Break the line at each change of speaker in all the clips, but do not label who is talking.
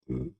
Mm.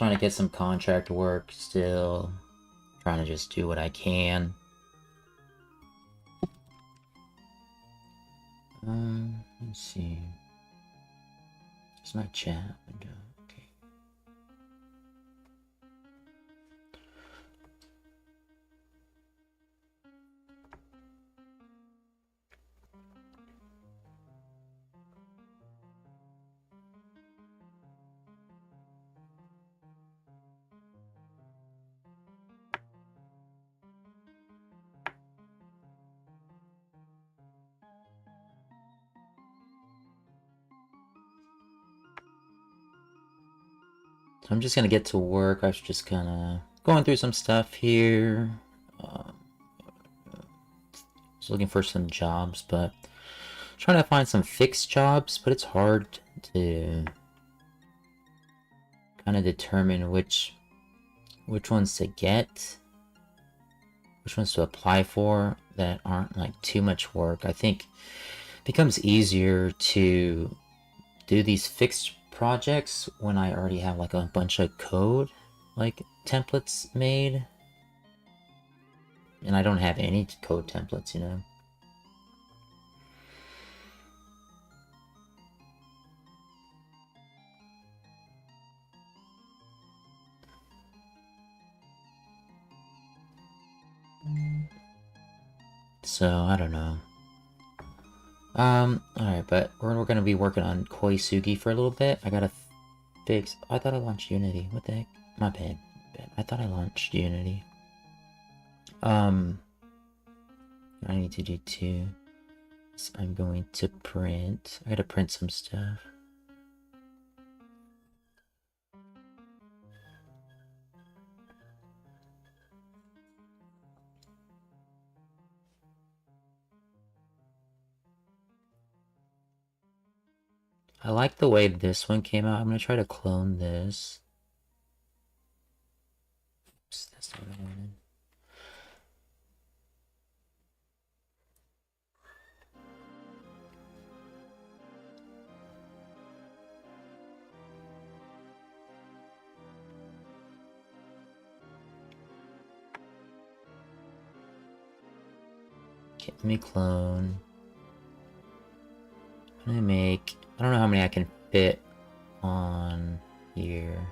trying to get some contract work still. Trying to just do what I can. Let's see. It's my chat window. Okay. So I'm just gonna get to work. I was just kind of going through some stuff here. Was looking for some jobs, but trying to find some fixed jobs, but it's hard to kind of determine which ones to get, which ones to apply for that aren't like too much work. I think it becomes easier to do these fixed projects when I already have like a bunch of code like templates made, and I don't have any code templates, you know. So I don't know. Alright, but we're gonna be working on Koitsugi for a little bit. I gotta fix... I thought I launched Unity. What the heck? My bad. I thought I launched Unity. I need to do two. So I'm going to print. I gotta print some stuff. I like the way this one came out. I'm gonna try to clone this. Oops, that's not what I wanted. Okay, let me clone. I'm gonna make... I don't know how many I can fit on here.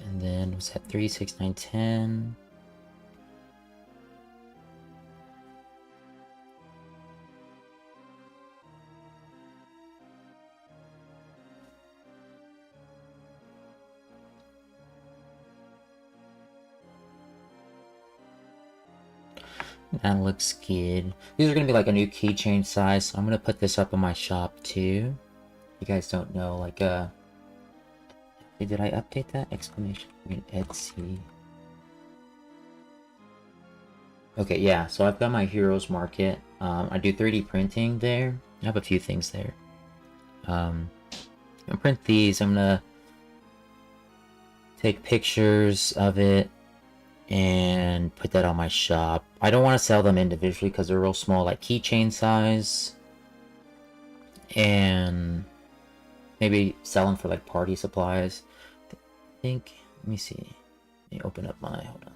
And then was that 3, 6, 9, 10? That looks good. These are gonna be like a new keychain size, so I'm gonna put this up on my shop too. You guys don't know, like did I update that? Exclamation point Etsy. Okay, yeah, so I've got my Heroes Market. I do 3D printing there. I have a few things there. I'm gonna print these. I'm gonna take pictures of it and put that on my shop. I don't want to sell them individually because they're real small, like keychain size. And maybe sell them for like party supplies. I think, let me see. Let me open up my, hold on.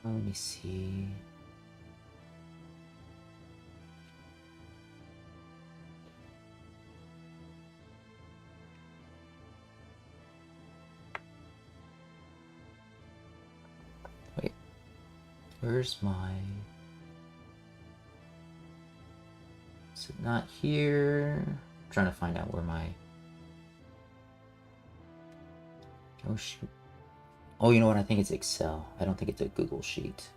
Let me see. Wait, where's my... Is it not here? I'm trying to find out where my... Oh shoot. Oh, you know what? I think it's Excel. I don't think it's a Google Sheet.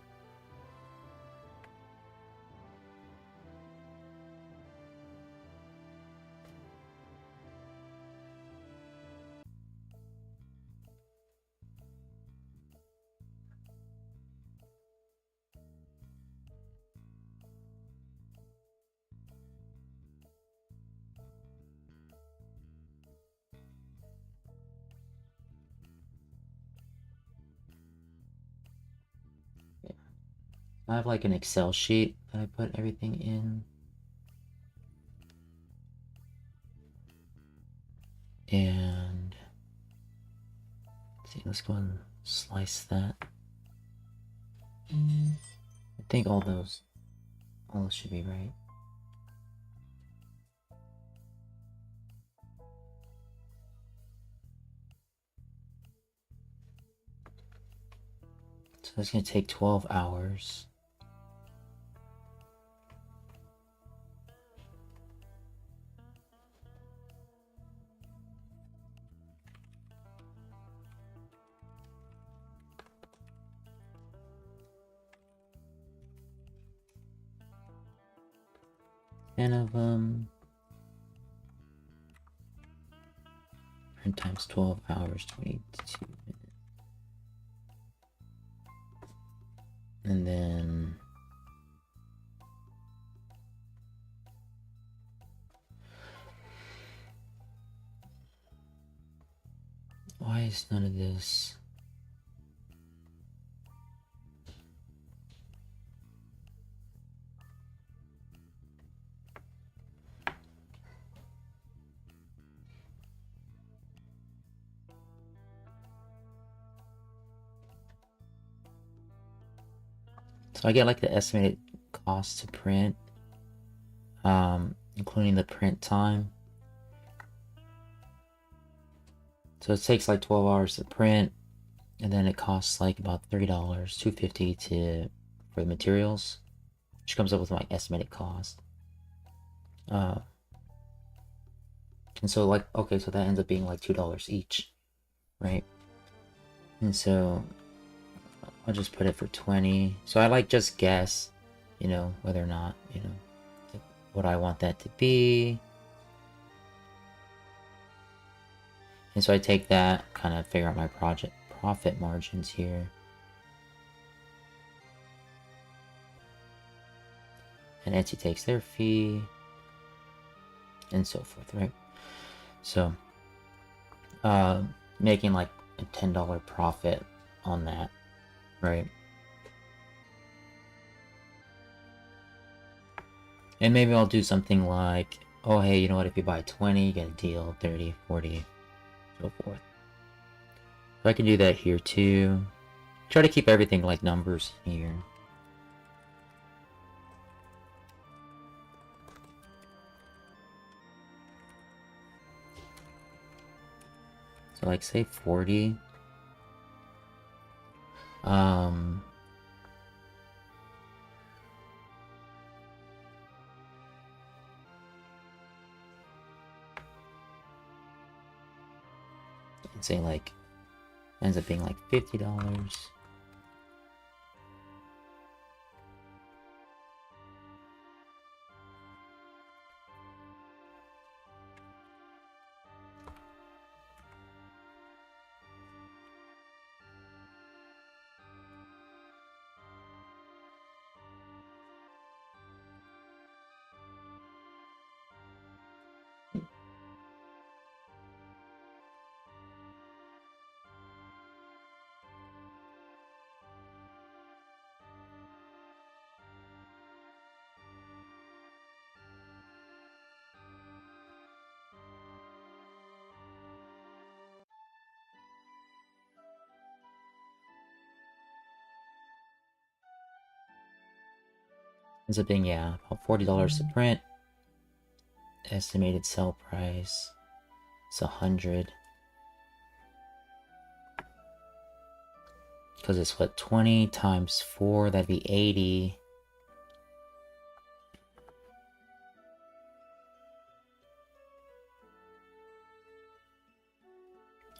I have like an Excel sheet that I put everything in. And let's see, let's go and slice that. I think all those should be right. So that's gonna take 12 hours. Of them. And times 12 hours, 22 minutes. And then why is none of this? So I get like the estimated cost to print, including the print time. So it takes like 12 hours to print, and then it costs like about $30, $2.50 for the materials, which comes up with my estimated cost. And so like, okay, so that ends up being like $2 each, right? And so I'll just put it for 20. So I like just guess, you know, whether or not, you know, what I want that to be. And so I take that, kind of figure out my profit margins here. And Etsy takes their fee, and so forth, right? So, making like a $10 profit on that, right? And maybe I'll do something like, oh hey, you know what, if you buy 20, you get a deal, 30, 40, so forth. So I can do that here too. Try to keep everything like numbers here. So like say 40. Say like ends up being like $50. Ends up being, yeah, about $40 to print. Estimated sell price is 100. Because it's what, 20 times 4, that'd be 80.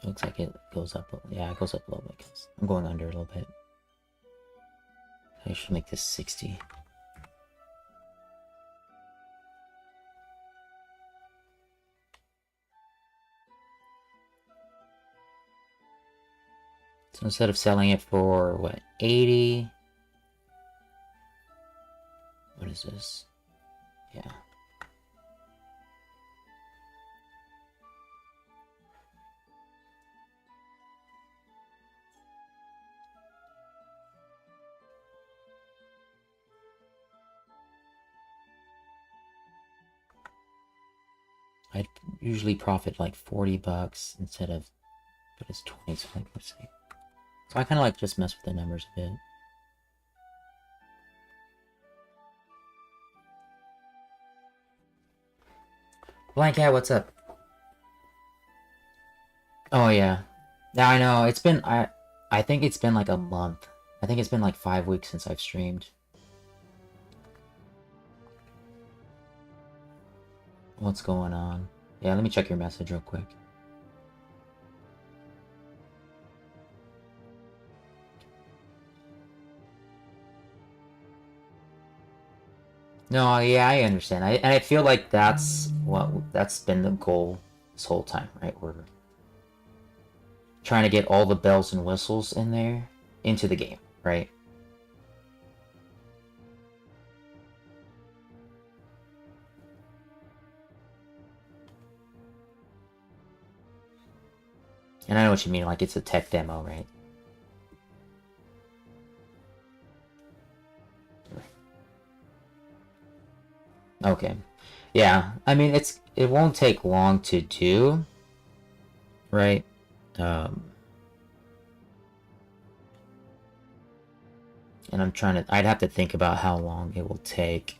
Looks like it goes up. Yeah, it goes up a little bit because I'm going under a little bit. I should make this 60. So instead of selling it for what, 80? What is this? Yeah. I'd usually profit like 40 bucks instead of, but it's 20, so like, let's see. So I kind of like just mess with the numbers a bit. Blank Cat, what's up? Oh yeah. Yeah, I know. It's been I think it's been like a month. I think it's been like 5 weeks since I've streamed. What's going on? Yeah, let me check your message real quick. No, yeah, I understand. And I feel like that's been the goal this whole time, right? We're trying to get all the bells and whistles in there into the game, right? And I know what you mean, like it's a tech demo, right? Okay. Yeah, I mean it won't take long to do, right? And I'd have to think about how long it will take.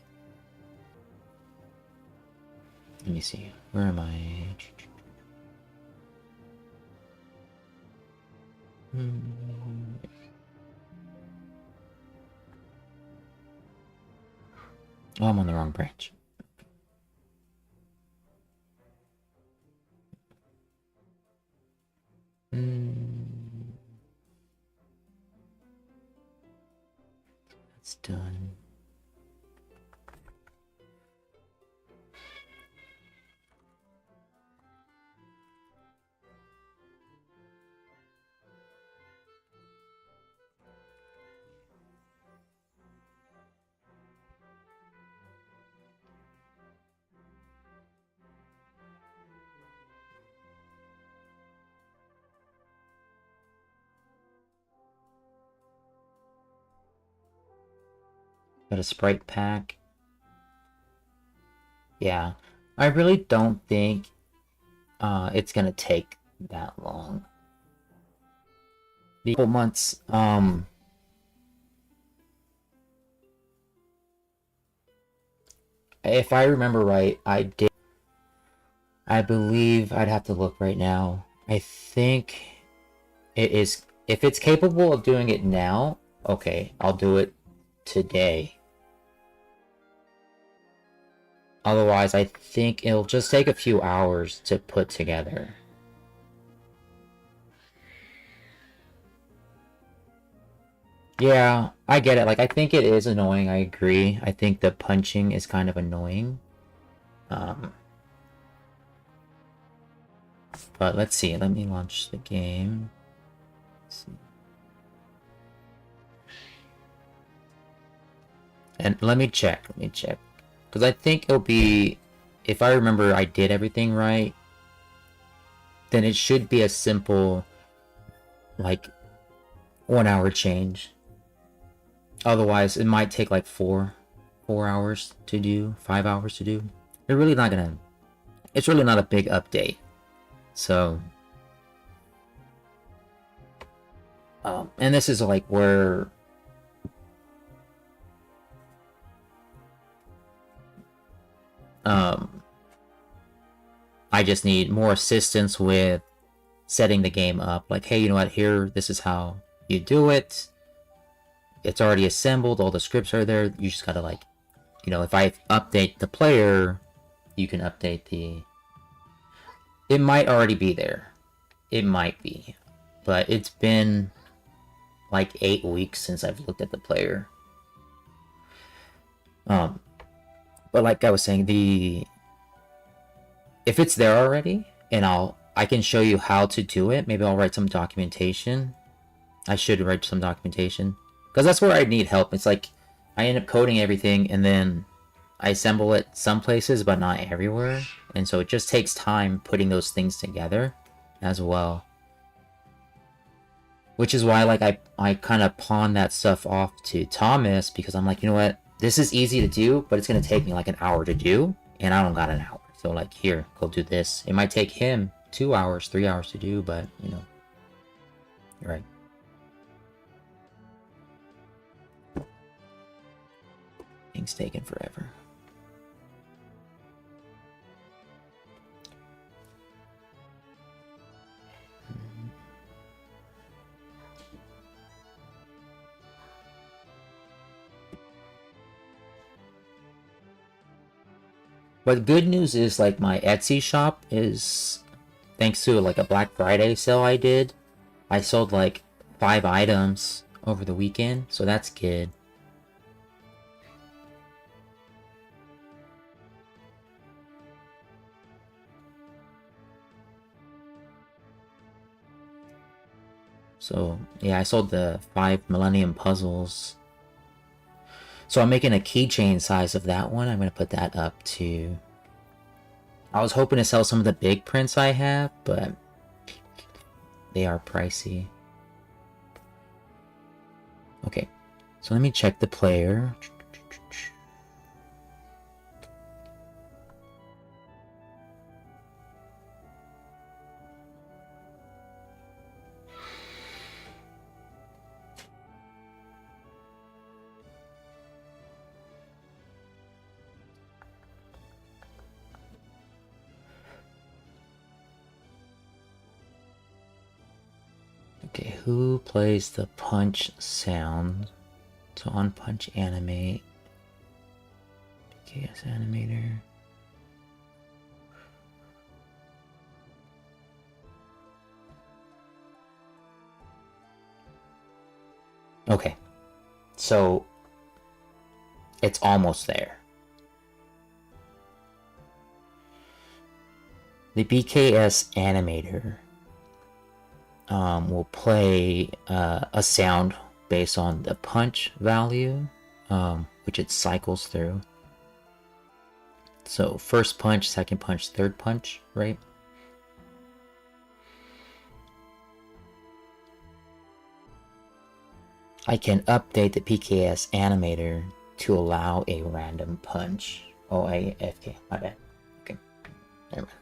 Let me see, where am I? Oh, I'm on the wrong branch. That's done. Got a Sprite pack. Yeah, I really don't think it's gonna take that long. A couple months. If I remember right, I believe I'd have to look right now. I think it is. If it's capable of doing it now, okay, I'll do it today. Otherwise, I think it'll just take a few hours to put together. Yeah, I get it. Like, I think it is annoying. I agree. I think the punching is kind of annoying. But let's see. Let me launch the game. Let's see. And let me check. Because I think it'll be... If I remember I did everything right, then it should be a simple, like, 1 hour change. Otherwise, it might take like 4 hours to do, 5 hours to do. It's really not a big update. So, and this is like where I just need more assistance with setting the game up. Like, hey, you know what? Here, this is how you do it. It's already assembled. All the scripts are there. You just gotta, like, you know, if I update the player, you can update the... It might already be there. It might be. But it's been like 8 weeks since I've looked at the player. But like I was saying, if it's there already, and I can show you how to do it. Maybe I'll write some documentation. I should write some documentation. Because that's where I need help. It's like, I end up coding everything, and then I assemble it some places, but not everywhere. And so it just takes time putting those things together as well. Which is why, like, I kind of pawn that stuff off to Thomas, because I'm like, you know what? This is easy to do, but it's going to take me like an hour to do, and I don't got an hour. So like, here, go do this. It might take him 2 hours, 3 hours to do, but you know, you're right. Things taking forever. But good news is, like, my Etsy shop is, thanks to like a Black Friday sale I did, I sold like 5 items over the weekend, so that's good. So yeah, I sold the 5 Millennium Puzzles. So I'm making a keychain size of that one. I'm gonna put that up too. I was hoping to sell some of the big prints I have, but they are pricey. Okay, so let me check the player. Okay, who plays the punch sound? So on punch animate. PKS animator. Okay, so it's almost there. The BKS animator will play a sound based on the punch value, which it cycles through. So first punch, second punch, third punch, right? I can update the PKS animator to allow a random punch. Oh, AFK, my bad. Okay, never mind.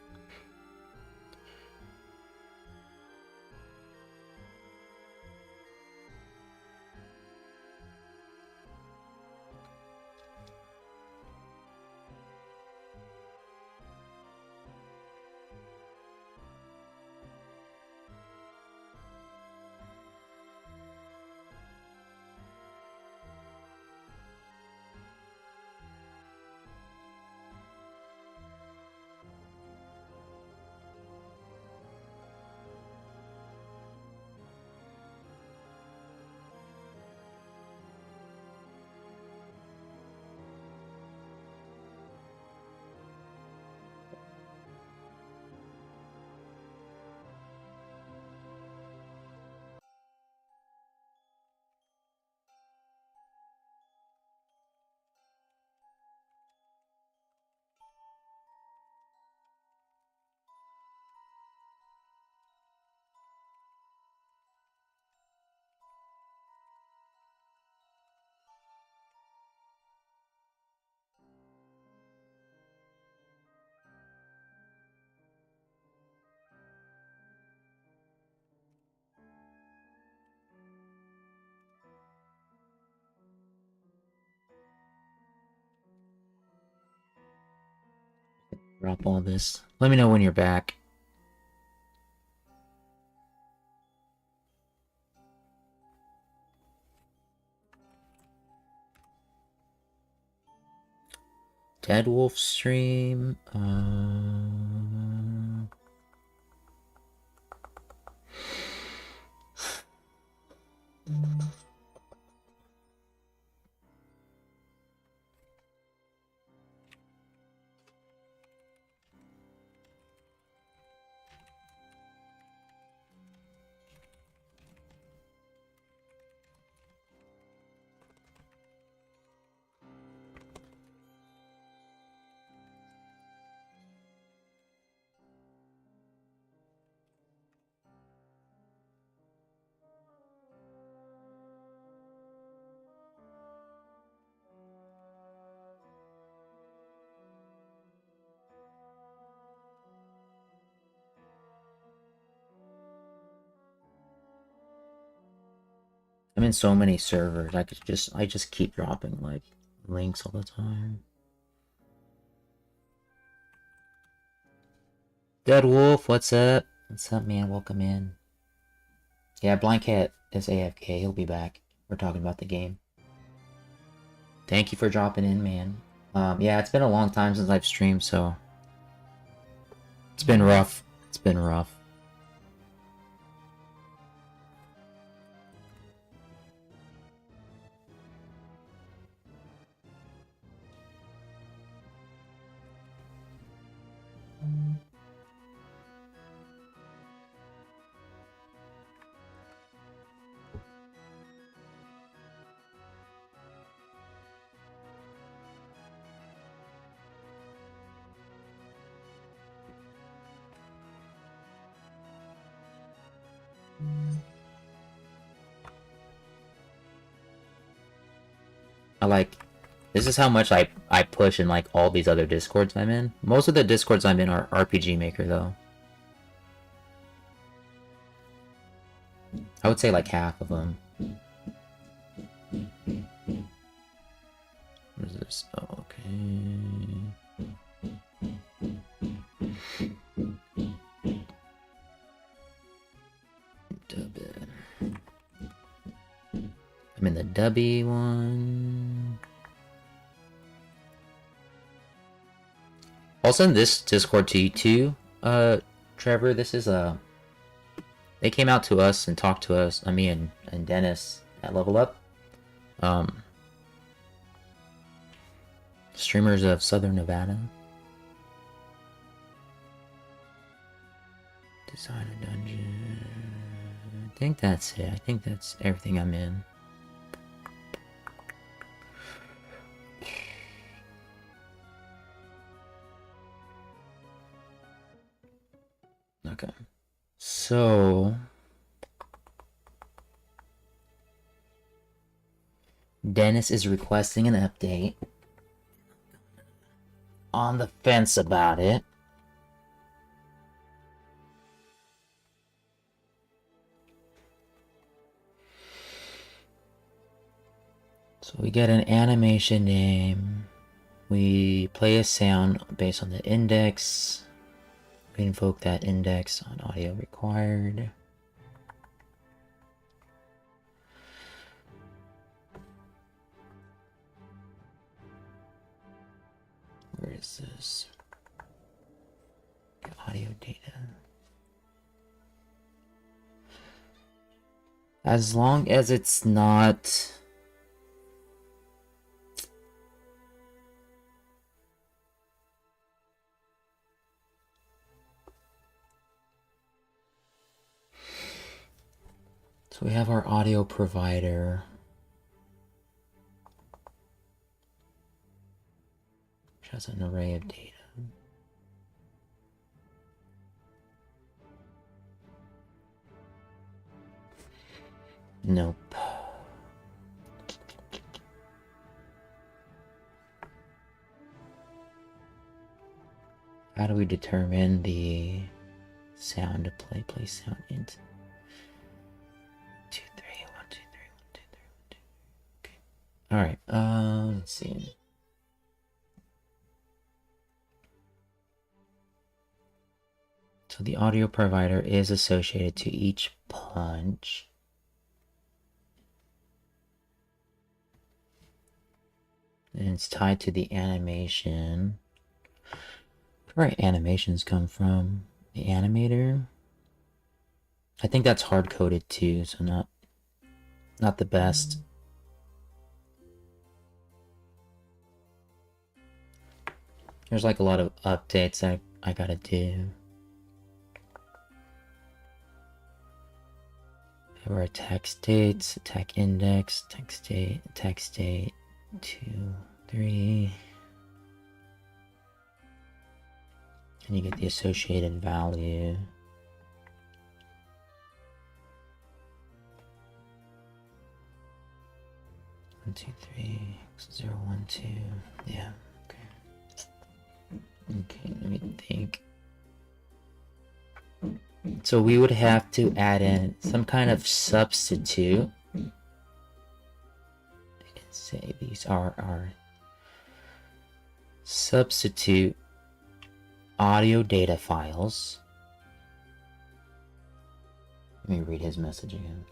Drop all this. Let me know when you're back. Dead Wolf stream. in so many servers. I just keep dropping like links all the time. Dead Wolf, what's up? What's up, man? Welcome in. Yeah, Blind Cat is AFK. He'll be back. We're talking about the game. Thank you for dropping in, man. Yeah, it's been a long time since I've streamed, so it's been rough. It's been rough. This is how much I push in like all these other discords I'm in. Most of the discords I'm in are RPG Maker though. I would say like half of them. What is this? Oh, okay. I'm in the Dubby one. I'll send this Discord to you too, Trevor. This is they came out to us and talked to us, me and Dennis at Level Up. Streamers of Southern Nevada. Design a dungeon. I think that's it. I think that's everything I'm in. Okay. So Dennis is requesting an update. On the fence about it. So we get an animation name. We play a sound based on the index. We invoke that index on audio required. Where is this? Audio data. As long as it's not... So we have our audio provider. Which has an array of data. Nope. How do we determine the sound to play? Play sound into 2, 3, 1, 2, 3, 1, 2, 3, 1, 2. Okay. Alright, let's see. So the audio provider is associated to each punch. And it's tied to the animation. Where animations come from? The animator? I think that's hard-coded too, so not the best. There's like a lot of updates I gotta do. There are text dates, attack index, text date, 2, 3. And you get the associated value. One, 2, 3, 0, 1, 2. Yeah, okay. Okay, let me think. So we would have to add in some kind of substitute say these are our substitute audio data files. Let me read his message again.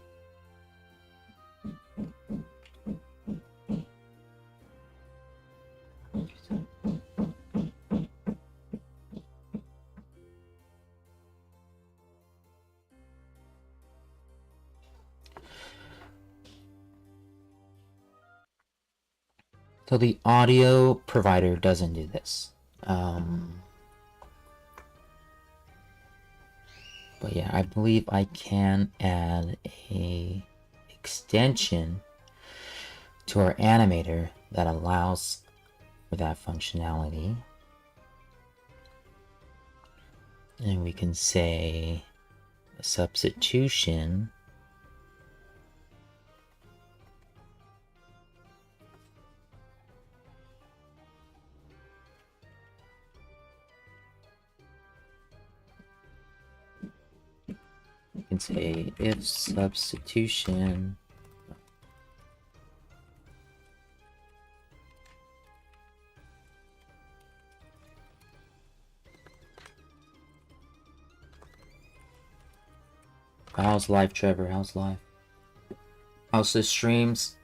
So the audio provider doesn't do this. But yeah, I believe I can add a extension to our animator that allows for that functionality. And we can say a substitution can say if substitution how's life, Trevor? How's life? How's the streams?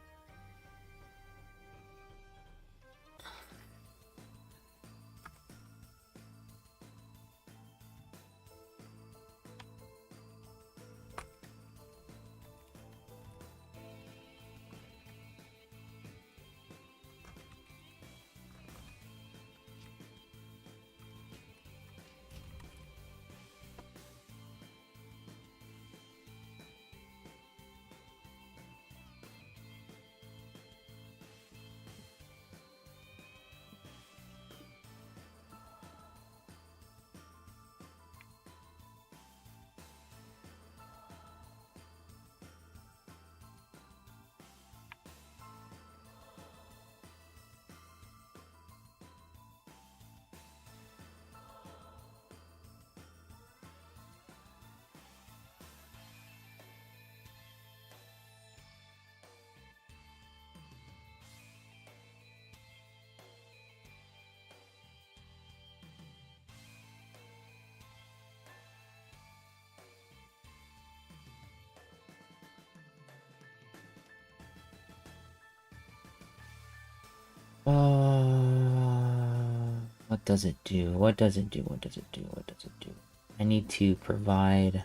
What does it do? What does it do? What does it do? What does it do? I need to provide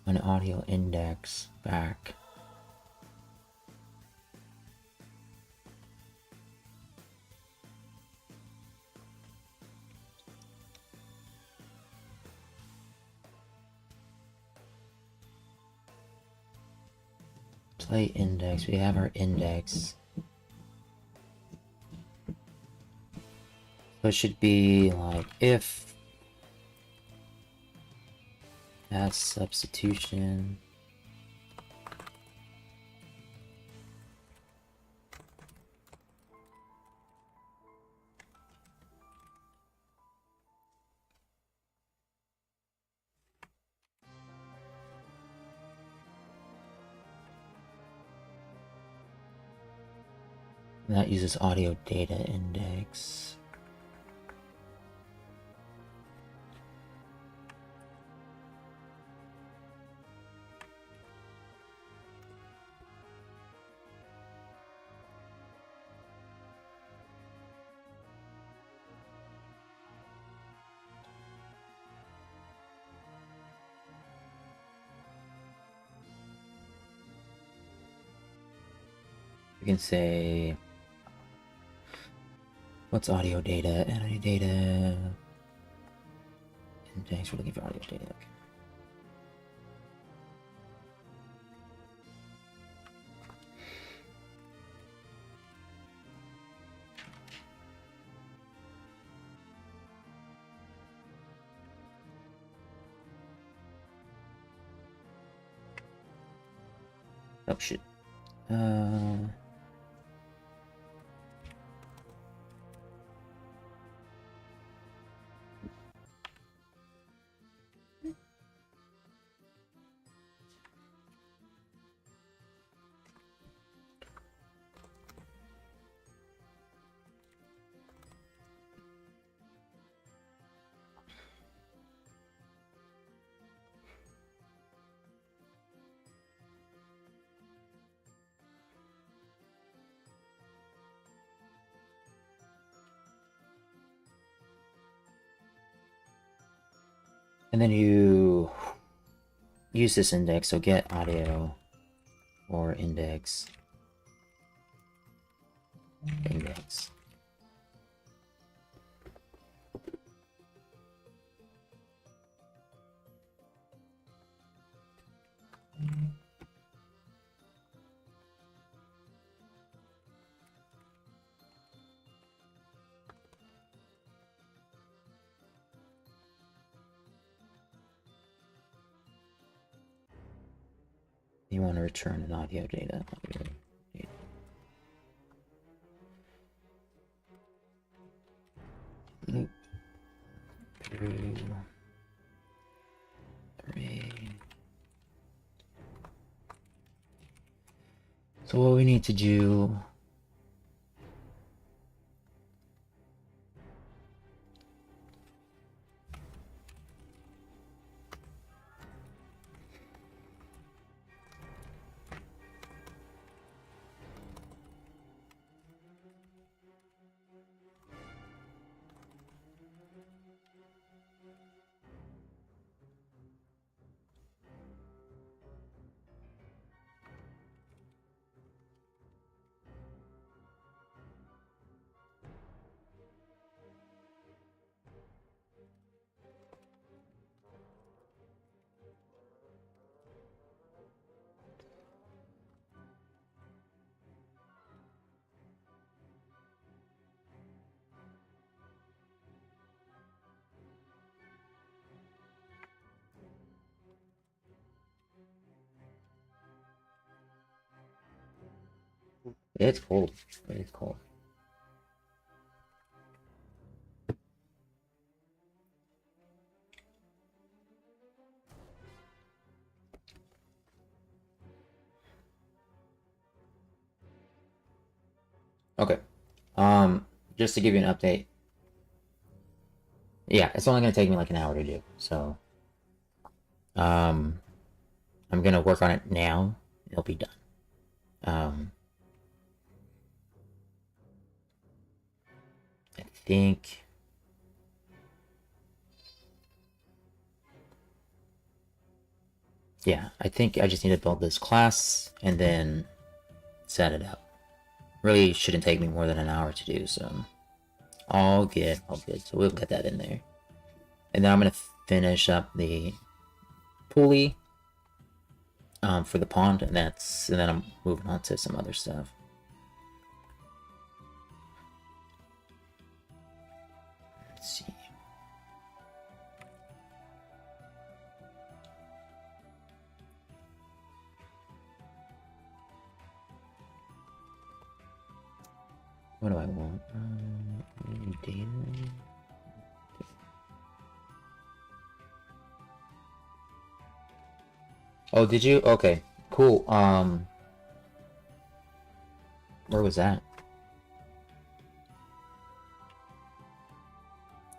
an audio index back. Play index. We have our index. So it should be like if as substitution. And that uses audio data index. We can say, what's audio data? Audio data index. We're looking for audio data. Okay. Oh shit. And then you use this index, so get audio or index. Index. You want to return an audio data. Audio data. 2, 3. So what we need to do, it's cold. It's cold. Okay. Just to give you an update. Yeah, it's only gonna take me like an hour to do. So, I'm gonna work on it now. It'll be done. I think. Yeah, I think I just need to build this class and then set it up. Really shouldn't take me more than an hour to do, so all good, all good. So we'll get that in there. And then I'm gonna finish up the pulley for the pond, and then I'm moving on to some other stuff. Let's see. What do I want? Data. Oh, did you? Okay, cool. Where was that?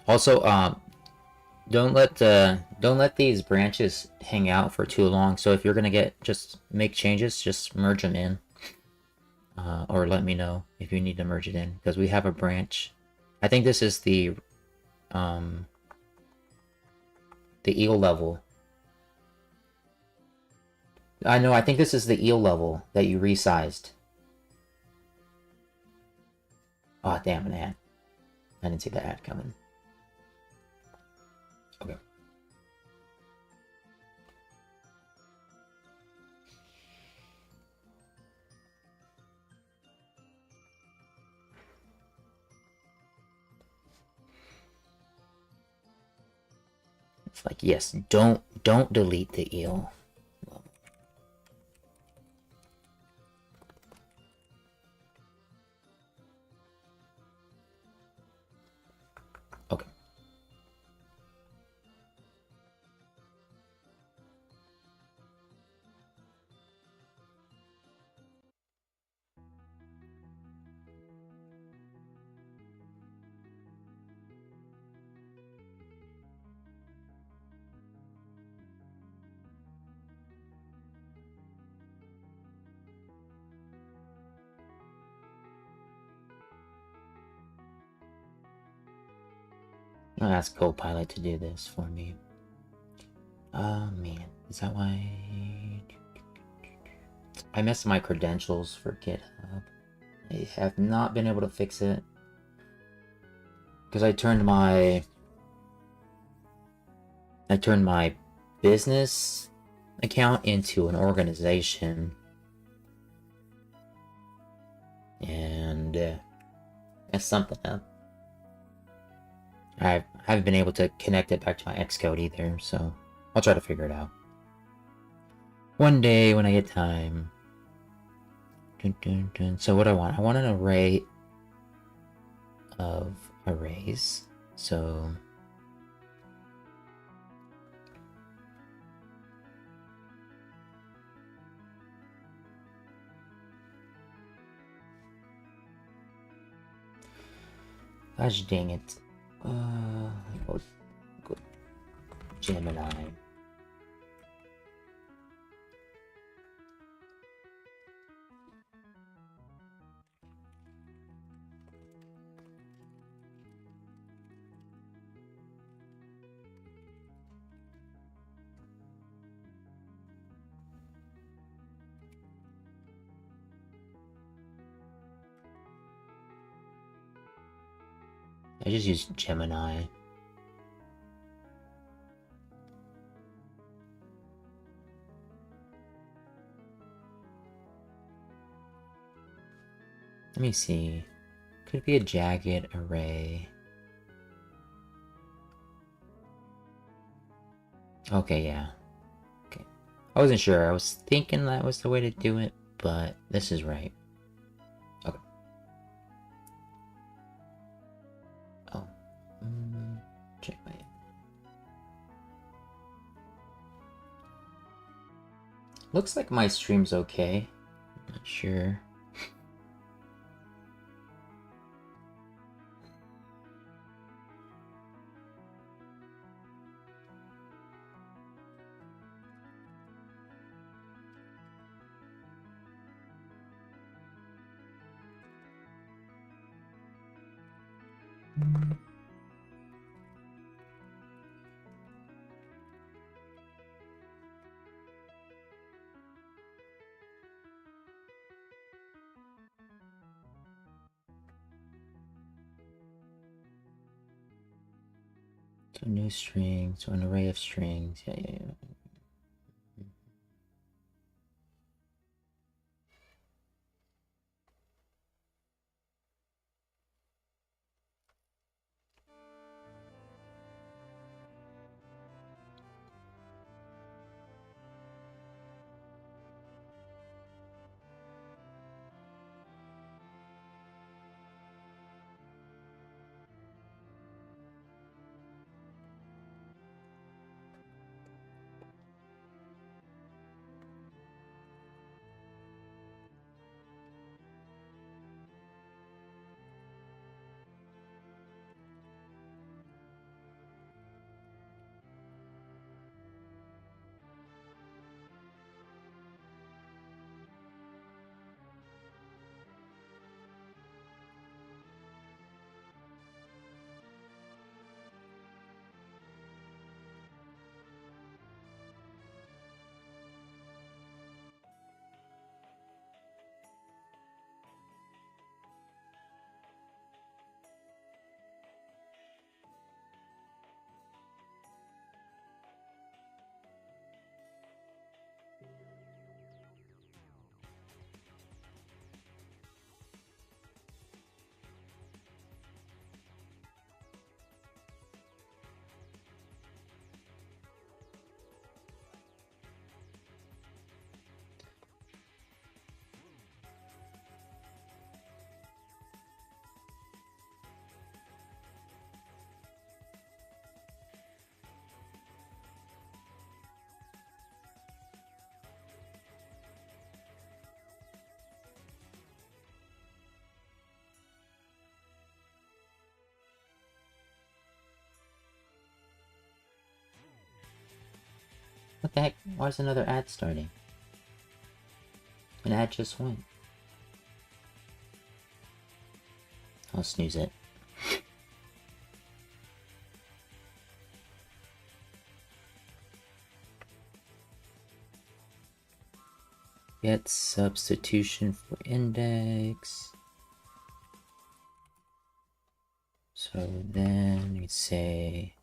Also, don't let these branches hang out for too long. So if you're gonna just make changes, just merge them in. Or let me know if you need to merge it in, because we have a branch. I think this is the eel level. I know, I think this is the eel level that you resized. Oh, damn, an ad. I didn't see the ad coming. Okay. It's like, yes, don't delete the eel. Okay. I'll ask Copilot to do this for me. Oh man, is that why I messed my credentials for GitHub? I have not been able to fix it because I turned my business account into an organization, and messed something up. I haven't been able to connect it back to my Xcode either, so I'll try to figure it out one day when I get time. Dun, dun, dun. So what do I want? I want an array of arrays. So gosh dang it. Go Gemini. I just use Gemini. Let me see. Could be a jagged array. Okay, yeah. Okay. I wasn't sure. I was thinking that was the way to do it, but this is right. Okay. Oh. Check my... Looks like my stream's okay. Not sure. So new string, so an array of strings. Yeah. What the heck? Why is another ad starting? An ad just went. I'll snooze it. Get substitution for index. So then we'd say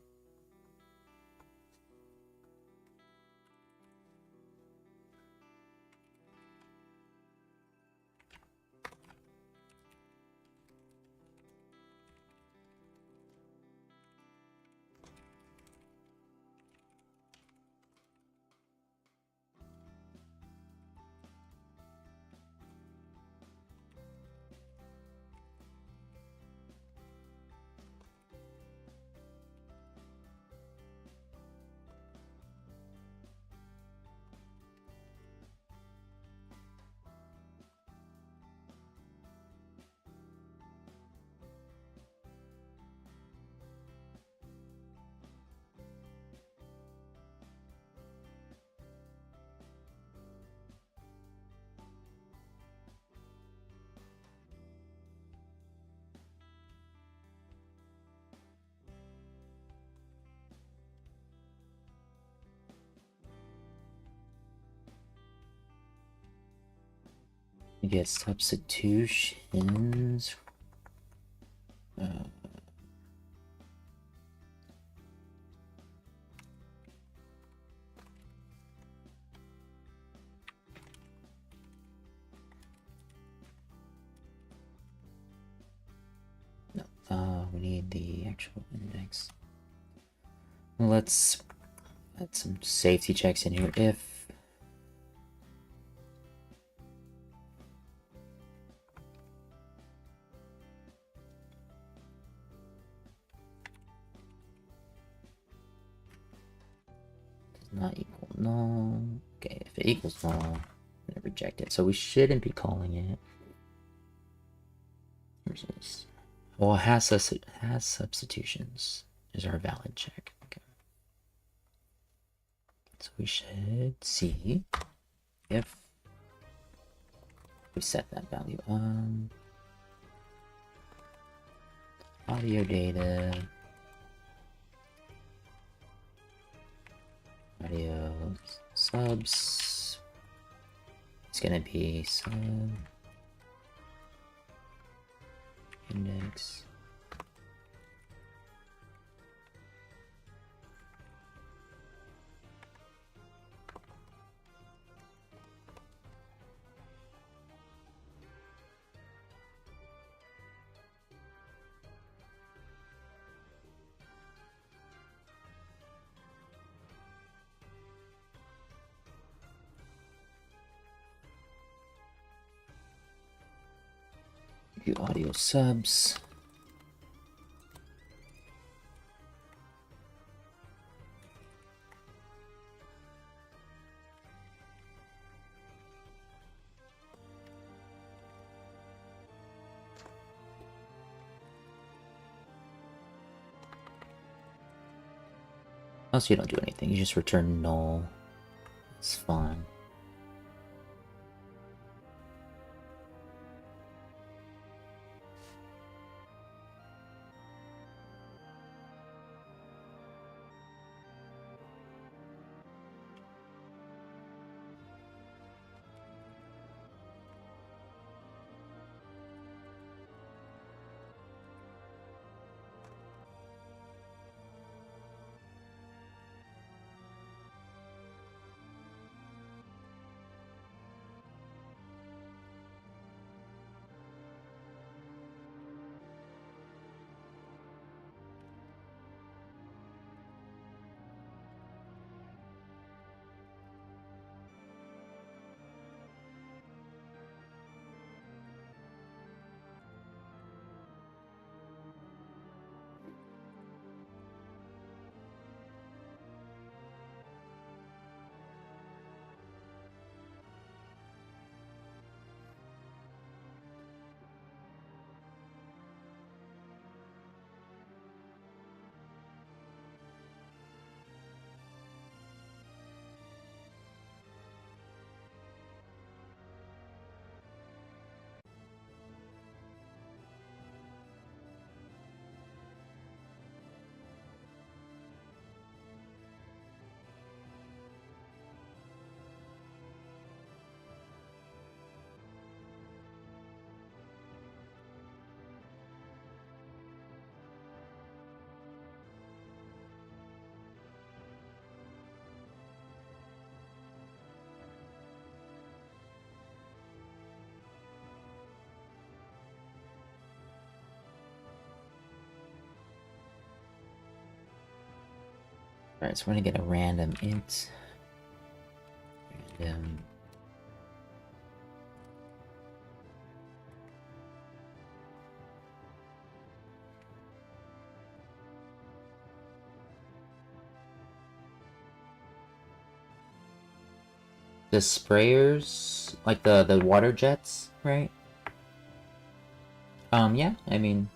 we get substitutions. We need the actual index. Let's add some safety checks in here. If does not equal null. Okay, if it equals null, I'm gonna reject it. So we shouldn't be calling it. Where's this? Well, it has substitutions. Is our valid check. Okay. So we should see if we set that value. Audio data. Audio subs. It's gonna be sub index. Do audio subs. Also, you don't do anything. You just return null. It's fine. Alright, so we're gonna get a random int. Random. The sprayers, like the water jets, right? Yeah, I mean,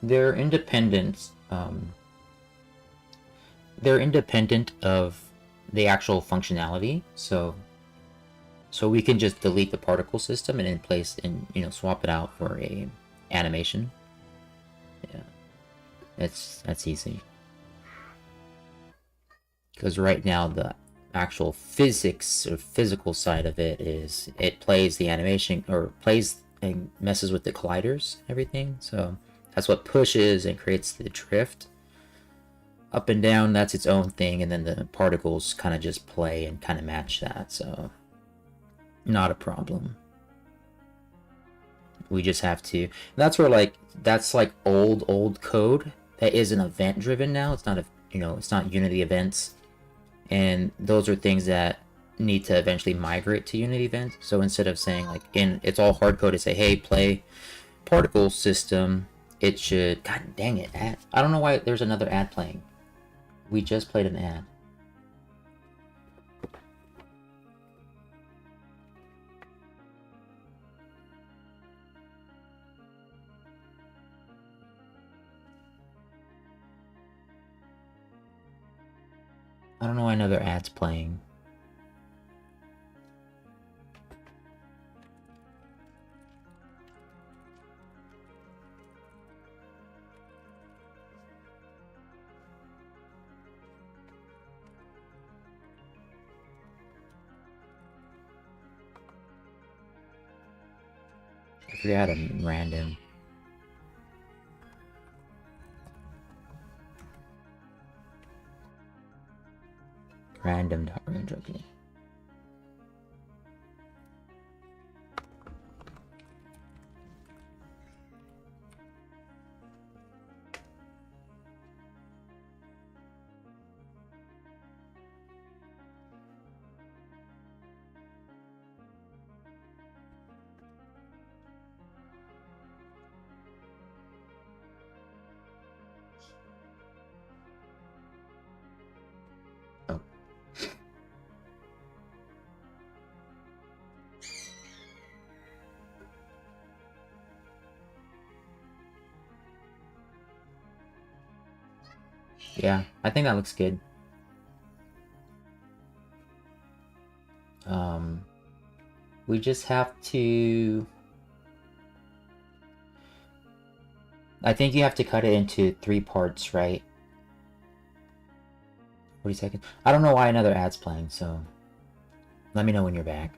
they're independent. They're independent of the actual functionality, so we can just delete the particle system and in place and swap it out for a animation. Yeah, that's easy. Because right now the actual physics or physical side of it is it plays the animation or plays and messes with the colliders, everything. So that's what pushes and creates the drift. Up and down, that's its own thing, and then the particles kind of just play and kind of match that, so not a problem. We just have to, that's where like, that's like old code that isn't event driven now. It's not a, it's not Unity events, and those are things that need to eventually migrate to Unity events. So instead of saying like it's all hard code to say, hey, play particle system, it should, god dang it, ad. I don't know why there's another ad playing. We just played an ad. I don't know why another ad's playing. I forgot a random. Random.range, okay. Oh. Yeah, I think that looks good. We just have to... I think you have to cut it into 3 parts, right? 40 seconds. I don't know why another ad's playing, so let me know when you're back.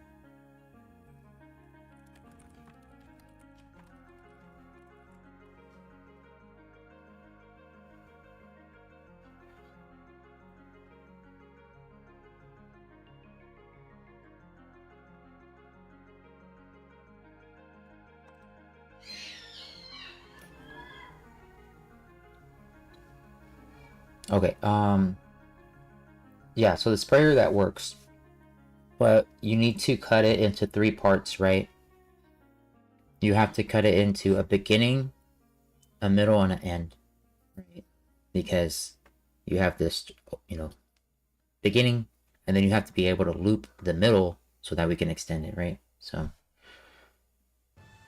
Okay, yeah, so the sprayer, that works. But you need to cut it into 3 parts, right? You have to cut it into a beginning, a middle, and an end, right? Because you have this, beginning, and then you have to be able to loop the middle so that we can extend it, right? So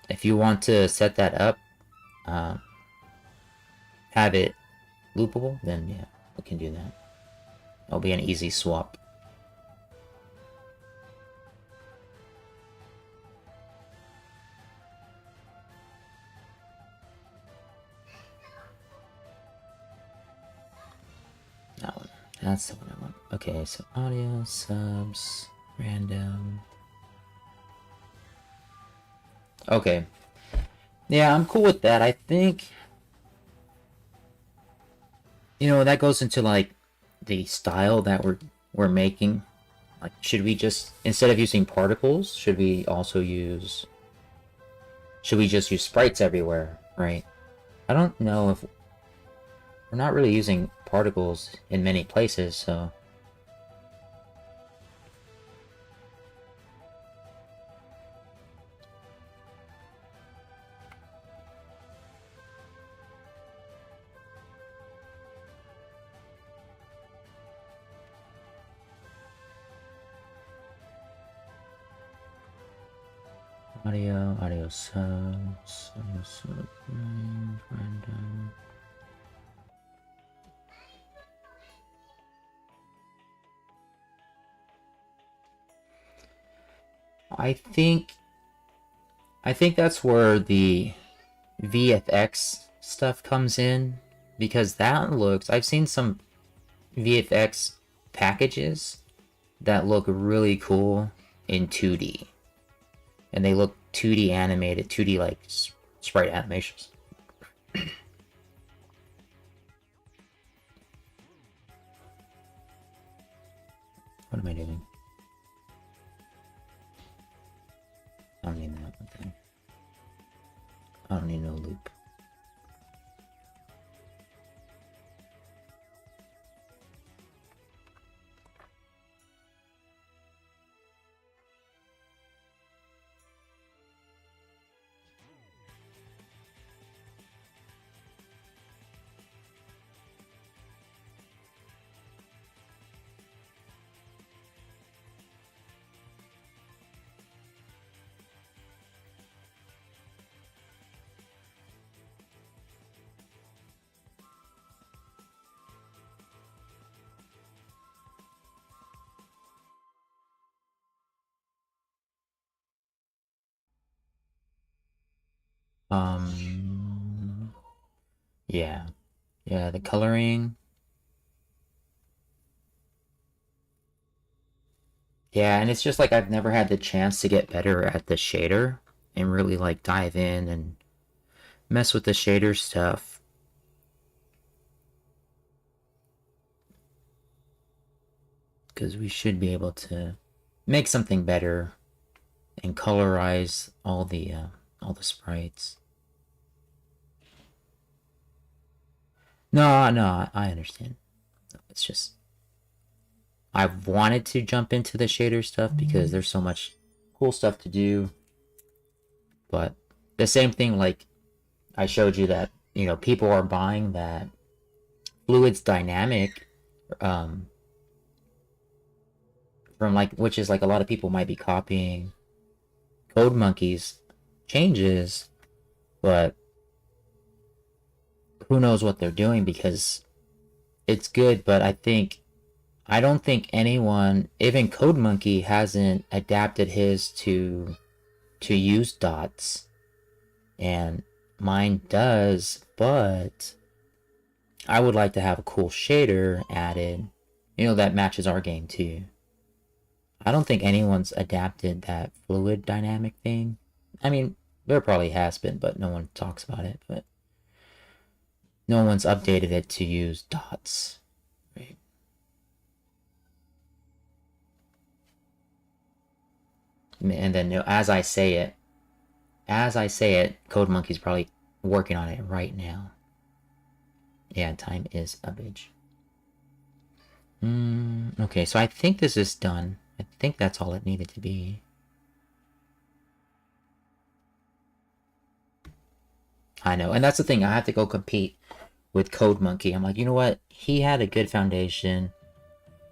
if you want to set that up, have it loopable, then yeah, we can do that. It'll be an easy swap. That one. That's the one I want. Okay, so audio, subs, random. Okay. Yeah, I'm cool with that. I think, that goes into like the style that we're making. Like, should we just, instead of using particles, should we just use sprites everywhere, right? I don't know if we're not really using particles in many places, so... audio subs, random. I think that's where the VFX stuff comes in, because that looks... I've seen some VFX packages that look really cool in 2D. And they look 2D animated, 2D like sprite animations. What am I doing? I don't need that thing. I don't need no loop. Yeah. Yeah, the coloring. Yeah, and it's just like I've never had the chance to get better at the shader and really like dive in and mess with the shader stuff. Because we should be able to make something better and colorize all the sprites. No, I understand. It's just I've wanted to jump into the shader stuff because there's so much cool stuff to do. But the same thing, like I showed you that, you know, people are buying that fluids dynamic from like, which is like a lot of people might be copying Code Monkey's changes, but who knows what they're doing, because it's good, but I don't think anyone, even Code Monkey, hasn't adapted his to use dots, and mine does, but I would like to have a cool shader added, you know, that matches our game too. I don't think anyone's adapted that fluid dynamic thing. I mean, there probably has been, but no one talks about it, but no one's updated it to use dots, right? And then, you know, as I say it, Code Monkey's probably working on it right now. Yeah, time is a bitch. Okay, so I think this is done. I think that's all it needed to be. I know, and that's the thing. I have to go compete with Code Monkey. I'm like, you know what? He had a good foundation.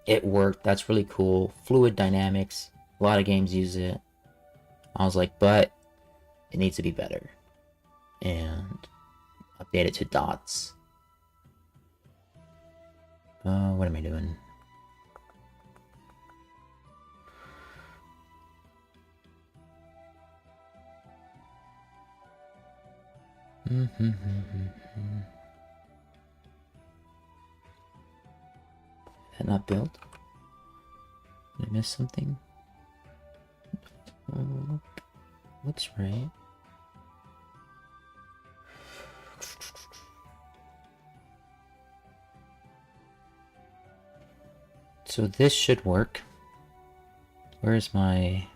It worked. That's really cool. Fluid dynamics. A lot of games use it. I was like, but it needs to be better. And update it to dots. What am I doing? That not built? Did I miss something? Looks right. So this should work. Where's my...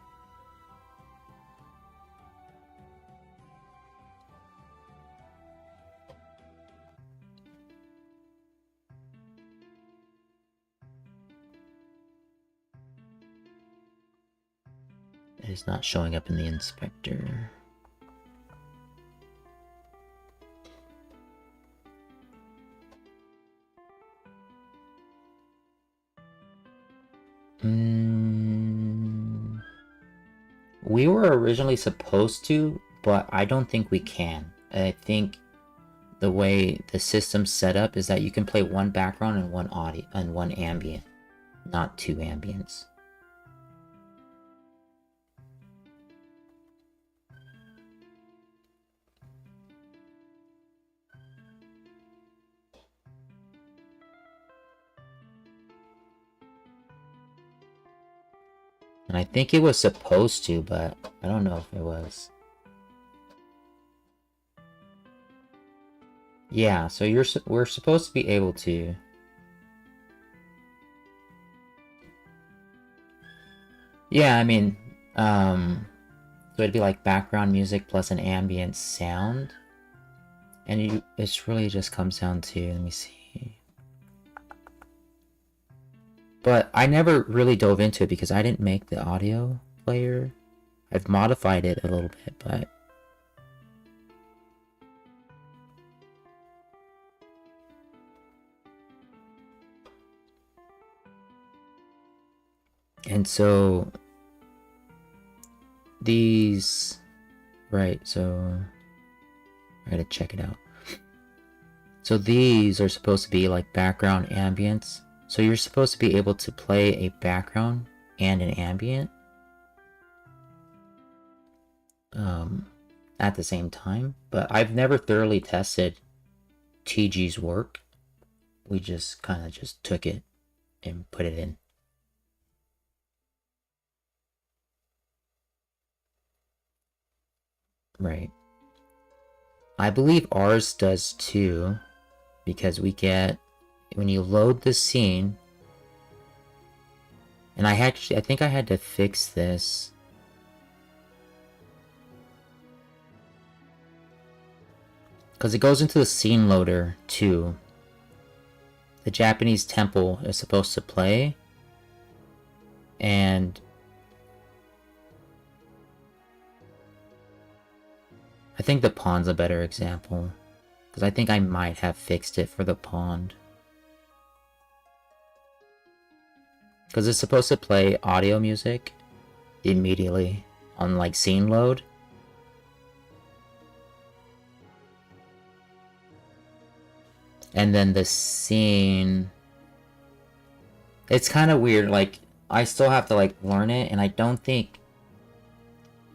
is not showing up in the inspector. We were originally supposed to, but I don't think we can. I think the way the system's set up is that you can play one background and one audio and one ambient, not two ambients. And I think it was supposed to, but I don't know if it was. Yeah, so we're supposed to be able to. Yeah, I mean, so it'd be like background music plus an ambient sound. And it really just comes down to, let me see. But I never really dove into it because I didn't make the audio player. I've modified it a little bit, but... And so... These... Right, so... I gotta check it out. So these are supposed to be like background ambience. So you're supposed to be able to play a background and an ambient at the same time. But I've never thoroughly tested TG's work. We just kind of just took it and put it in. Right. I believe ours does too, because we get, when you load the scene, and I think I had to fix this. Because it goes into the scene loader too. The Japanese temple is supposed to play, and I think the pond's a better example, because I think I might have fixed it for the pond. Because it's supposed to play audio music immediately on like scene load. And then the scene... It's kind of weird, like, I still have to like learn it, and I don't think...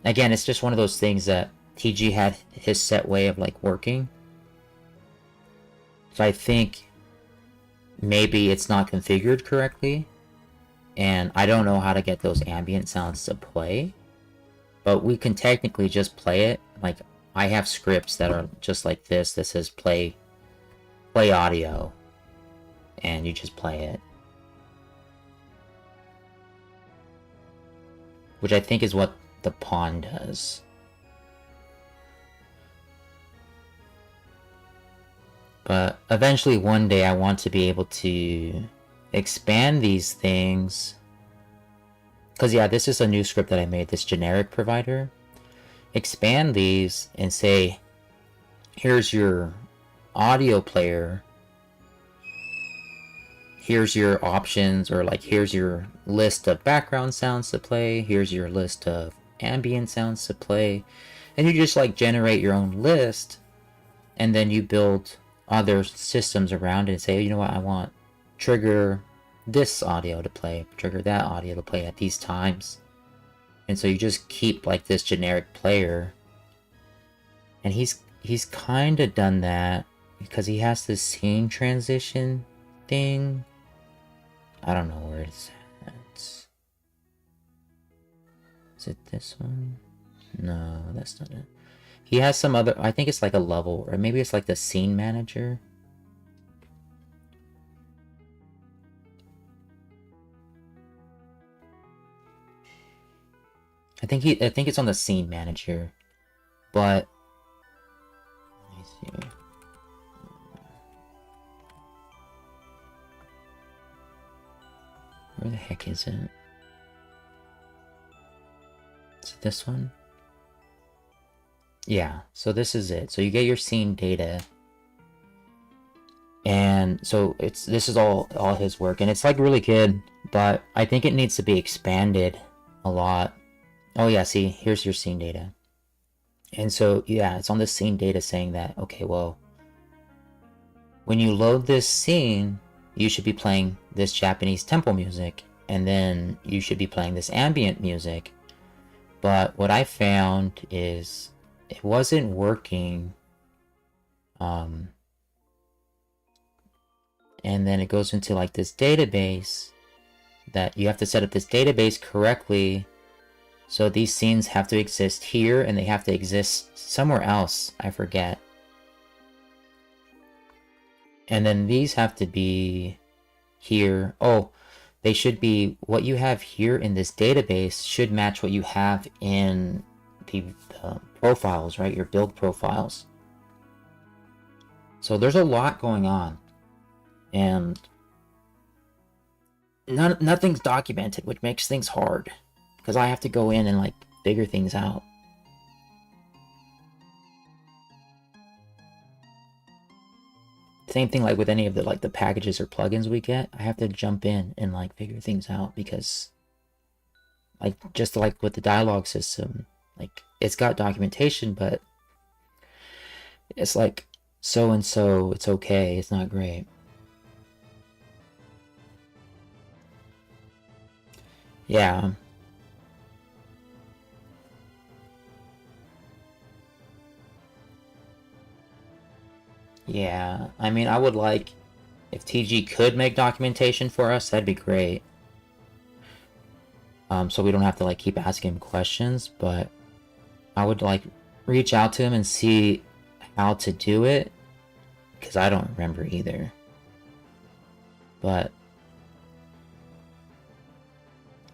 Again, it's just one of those things that TG had his set way of like working. So I think maybe it's not configured correctly, and I don't know how to get those ambient sounds to play, but we can technically just play it. Like, I have scripts that are just like this that says play audio, and you just play it, which I think is what the pond does. But eventually one day I want to be able to expand these things. Because yeah, this is a new script that I made, this generic provider. Expand these and say, here's your audio player. Here's your options, or like here's your list of background sounds to play. Here's your list of ambient sounds to play. And you just like generate your own list, and then you build other systems around it and say, you know what, I want trigger this audio to play, trigger that audio to play at these times. And so you just keep like this generic player. And he's kind of done that because he has this scene transition thing. I don't know where it's at. Is it this one? No, that's not it. He has some other, I think it's like a level, or maybe it's like the scene manager. I think it's on the scene manager, but let me see. Where the heck is it? this one. Yeah, so this is it. So you get your scene data. And so this is all his work, and it's like really good, but I think it needs to be expanded a lot. Oh yeah, see, here's your scene data. And so yeah, it's on the scene data saying that, okay, well, when you load this scene, you should be playing this Japanese tempo music, and then you should be playing this ambient music. But what I found is it wasn't working. And then it goes into like this database that you have to set up this database correctly. So these scenes have to exist here and they have to exist somewhere else. I forget. And then these have to be here. Oh, they should be, what you have here in this database should match what you have in the profiles, right? Your build profiles. So there's a lot going on. And nothing's documented, which makes things hard. Because I have to go in and like figure things out. Same thing like with any of the packages or plugins we get. I have to jump in and like figure things out because like just like with the dialogue system, like it's got documentation, but it's like so and so, it's okay, it's not great. Yeah. Yeah, I mean, I would like if TG could make documentation for us, that'd be great. So we don't have to like keep asking him questions, but I would like reach out to him and see how to do it, because I don't remember either. But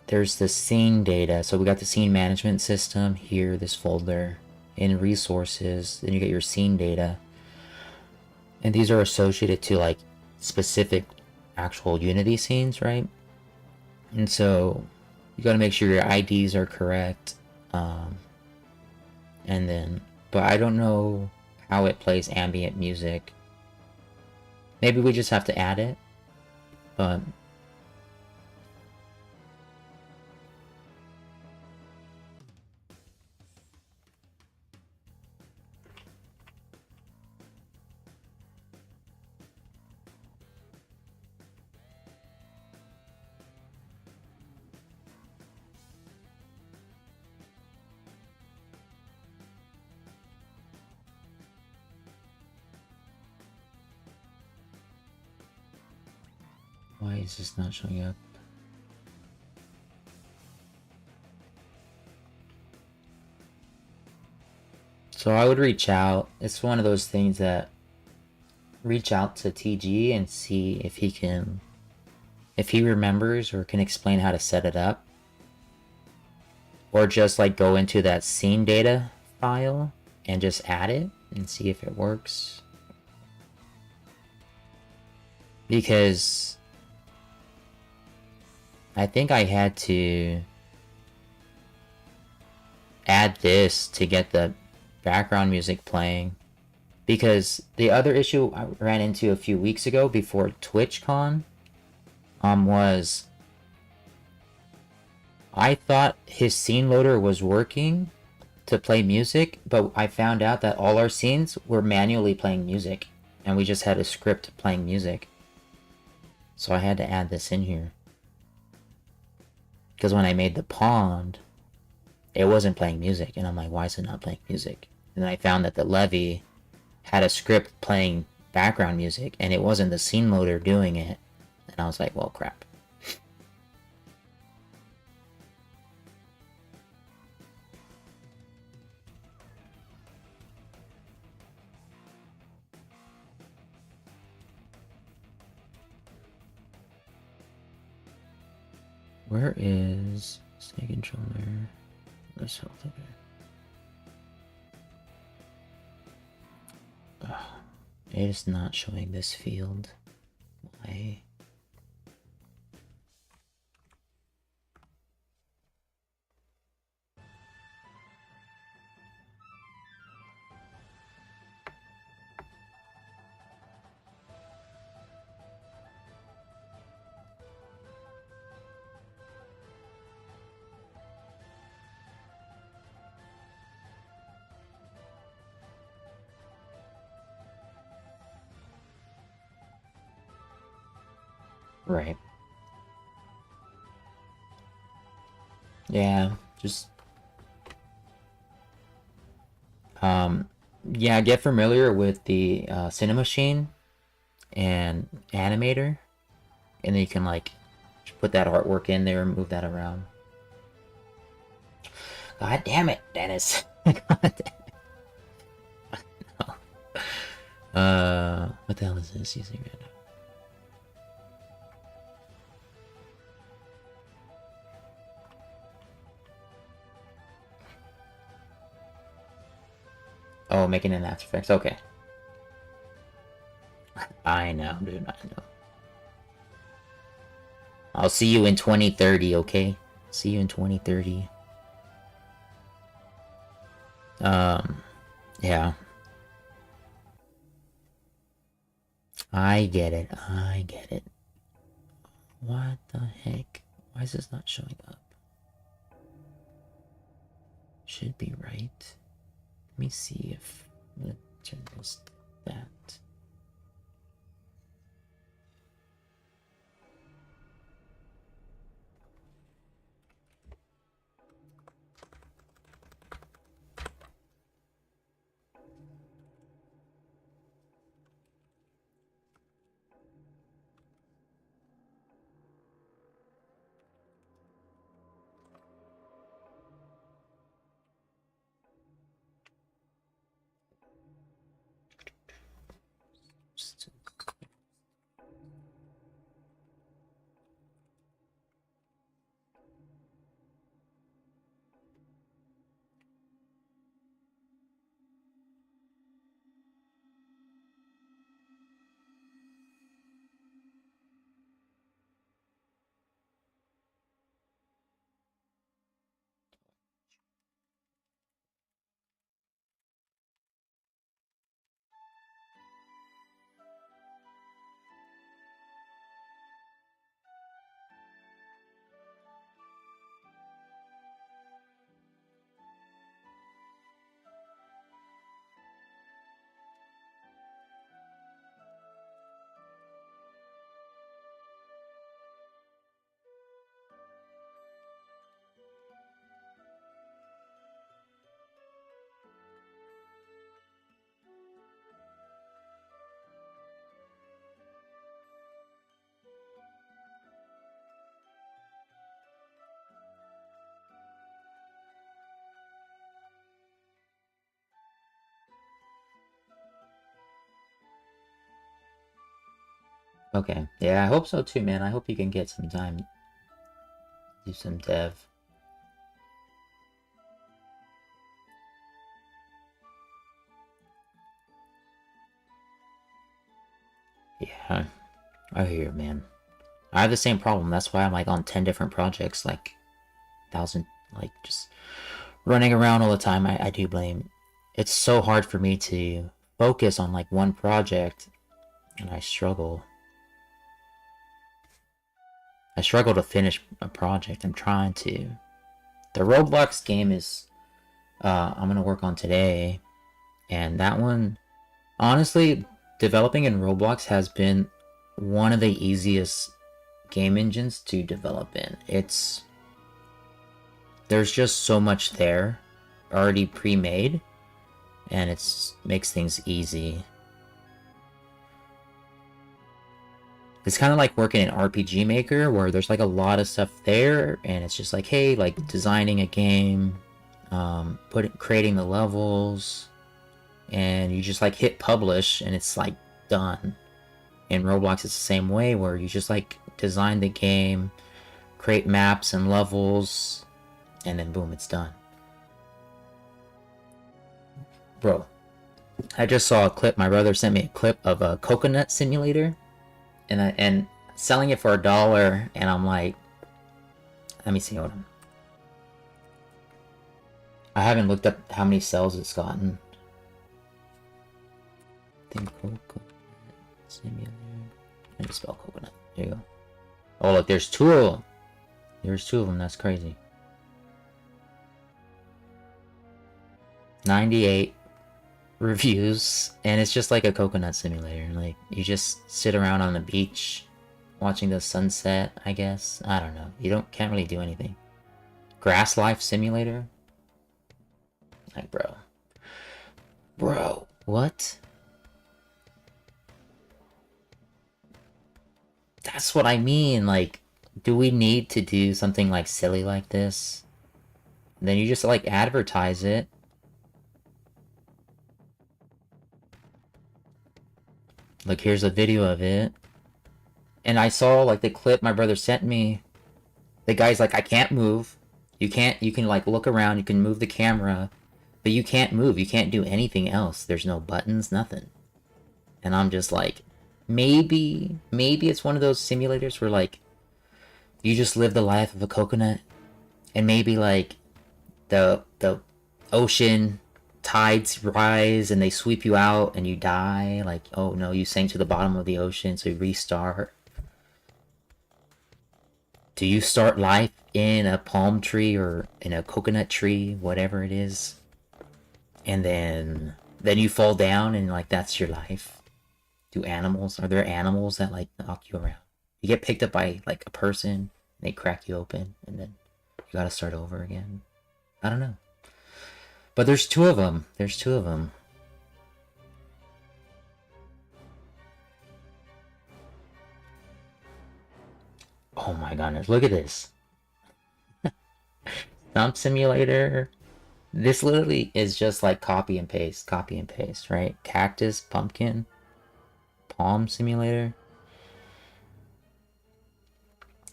there's the scene data. So we got the scene management system here, this folder, in resources, then you get your scene data. And these are associated to like specific actual Unity scenes, right? And so you got to make sure your IDs are correct. And then, but I don't know how it plays ambient music. Maybe we just have to add it, but why is this not showing up? So I would reach out. It's one of those things that reach out to TG and see if he remembers or can explain how to set it up. Or just like go into that scene data file and just add it and see if it works. Because I think I had to add this to get the background music playing. Because the other issue I ran into a few weeks ago before TwitchCon was I thought his scene loader was working to play music, but I found out that all our scenes were manually playing music, and we just had a script playing music. So I had to add this in here. Because when I made the pond, it wasn't playing music, and I'm like, why is it not playing music? And then I found that the levee had a script playing background music, and it wasn't the scene loader doing it. And I was like, well, crap. Where is snake controller? Let's hold it there. It is not showing this field. Why? Right. Yeah, just yeah, get familiar with the Cinemachine and Animator, and then you can like put that artwork in there and move that around. God damn it, Dennis. God damn. What the hell is this using right now? Oh, making an After Effects. Okay. I know, dude. I know. I'll see you in 2030, okay? See you in 2030. Yeah. I get it. I get it. What the heck? Why is this not showing up? Should be right. Let me see if... Let's turn this that. Okay. Yeah, I hope so too, man. I hope you can get some time to do some dev. Yeah, I hear you, man. I have the same problem. That's why I'm like on 10 different projects, like 1,000, like just running around all the time. I do blame. It's so hard for me to focus on like one project, and I struggle. I struggle to finish a project. I'm trying to. The Roblox game is I'm gonna work on today, and that one, honestly, developing in Roblox has been one of the easiest game engines to develop in. There's just so much there already pre-made, and it makes things easy. It's kind of like working in RPG Maker, where there's like a lot of stuff there, and it's just like, hey, like designing a game, creating the levels, and you just like hit publish, and it's like done. In Roblox, it's the same way, where you just like design the game, create maps and levels, and then boom, it's done. Bro, I just saw a clip. My brother sent me a clip of a coconut simulator, and selling it for $1, and I'm like, let me see what I haven't looked up how many sales it's gotten. I think coconut simulator. I just spell coconut. There you go. Oh look, there's 2 of them. There's 2 of them. That's crazy. 98 reviews, and it's just like a coconut simulator. Like, you just sit around on the beach watching the sunset, I guess. I don't know. You can't really do anything. Grass Life Simulator? Like, bro. Bro, what? That's what I mean, like, do we need to do something like silly like this? Then you just like advertise it. Like, here's a video of it. And I saw like the clip my brother sent me. The guy's like, I can't move. You can like look around, you can move the camera, but you can't move, you can't do anything else. There's no buttons, nothing. And I'm just like, maybe it's one of those simulators where like you just live the life of a coconut, and maybe like the ocean tides rise and they sweep you out and you die. Like, oh no, you sank to the bottom of the ocean, so you restart. Do you start life in a palm tree or in a coconut tree, whatever it is, and then you fall down and like that's your life? Are there animals that like knock you around? You get picked up by like a person, and they crack you open, and then you gotta start over again. I don't know. But there's two of them. Oh my goodness, look at this. Stump Simulator. This literally is just like copy and paste, right? Cactus, pumpkin, palm simulator.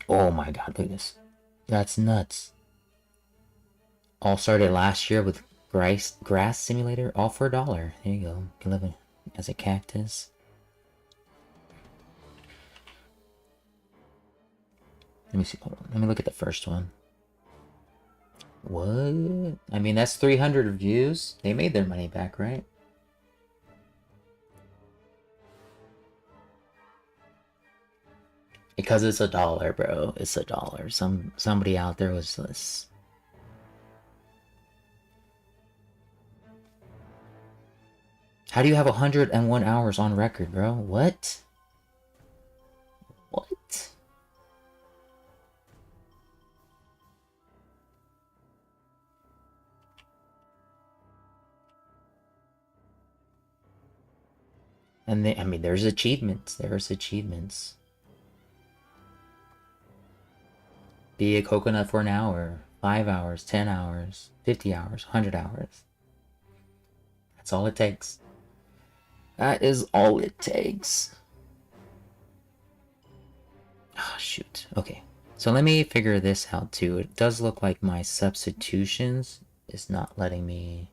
Oh my god, look at this. That's nuts. All started last year with grass simulator, all for $1. There you go. You can live as a cactus. Let me see. Hold on. Let me look at the first one. What? I mean, that's 300 views. They made their money back, right? Because it's $1, bro. It's $1. Somebody out there was this. How do you have 101 hours on record, bro? What? What? And I mean, there's achievements. Be a coconut for an hour, 5 hours, 10 hours, 50 hours, 100 hours. That's all it takes. That is all it takes. Ah, shoot. Okay. So let me figure this out too. It does look like my substitutions is not letting me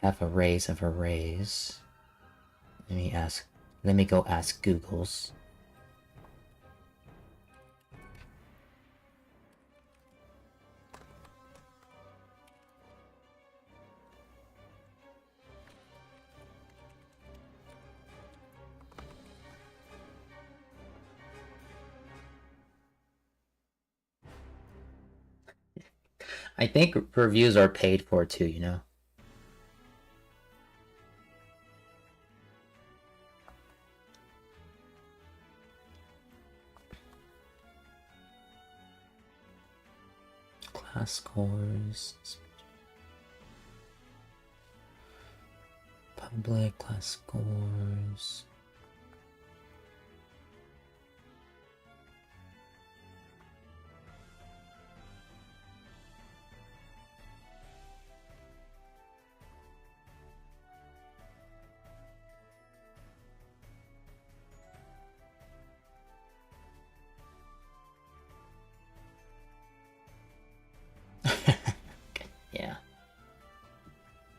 have arrays of arrays. Let me go ask Google's. I think reviews are paid for too, you know? Class scores. Public class scores.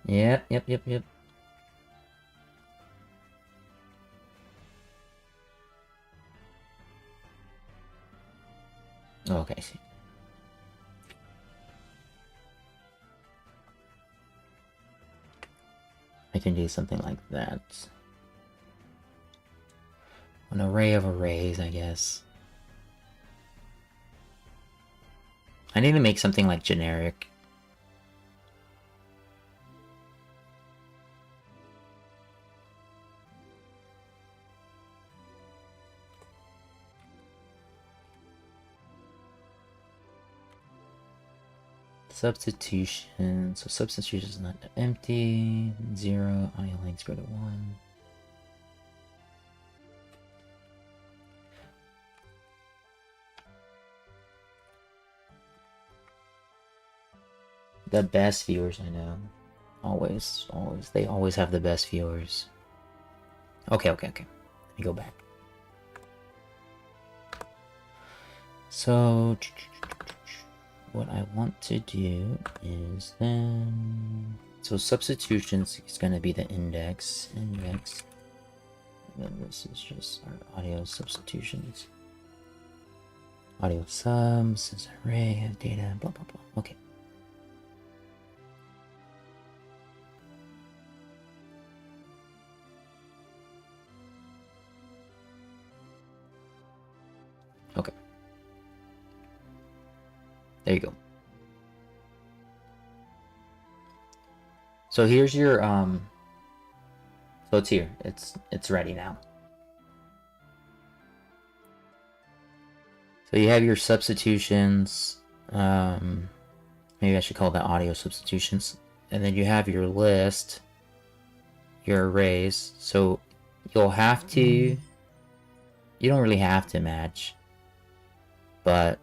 Yeah. Yep. Okay, I see. I can do something like that. An array of arrays, I guess. I need to make something like generic. Substitution. So substitution is not empty. 0. Audio length greater 1. The best viewers I know. Always. They always have the best viewers. Okay. Let me go back. So, what I want to do is then... So substitutions is going to be the index. And then this is just our audio substitutions. Audio subs is array of data, blah, blah, blah. Okay. Okay. There you go. So here's your so it's here. It's ready now. So you have your substitutions. Maybe I should call that audio substitutions. And then you have your list, your arrays. So you'll have to, you don't really have to match, but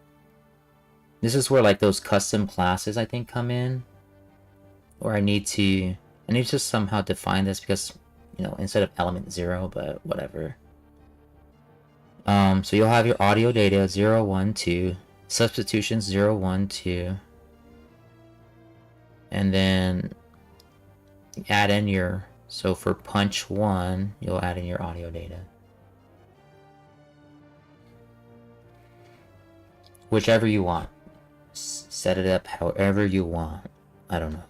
this is where like those custom classes I think come in, or I need to somehow define this because, you know, instead of element 0, but whatever. So you'll have your audio data 0, 1, 2, substitutions 0, 1, 2, and then add in your, so for punch 1, you'll add in your audio data. Whichever you want. Set it up however you want. I don't know.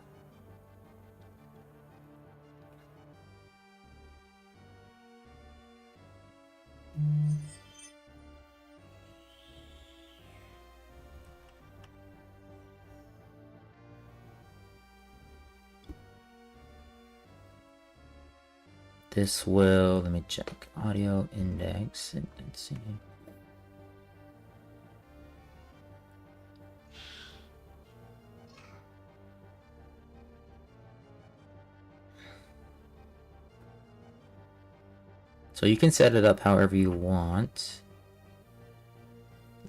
This will, let me check, audio index, and let's see. So you can set it up however you want.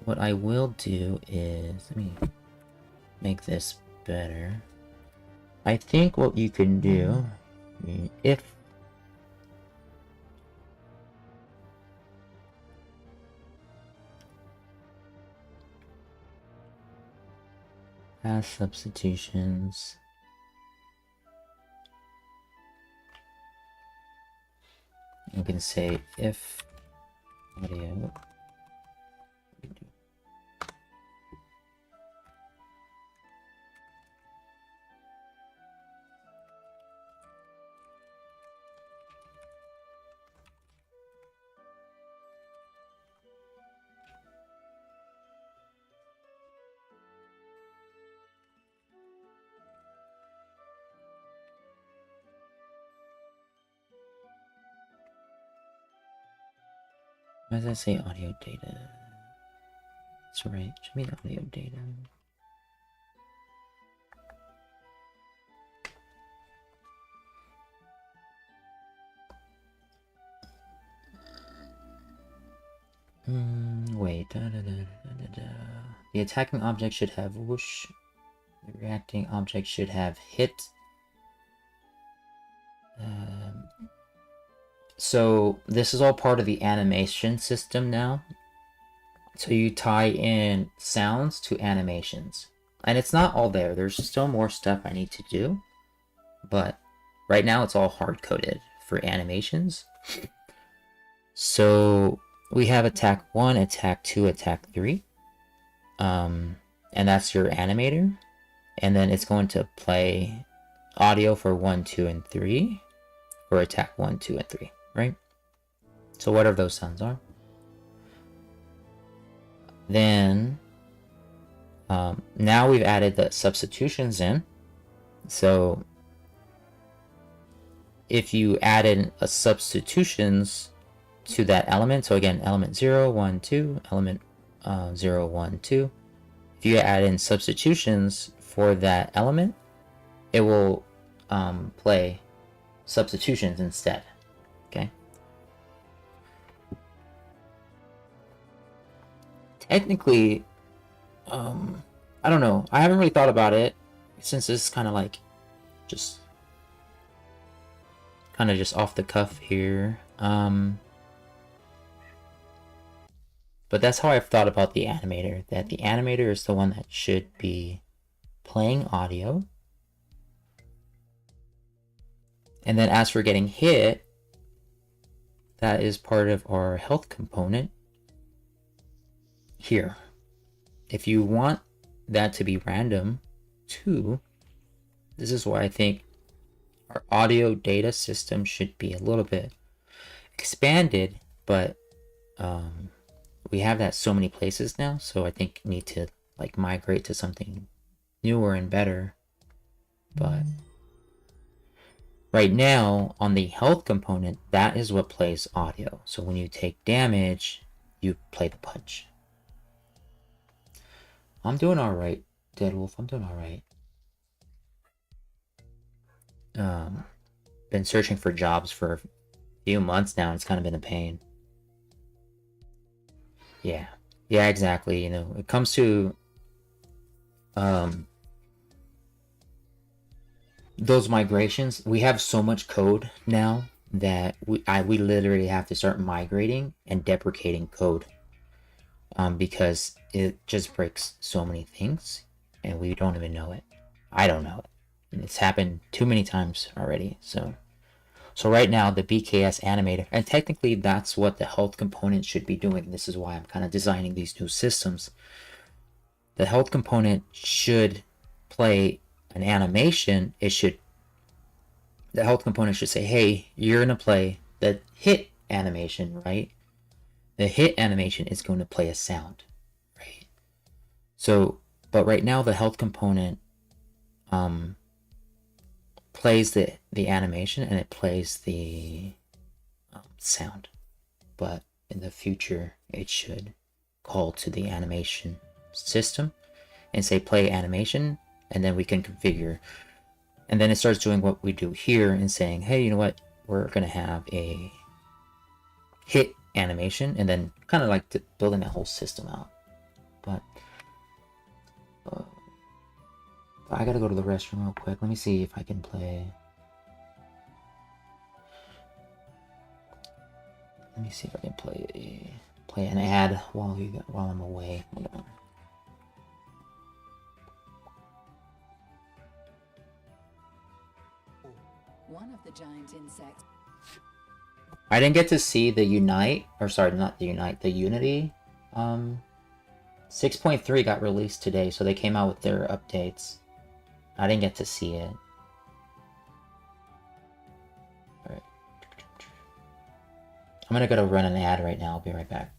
What I will do is, let me make this better. I think what you can do, if as substitutions, you can say if audio why does that say audio data? That's right, show me the audio data. Wait, the attacking object should have whoosh. The reacting object should have hit. So this is all part of the animation system now. So you tie in sounds to animations. And it's not all there. There's still more stuff I need to do. But right now it's all hard-coded for animations. So we have attack 1, attack 2, attack 3. And that's your animator. And then it's going to play audio for 1, 2, and 3. For attack 1, 2, and 3. Right? So whatever those sounds are. Then now we've added the substitutions in. So if you add in a substitutions to that element, so again, element 0, 1, 2, element 0, 1, 2. If you add in substitutions for that element, it will play substitutions instead. Okay. Technically, I don't know. I haven't really thought about it since this is kind of like just off the cuff here. But that's how I've thought about the animator. That the animator is the one that should be playing audio. And then as for getting hit, that is part of our health component here. If you want that to be random too, this is why I think our audio data system should be a little bit expanded, but we have that so many places now, so I think need to like migrate to something newer and better. But right now on the health component, that is what plays audio. So when you take damage, you play the punch. I'm doing all right, Dead Wolf. I'm doing all right. Been searching for jobs for a few months now. And it's kind of been a pain. Yeah, exactly. You know, it comes to those migrations. We have so much code now that we literally have to start migrating and deprecating code. Because it just breaks so many things and we don't even know it. I don't know it. And it's happened too many times already. So right now the BKS animator, and technically that's what the health component should be doing. This is why I'm kind of designing these new systems. The health component should play an animation. The health component should say, hey, you're gonna play the hit animation, right? The hit animation is going to play a sound, right? So, but right now the health component plays the animation and it plays the sound. But in the future, it should call to the animation system and say play animation, and then we can configure. And then it starts doing what we do here and saying, hey, you know what? We're going to have a hit animation, and then kind of like building that whole system out. But I gotta go to the restroom real quick. Let me see if I can play. Let me see if I can play an ad while I'm away. Hold on.
One of the giant insects.
I didn't get to see the Unite, or sorry, not the Unite, the Unity. 6.3 got released today, so they came out with their updates. I didn't get to see it. Alright. I'm gonna go to run an ad right now. I'll be right back.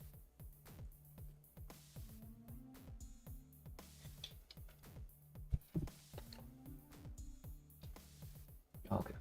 Okay.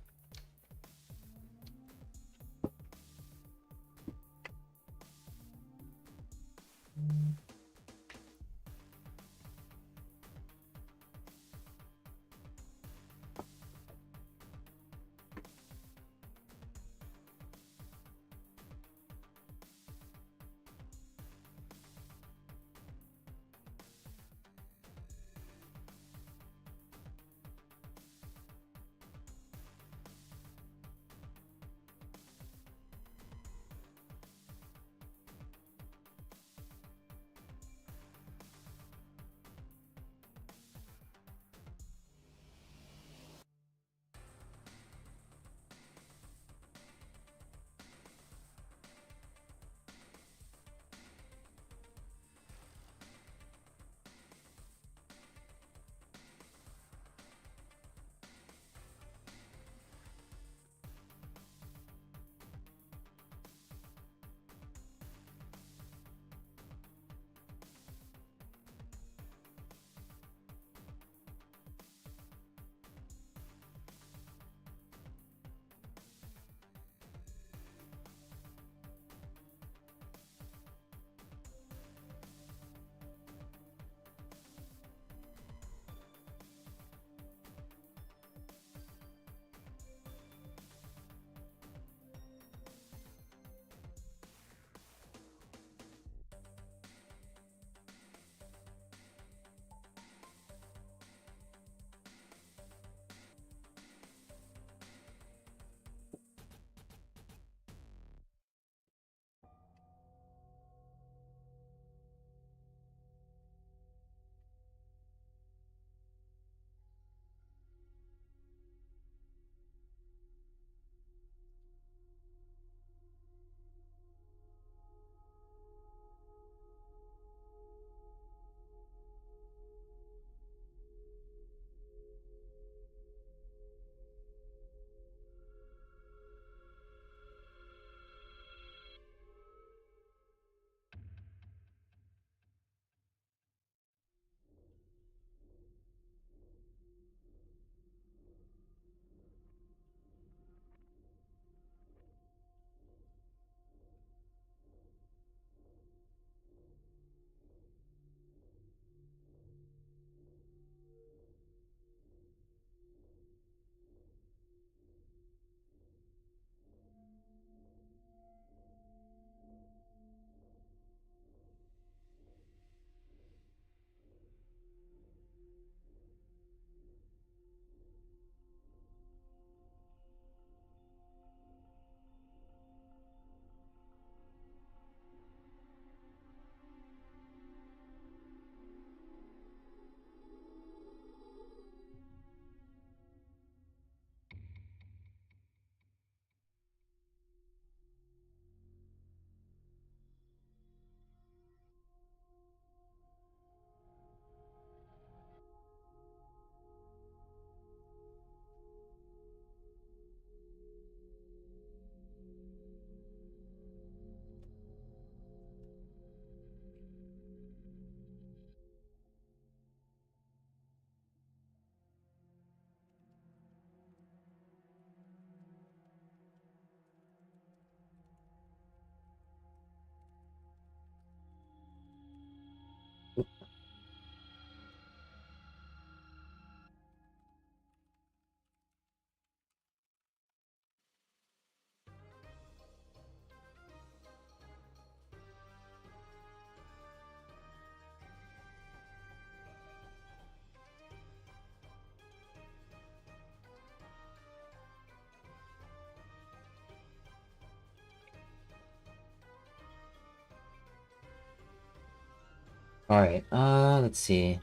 Alright, let's see.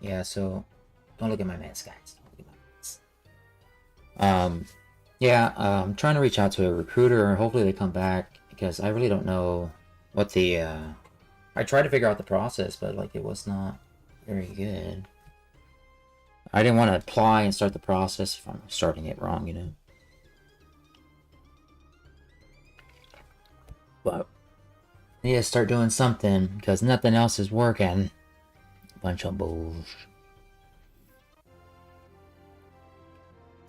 Yeah, so don't look at my mans, guys. Don't look at my mans. Yeah, I'm trying to reach out to a recruiter. Hopefully they come back because I really don't know what the. I tried to figure out the process, but like it was not very good. I didn't want to apply and start the process if I'm starting it wrong, you know. But I need to start doing something because nothing else is working. Bunch of bullshit.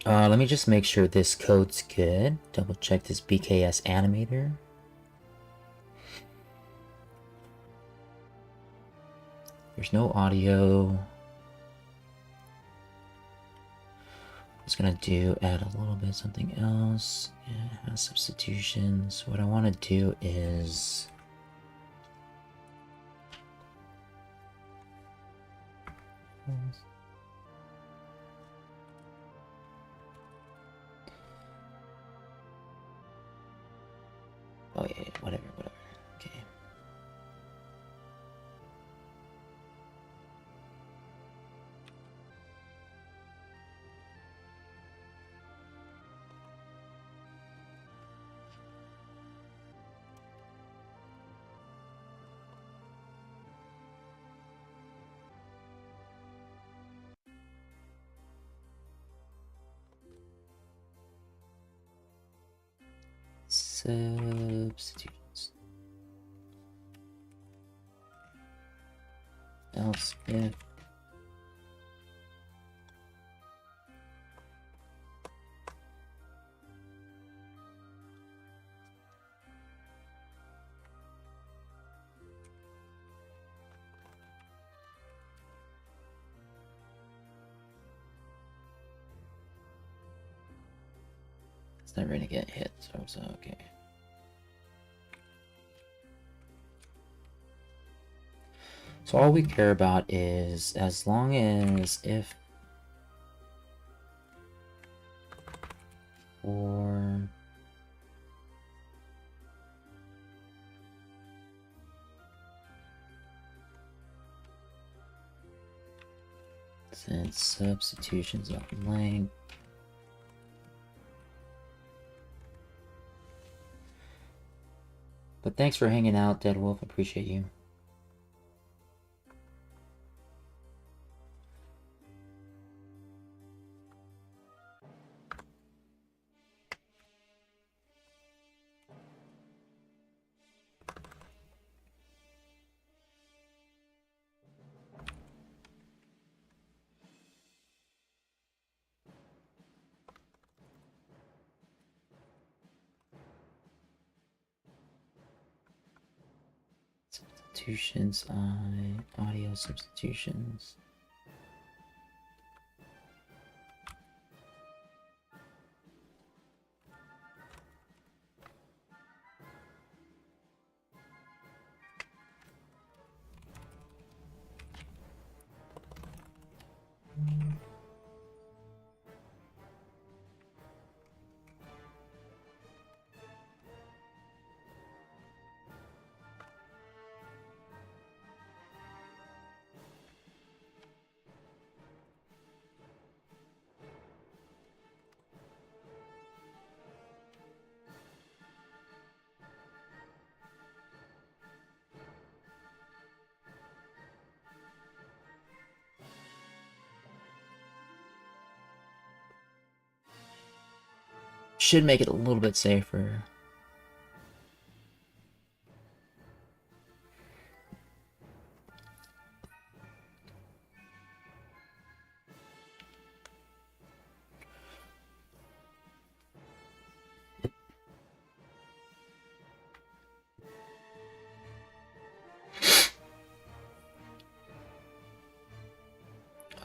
Let me just make sure this code's good. Double check this BKS animator. There's no audio. Just gonna add a little bit of something else. Yeah, substitutions. What I want to do is oh yeah, whatever. Okay. Substitutions. Else if it's not going to get hit, so okay. So all we care about is as long as if or since substitutions are blank. But thanks for hanging out, Dead Wolf. Appreciate you. Substitutions, audio substitutions. Should make it a little bit safer.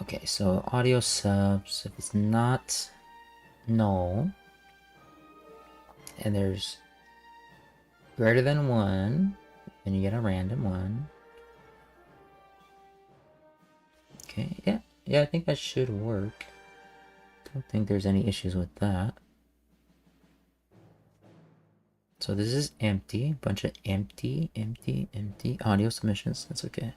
Okay, so audio subs, if it's not null, and there's greater than 1, then you get a random one. Okay, yeah, I think that should work. Don't think there's any issues with that. So this is empty, bunch of empty audio submissions. That's okay.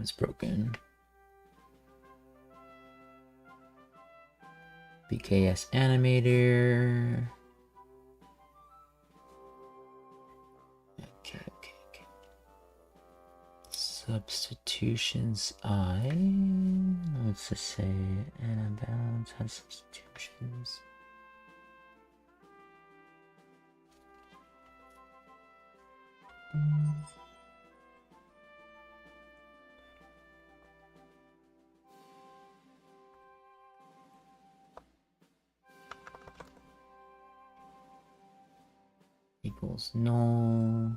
It's broken. BKS animator. Okay. Substitutions I. Let's just say balance has substitutions. Equals no.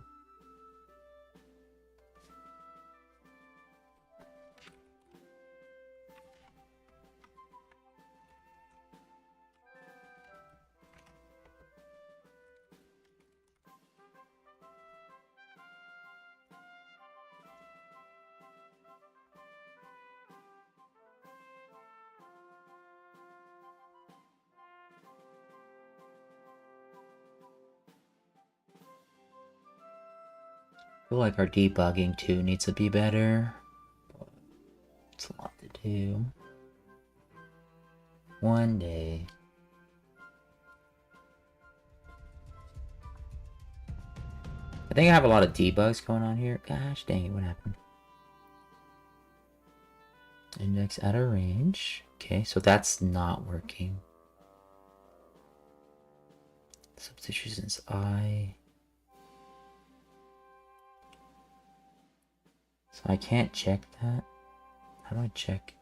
I feel like our debugging too needs to be better. It's a lot to do. One day. I think I have a lot of debugs going on here. Gosh dang it, what happened? Index out of range. Okay, so that's not working. Substitutions I. So I can't check that. How do I check?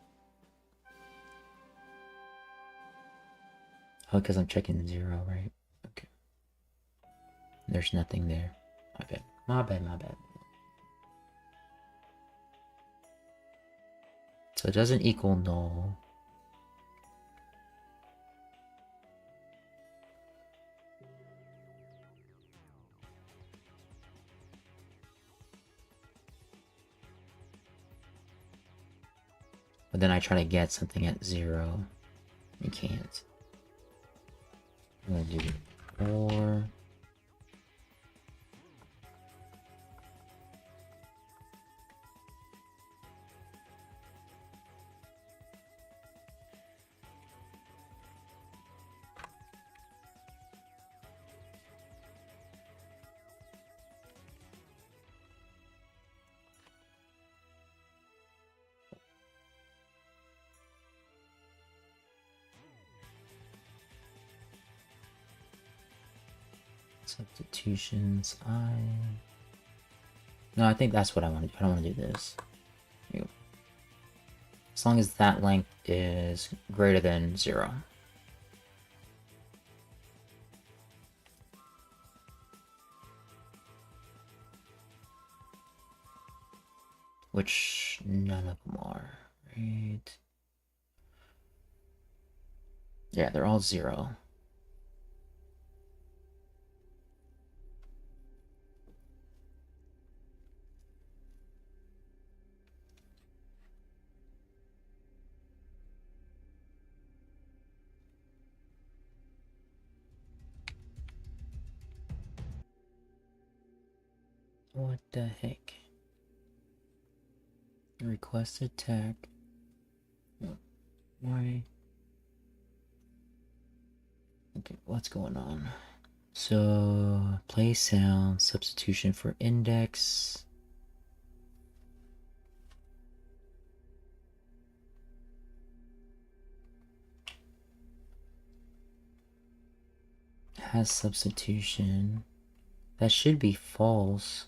Oh, because I'm checking 0, right? Okay. There's nothing there. My bad. So it doesn't equal null. But then I try to get something at 0. You can't. I'm gonna do 4. Substitutions I. No, I think that's what I want to do. I don't want to do this. Here you go. As long as that length is greater than 0. Which none of them are, right? Yeah, they're all 0. What the heck? Requested tag. Why? Okay, what's going on? So, play sound, substitution for index. Has substitution. That should be false.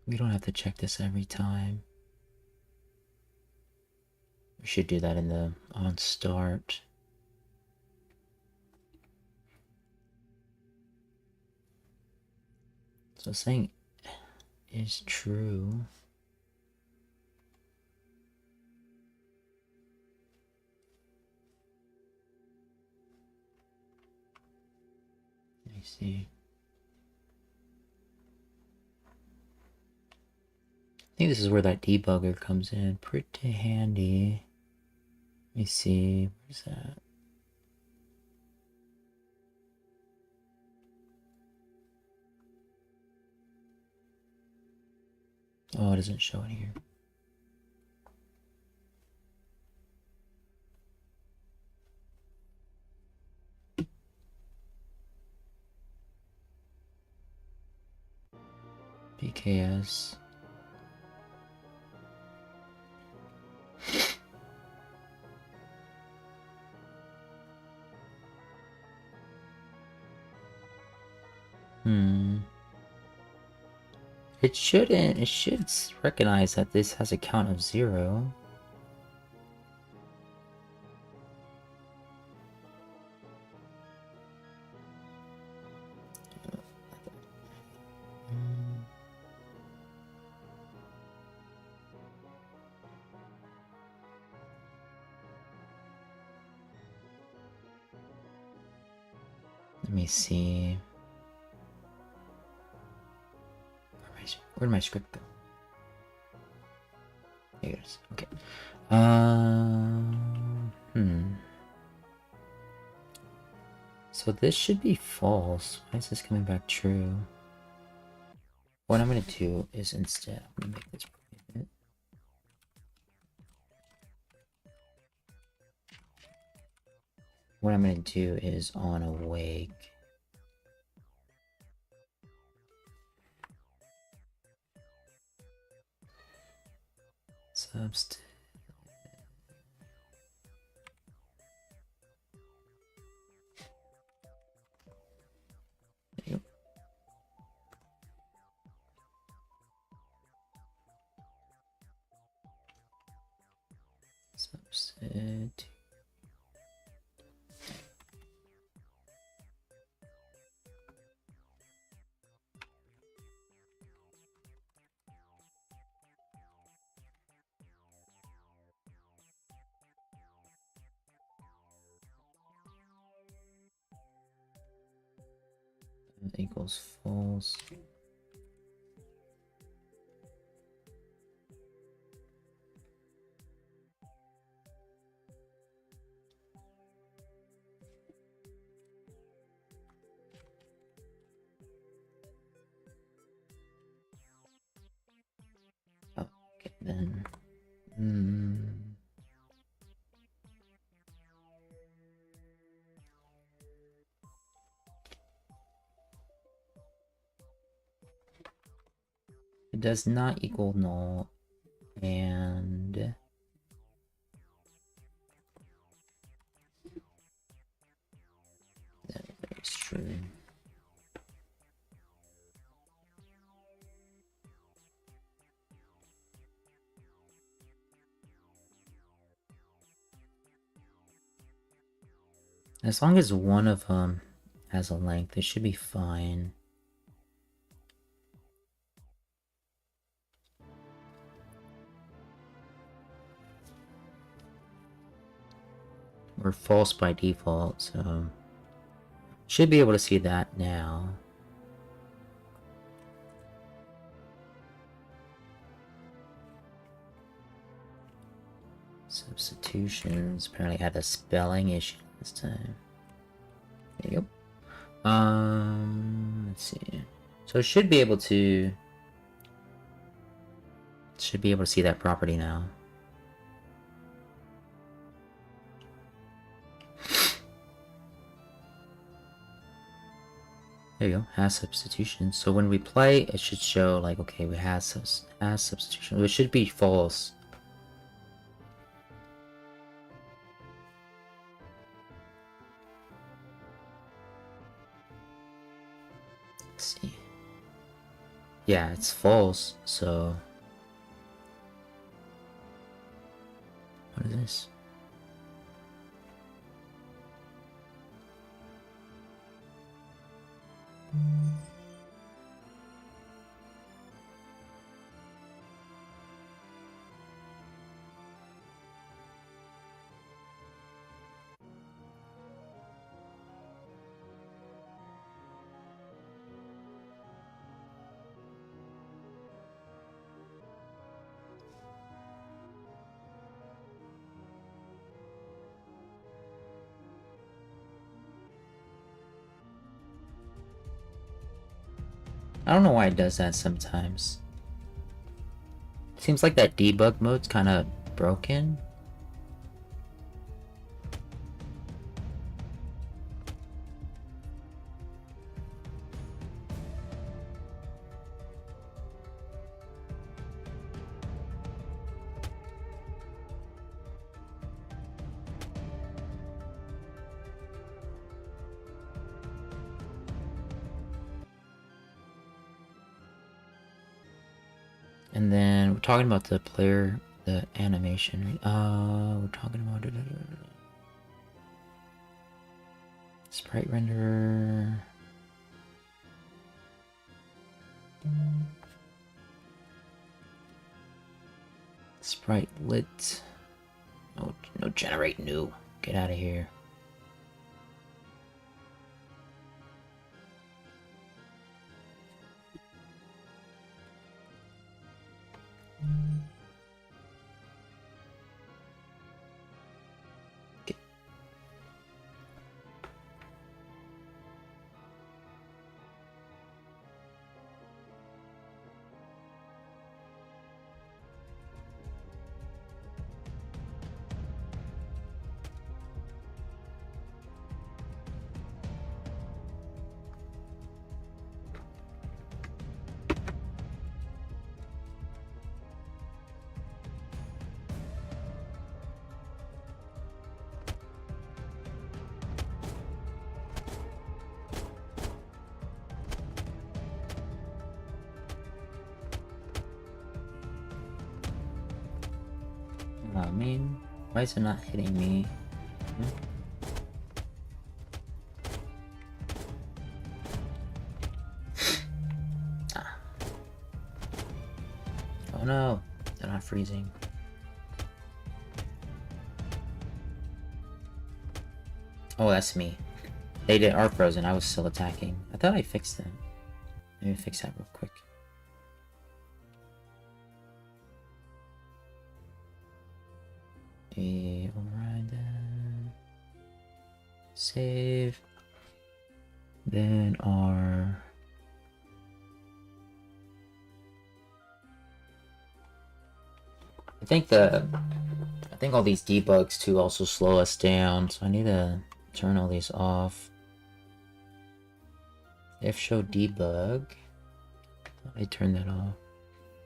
We don't have to check this every time. We should do that in the on start. So saying is true. Let me see. I think this is where that debugger comes in. Pretty handy. Let me see. Where's that? Oh, it doesn't show it here. BKS. It shouldn't. It should recognize that this has a count of 0. Let me see. Where'd my script go? Here it is. Okay. So this should be false. Why is this coming back true? What I'm gonna do is instead, I'm gonna make this private. What I'm gonna do is on awake. Substitute. There you go. Substitute. Equals false. Okay, then. It does not equal null, and that is true. As long as one of them has a length, it should be fine. We're false by default, so should be able to see that now. Substitutions apparently had a spelling issue this time. There you go. Let's see. So it should be able to see that property now. There you go, has substitution. So when we play, it should show like, okay, we has substitution. It should be false. Let's see. Yeah, it's false. So what is this? I don't know why it does that sometimes. Seems like that debug mode's kind of broken. And then we're talking about the player, the animation. We're talking about sprite renderer. Sprite lit. No generate new. Get out of here. I mean, why is it not hitting me? Oh no, they're not freezing. Oh, that's me. They are frozen. I was still attacking. I thought I fixed them. Maybe fix that real quick. Override that. Save. Then our... I think all these debugs too also slow us down, so I need to turn all these off. If show debug. I turned that off.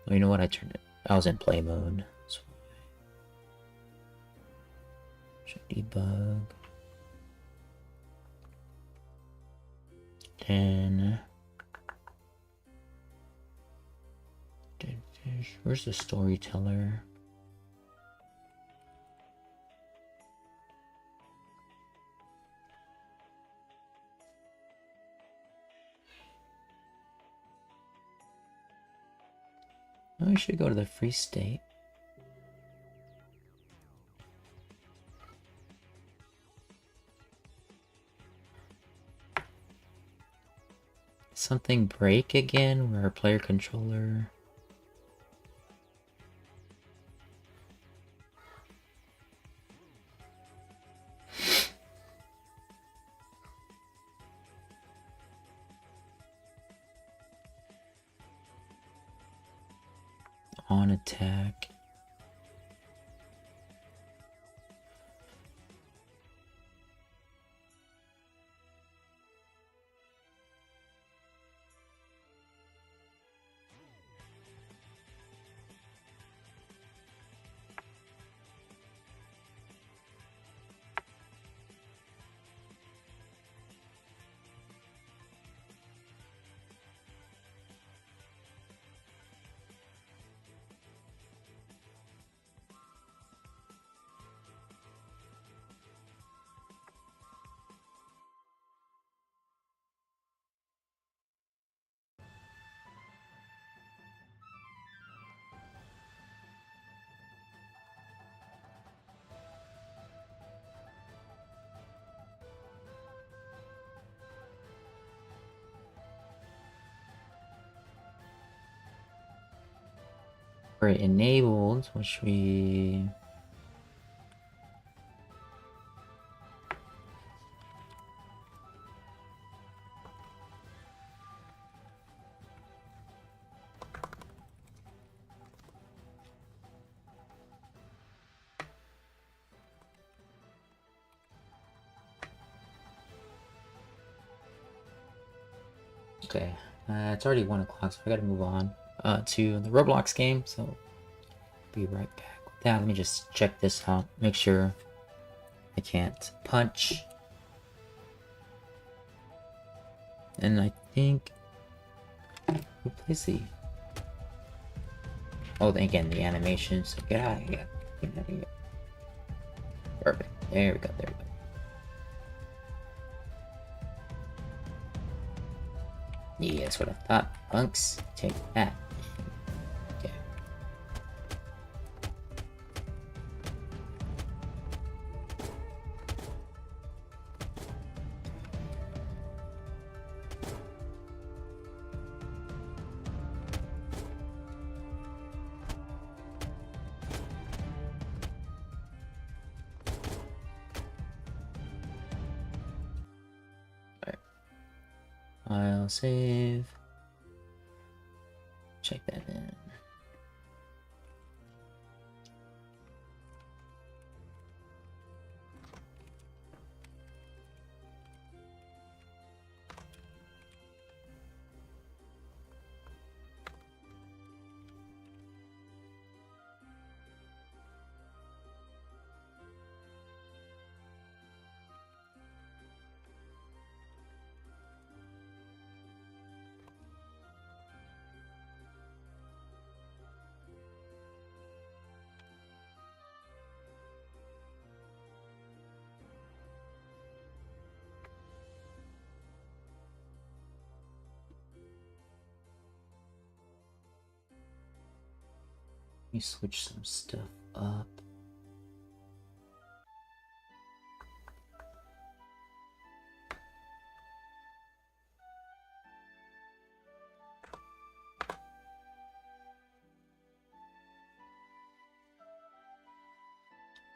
Oh, you know what? I turned it. I was in play mode. That's why. Show debug. Then where's the storyteller? Oh, I should go to the free state. Something break again? Where our player controller... On attack. For enabled, which we... Okay, it's already 1 o'clock, so I gotta move on to the Roblox game, so be right back with that. Let me just check this out, make sure I can't punch. And I think... Who plays the... Oh, again, the animation, so get out of here. Get out of here. Perfect. There we go, there we go. Yeah, that's what I thought. Punks, take that. Okay. Alright. I'll save. Check that in. Let me switch some stuff up.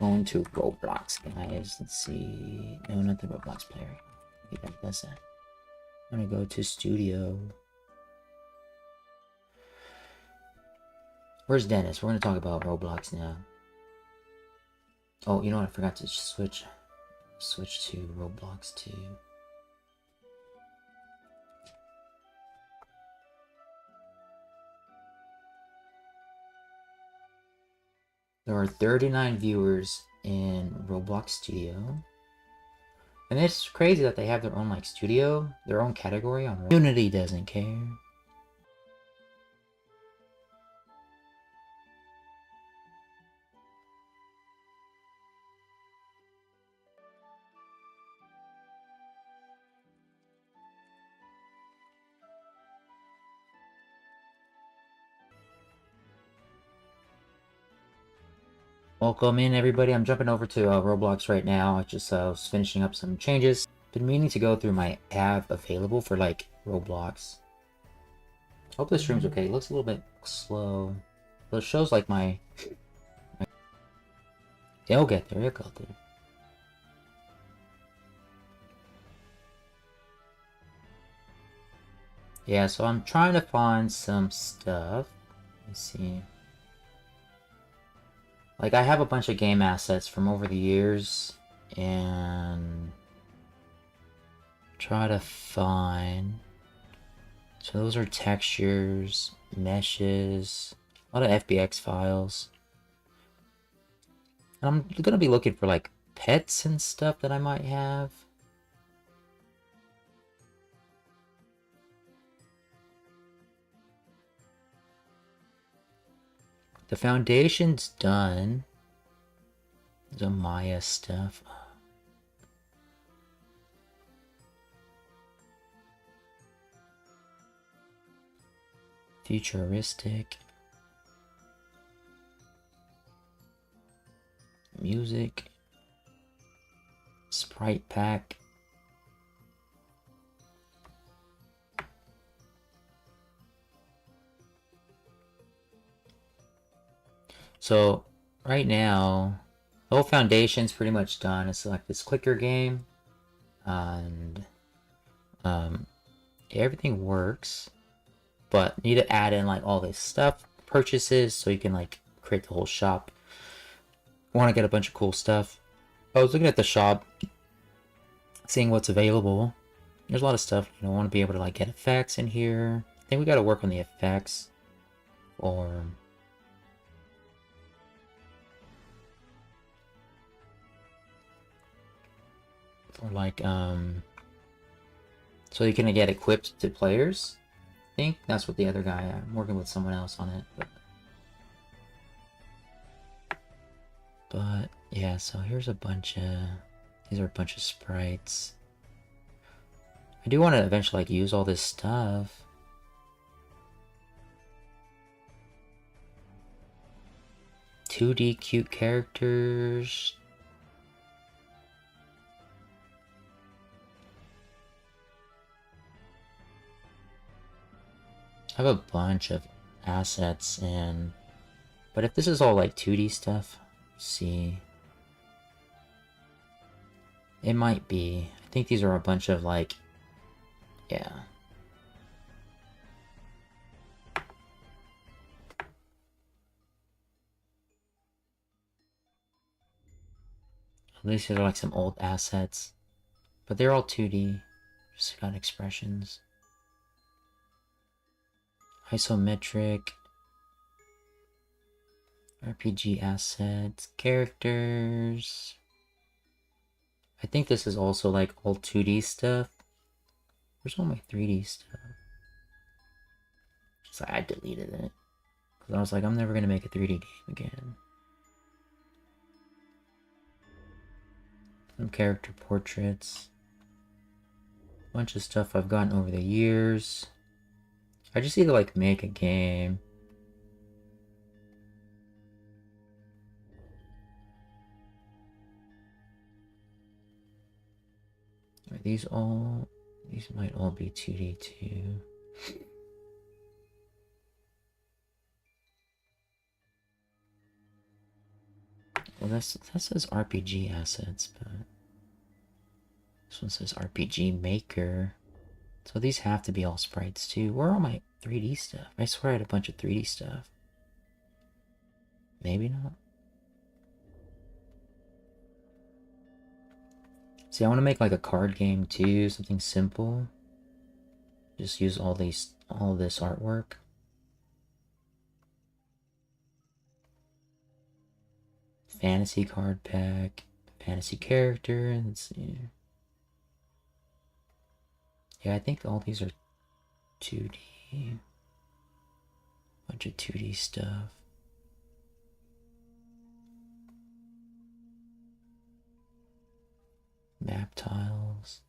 Going to Roblox, guys. Let's see. No, not the Roblox player. I think that's it. I'm gonna go to Studio. Where's Dennis? We're gonna talk about Roblox now. Oh, you know what? I forgot to switch to Roblox too. There are 39 viewers in Roblox Studio. And it's crazy that they have their own like studio, their own category on Community doesn't care. Welcome in, everybody. I'm jumping over to Roblox right now. I just was finishing up some changes. Been meaning to go through my app available for like Roblox. Hope this stream's okay. It looks a little bit slow, but it shows like my... It'll get there. It'll go there. Yeah, so I'm trying to find some stuff. Let's see. Like, I have a bunch of game assets from over the years, and try to find... So those are textures, meshes, a lot of FBX files. And I'm gonna be looking for, like, pets and stuff that I might have. The foundation's done. The Maya stuff. Futuristic. Music. Sprite pack. So right now, the whole foundation's pretty much done. It's like this clicker game, and everything works, but need to add in like all this stuff, purchases, so you can like create the whole shop. Want to get a bunch of cool stuff. I was looking at the shop, seeing what's available, There's a lot of stuff, you know, I want to be able to like get effects in here. I think we got to work on the effects for like so you can get equipped to players. I think that's what the other guy, I'm working with someone else on it, but yeah, so here's a bunch of, these are a bunch of sprites. I do want to eventually like use all this stuff. $2D cute characters. I have a bunch of assets and, but if this is all like 2D stuff, see, it might be. I think these are a bunch of like, yeah. At least these are like some old assets, but they're all 2D. Just got expressions. Isometric. RPG assets. Characters. I think this is also like all 2D stuff. Where's all my 3D stuff? So I deleted it. Because I was like, I'm never going to make a 3D game again. Some character portraits. Bunch of stuff I've gotten over the years. I just need to like make a game. Are these all? These might all be 2D too. Well, that says RPG assets, but this one says RPG Maker. So these have to be all sprites too. Where are all my 3D stuff? I swear I had a bunch of 3D stuff. Maybe not. See, I want to make like a card game too, something simple. Just use all this artwork. Fantasy card pack, fantasy character, let's see. Yeah, I think all these are 2D. Bunch of 2D stuff. Map tiles.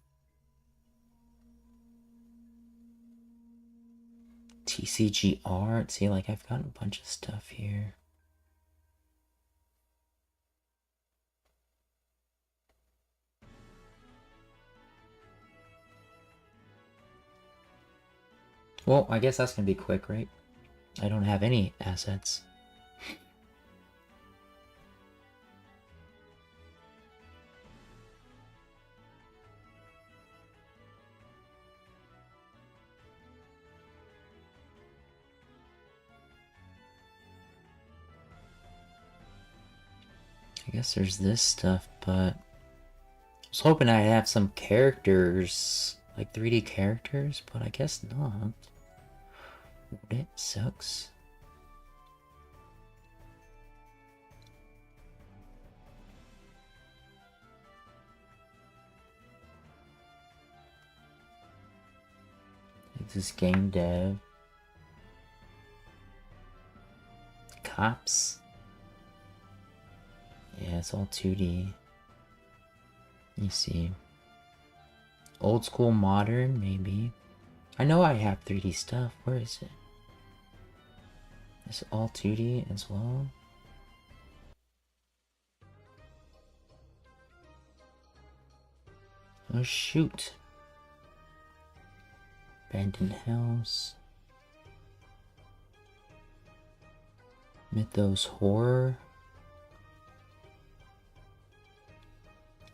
TCG art. See, like I've got a bunch of stuff here. Well, I guess that's gonna be quick, right? I don't have any assets. I guess there's this stuff, but I was hoping I'd have some characters, like 3D characters, but I guess not. That sucks. This is game dev. Cops. Yeah, it's all 2D. Let me see. Old school modern, maybe. I know I have 3D stuff. Where is it? It's all 2D as well. Oh shoot. Abandoned house. Mythos horror.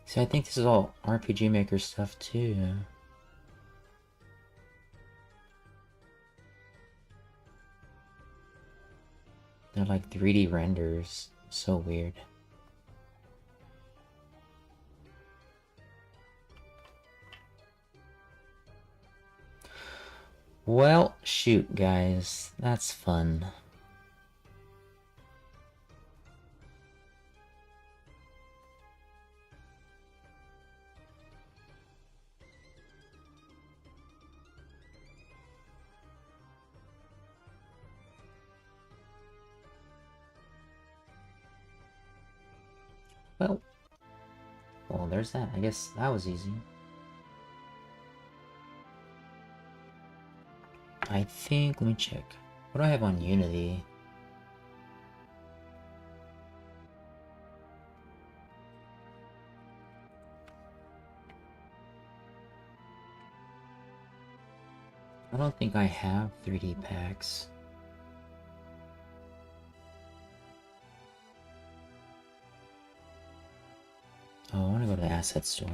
See, I think this is all RPG Maker stuff too. They're like 3D renders. So weird. Well, shoot, guys. That's fun. Well, there's that. I guess that was easy. I think, let me check. What do I have on Unity? I don't think I have 3D packs. Oh, I want to go to the asset store.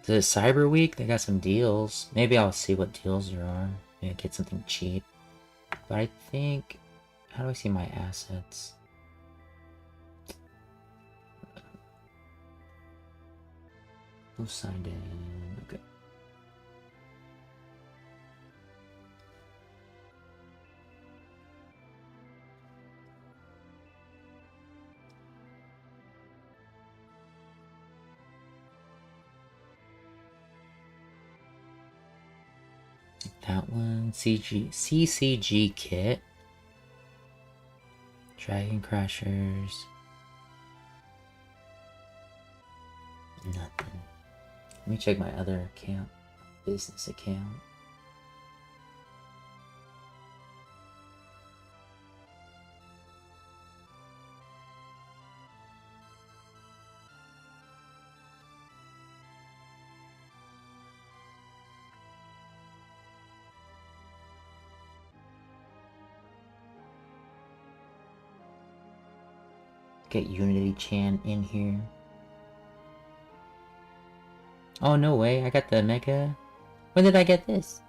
Is it Cyber Week? They got some deals. Maybe I'll see what deals there are. Maybe get something cheap. But I think... How do I see my assets? Who signed in? Okay. That one. CCG kit. Dragon Crashers. Nothing. Let me check my other account. Business account. Get Unity Chan in here. Oh, no way. I got the Mega. When did I get this?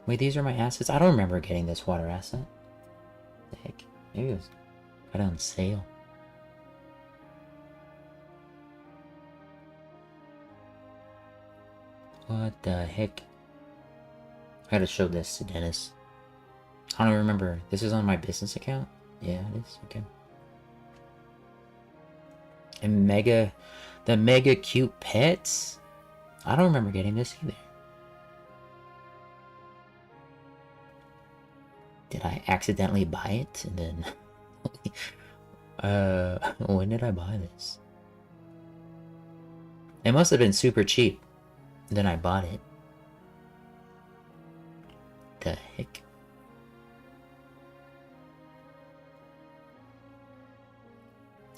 Wait, these are my assets? I don't remember getting this water asset. What the heck? Maybe it was got on sale. What the heck? I gotta show this to Dennis. I don't remember. This is on my business account? Yeah, it is. Okay. And the mega cute pets? I don't remember getting this either. Did I accidentally buy it? And then... when did I buy this? It must have been super cheap. Then I bought it. The heck?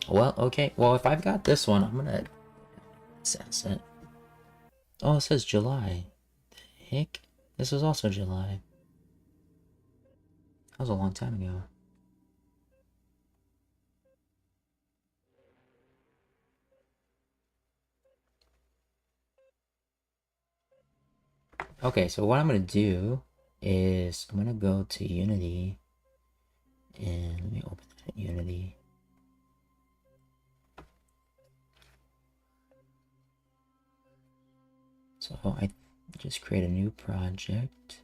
Well, okay. Well, if I've got this one, I'm gonna... Sunset. Oh, it says July. The heck? This was also July. That was a long time ago. Okay, so what I'm gonna do is I'm gonna go to Unity and let me open that Unity. So I just create a new project.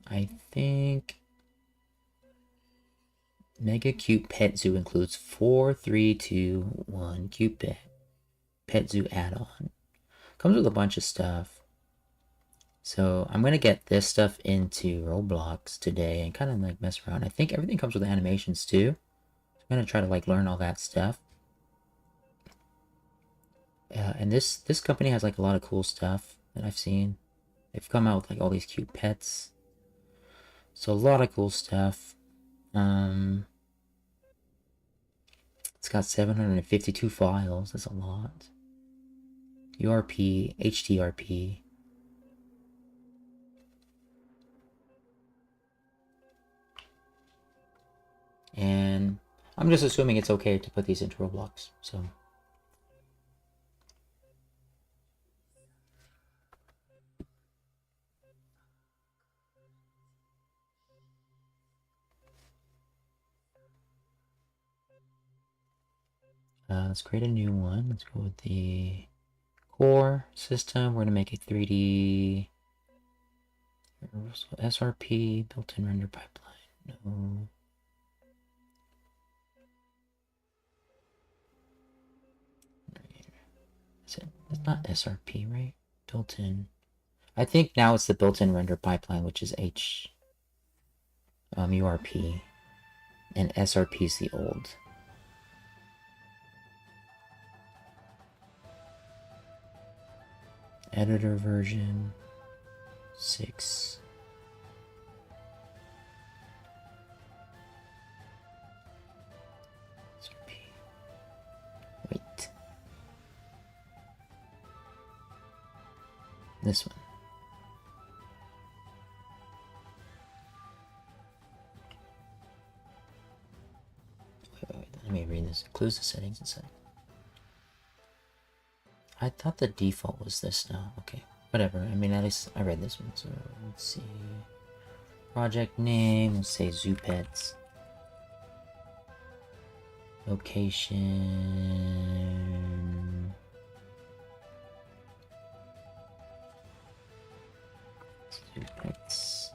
I think Mega Cute Pet Zoo includes 4, 3, 2, 1 Cute Pet Zoo add-on. Comes with a bunch of stuff. So I'm gonna get this stuff into Roblox today and kind of like mess around. I think everything comes with animations too. So I'm gonna try to like learn all that stuff. And this company has like a lot of cool stuff that I've seen. They've come out with like all these cute pets. So a lot of cool stuff. It's got 752 files. That's a lot. URP, HTRP. And I'm just assuming it's okay to put these into Roblox. So Let's create a new one. Let's go with the core system. We're gonna make a 3D SRP built-in render pipeline. No. Is it? It's not SRP, right? Built-in. I think now it's the built-in render pipeline, which is URP, and SRP is the old. Editor version 6. SRP. Wait. This one. Wait. Let me read this. Close the settings a sec. I thought the default was this now. Okay. Whatever. I mean, at least I read this one. So let's see. Project name. Let's say Zoo Pets. Location. Zoo Pets.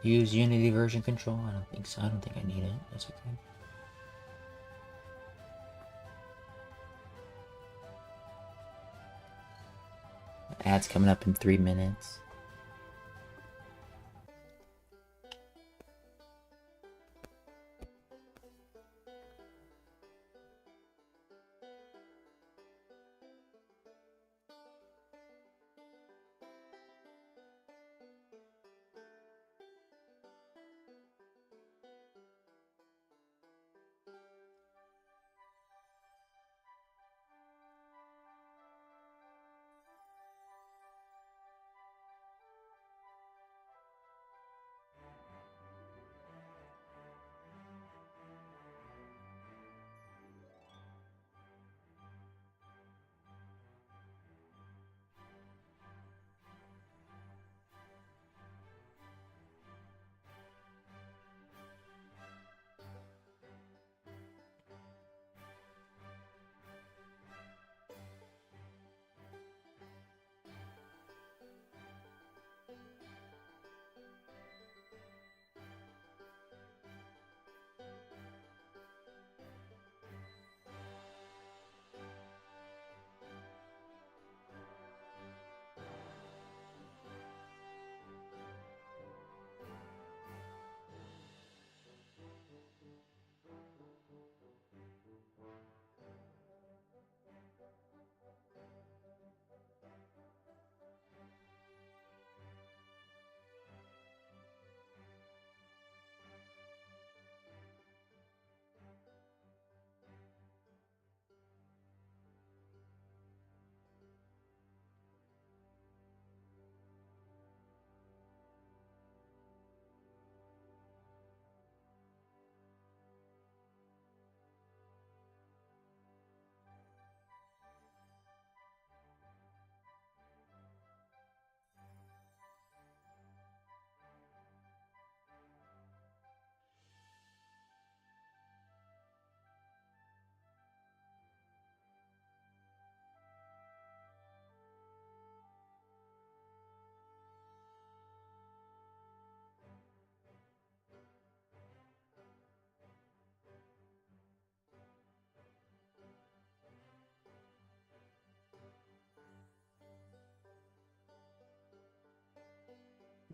Use Unity version control. I don't think so. I don't think I need it. That's okay. Ad's coming up in 3 minutes.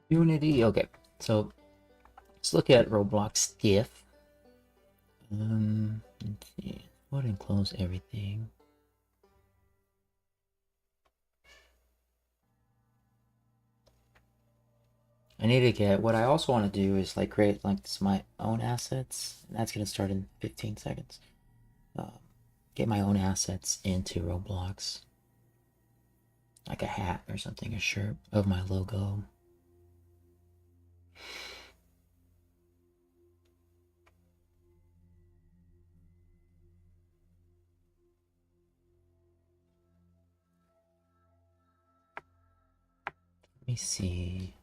Unity. Okay. So let's look at Roblox diff. Let's see. Go ahead and close everything. I need to get, what I also want to do is like create like this, my own assets. And that's going to start in 15 seconds. Get my own assets into Roblox. Like a hat or something, a shirt of my logo. Let me see.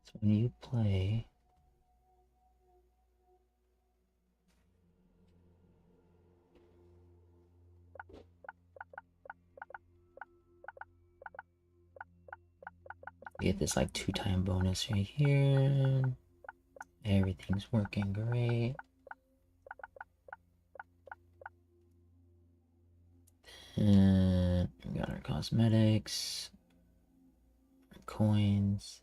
So when you play, you get this like 2-time bonus right here. Everything's working great. And we got our cosmetics, coins.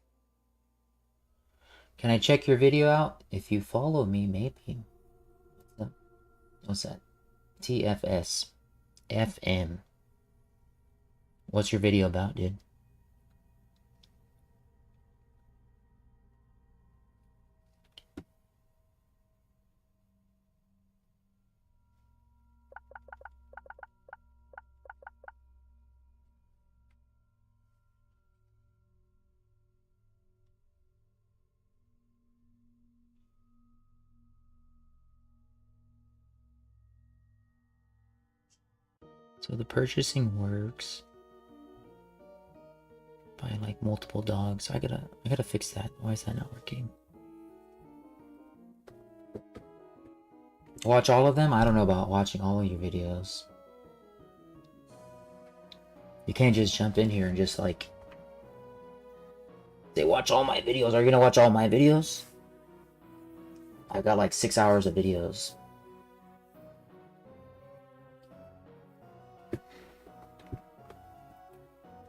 Can I check your video out? If you follow me, maybe. What's that? TFS. FM. What's your video about, dude? So the purchasing works by like multiple dogs. I gotta fix that. Why is that not working? Watch all of them? I don't know about watching all of your videos. You can't just jump in here and just like say watch all my videos. Are you gonna watch all my videos? I've got like 6 hours of videos.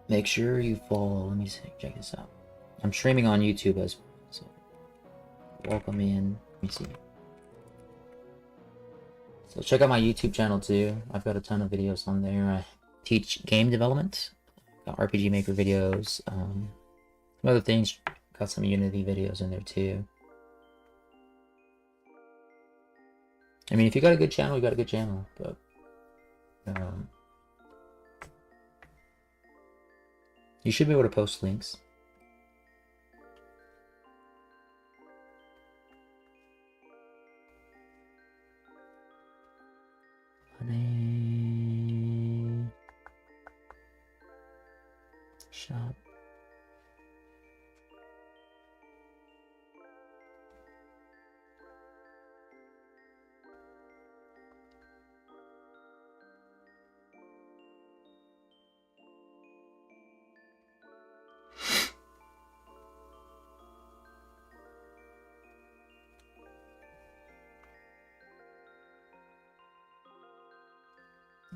Make sure you follow. Let me see, check this out. I'm streaming on YouTube as well, so welcome in. Let me see. So check out my YouTube channel too. I've got a ton of videos on there. I teach game development, got RPG Maker videos, some other things. Got some Unity videos in there too. I mean, if you got a good channel, you got a good channel, but you should be able to post links. Honey. Shop.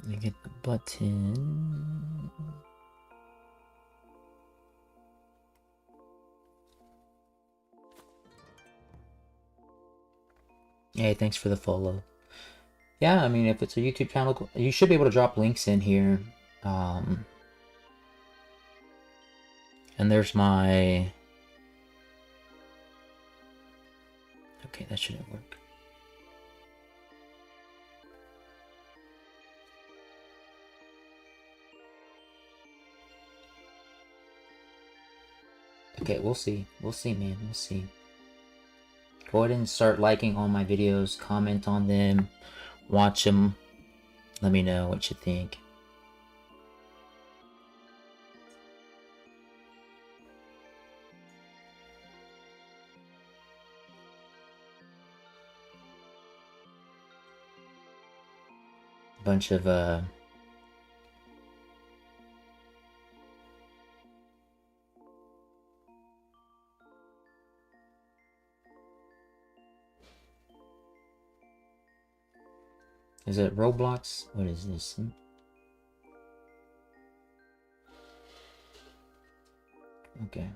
Let me get the button. Hey, thanks for the follow. Yeah, I mean, if it's a YouTube channel, you should be able to drop links in here. And there's my... Okay, that shouldn't work. Okay, we'll see. We'll see, man. We'll see. Go ahead and start liking all my videos. Comment on them. Watch them. Let me know what you think. Bunch of is it Roblox? What is this? Okay.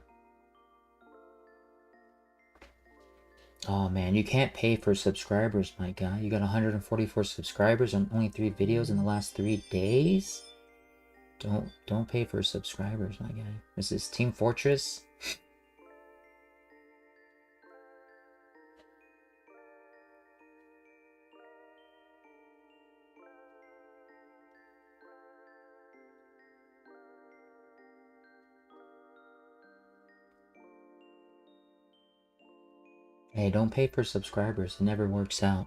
Oh man, you can't pay for subscribers, my guy. You got 144 subscribers and only 3 videos in the last 3 days? Don't pay for subscribers, my guy. This is Team Fortress. Hey, don't pay for subscribers. It never works out.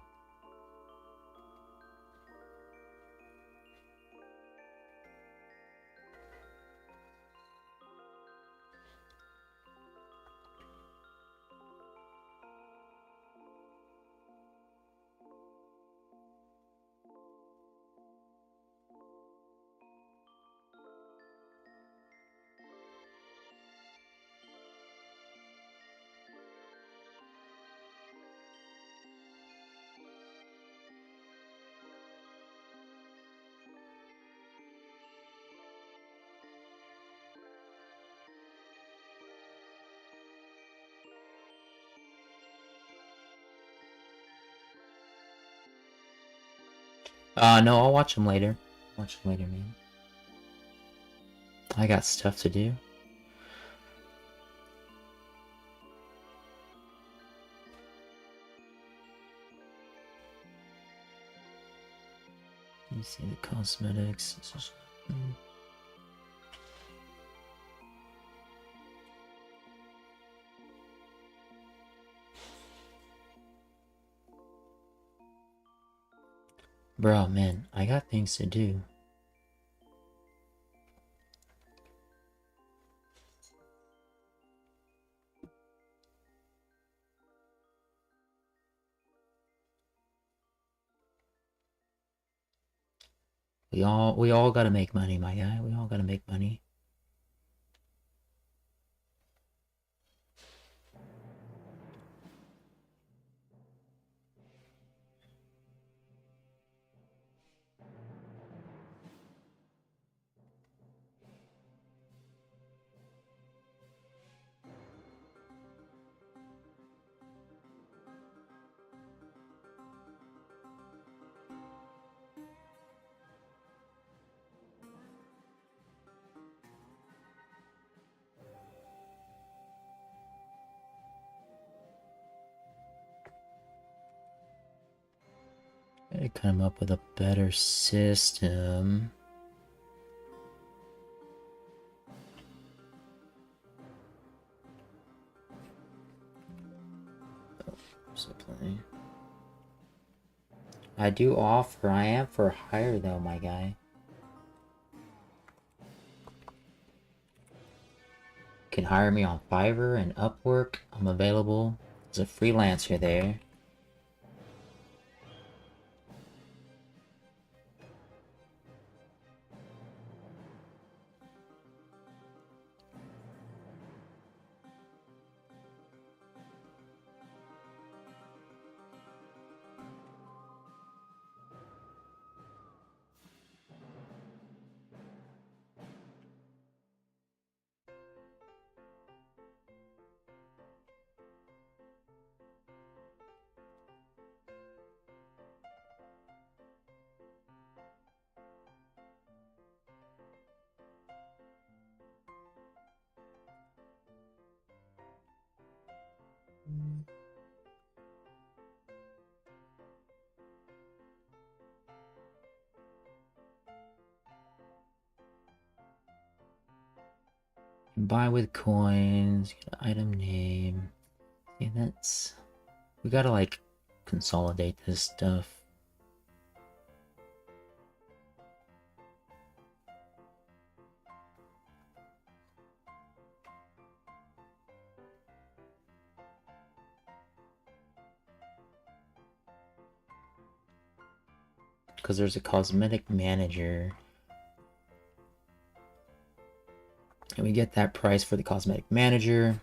No, I'll watch them later. Watch them later, man. I got stuff to do. Let me see the cosmetics. Bro, man, I got things to do. We all gotta make money, my guy. We all gotta make money. Gotta come up with a better system. Supply. I do offer. I am for hire though, my guy. You can hire me on Fiverr and Upwork. I'm available as a freelancer there. Buy with coins, get an item name. Yeah, that's... We gotta like consolidate this stuff. Because there's a cosmetic manager. And we get that price for the cosmetic manager.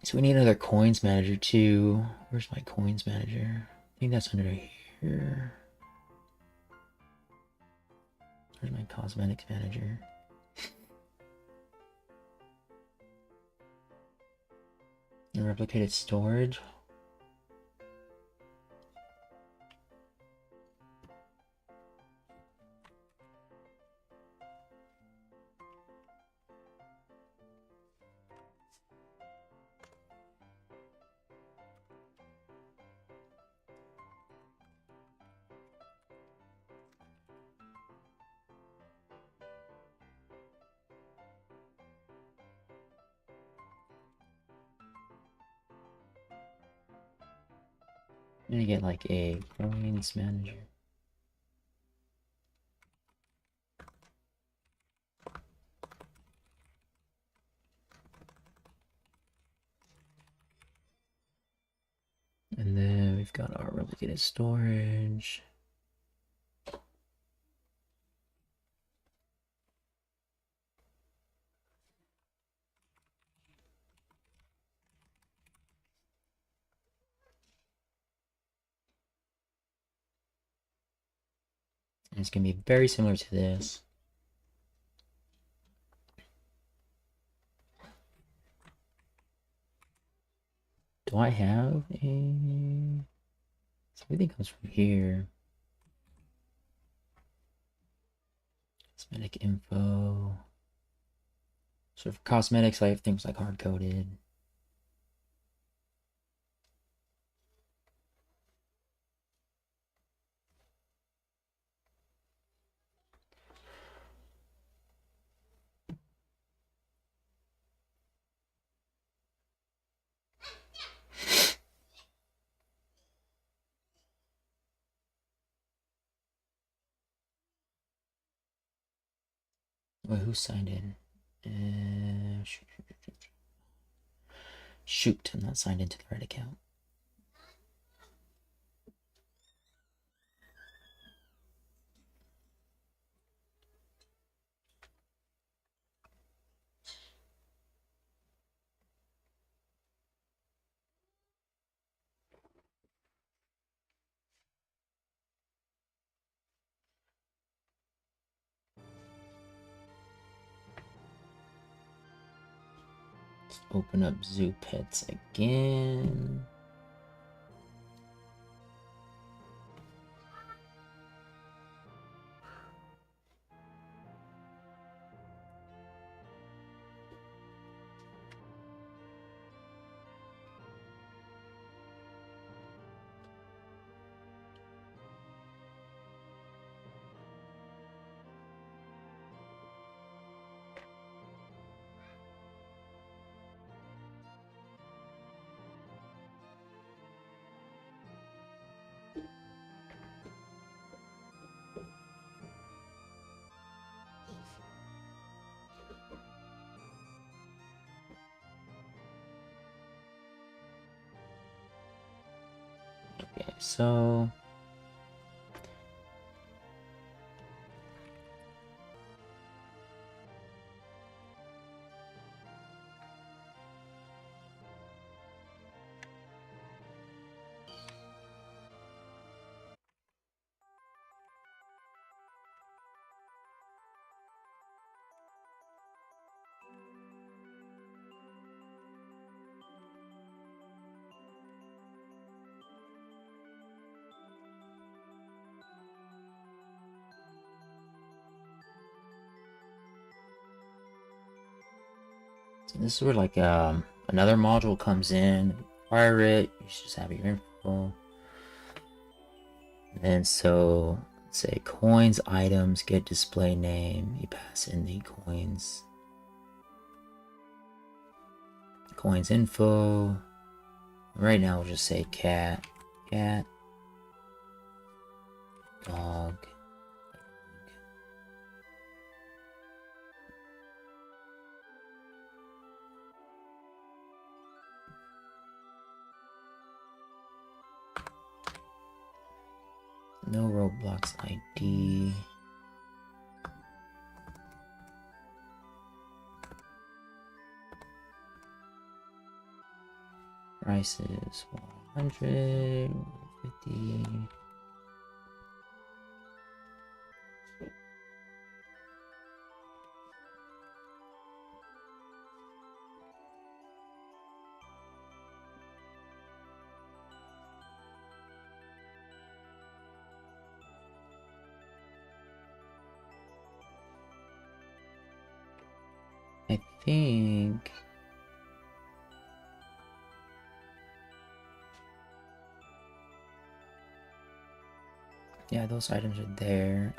So we need another coins manager too. Where's my coins manager? I think that's under here. Where's my cosmetics manager? And replicated storage. I'm gonna get like a coins manager. And then we've got our replicated storage. And it's gonna be very similar to this. Do I have a... Everything comes from here. Cosmetic info. So for cosmetics, I have things like hard-coded. Wait, who signed in? Shoot, I'm not signed into the right account. Let's open up Zoo Pets again. Okay, so this is where like another module comes in. Fire it. You should just have your info. And then so say coins, items, get display name. You pass in the coins. Coins info. Right now we'll just say cat, dog. No Roblox ID. Price is 100, 150. I think yeah, those items are there.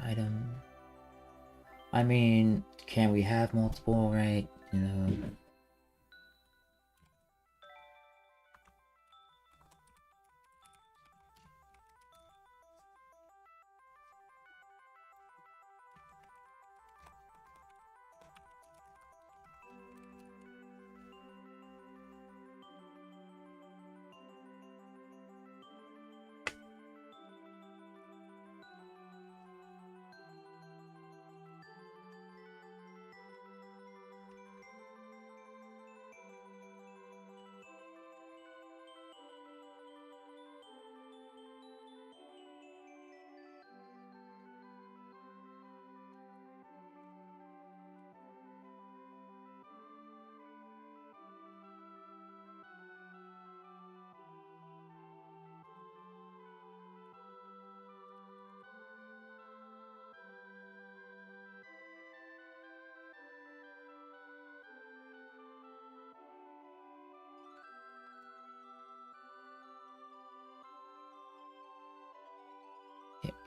I mean, can we have multiple, right? You know.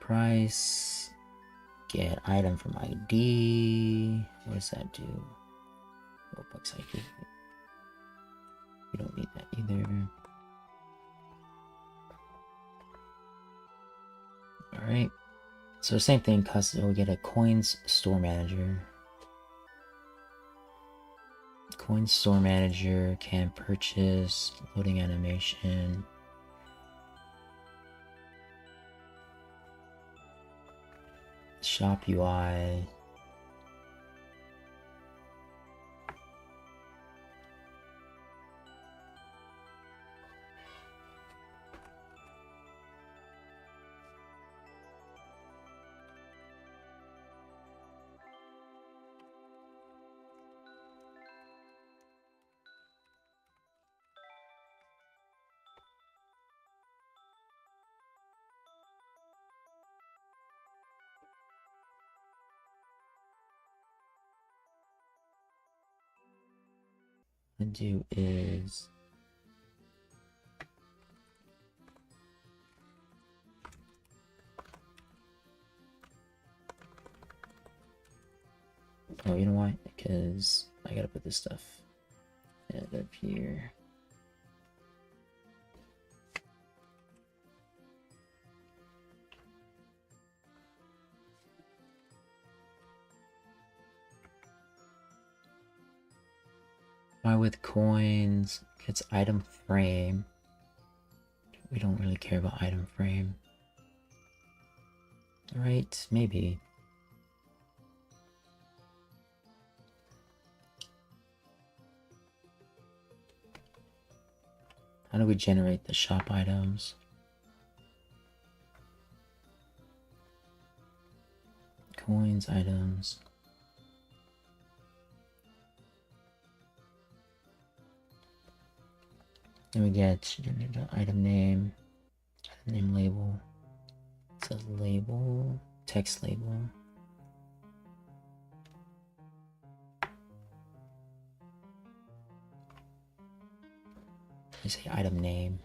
price. Get item from ID. What does that do? Roblox ID. We don't need that either. Alright. So same thing, custom. We get a coins store manager. Coin store manager can purchase, loading animation. Shop UI. What I do is oh, you know why? Because I gotta put this stuff up here. Buy with coins gets item frame. We don't really care about item frame. Right, maybe. How do we generate the shop items? Coins, items. Then we get the item name label. It says label, text label. I say item name.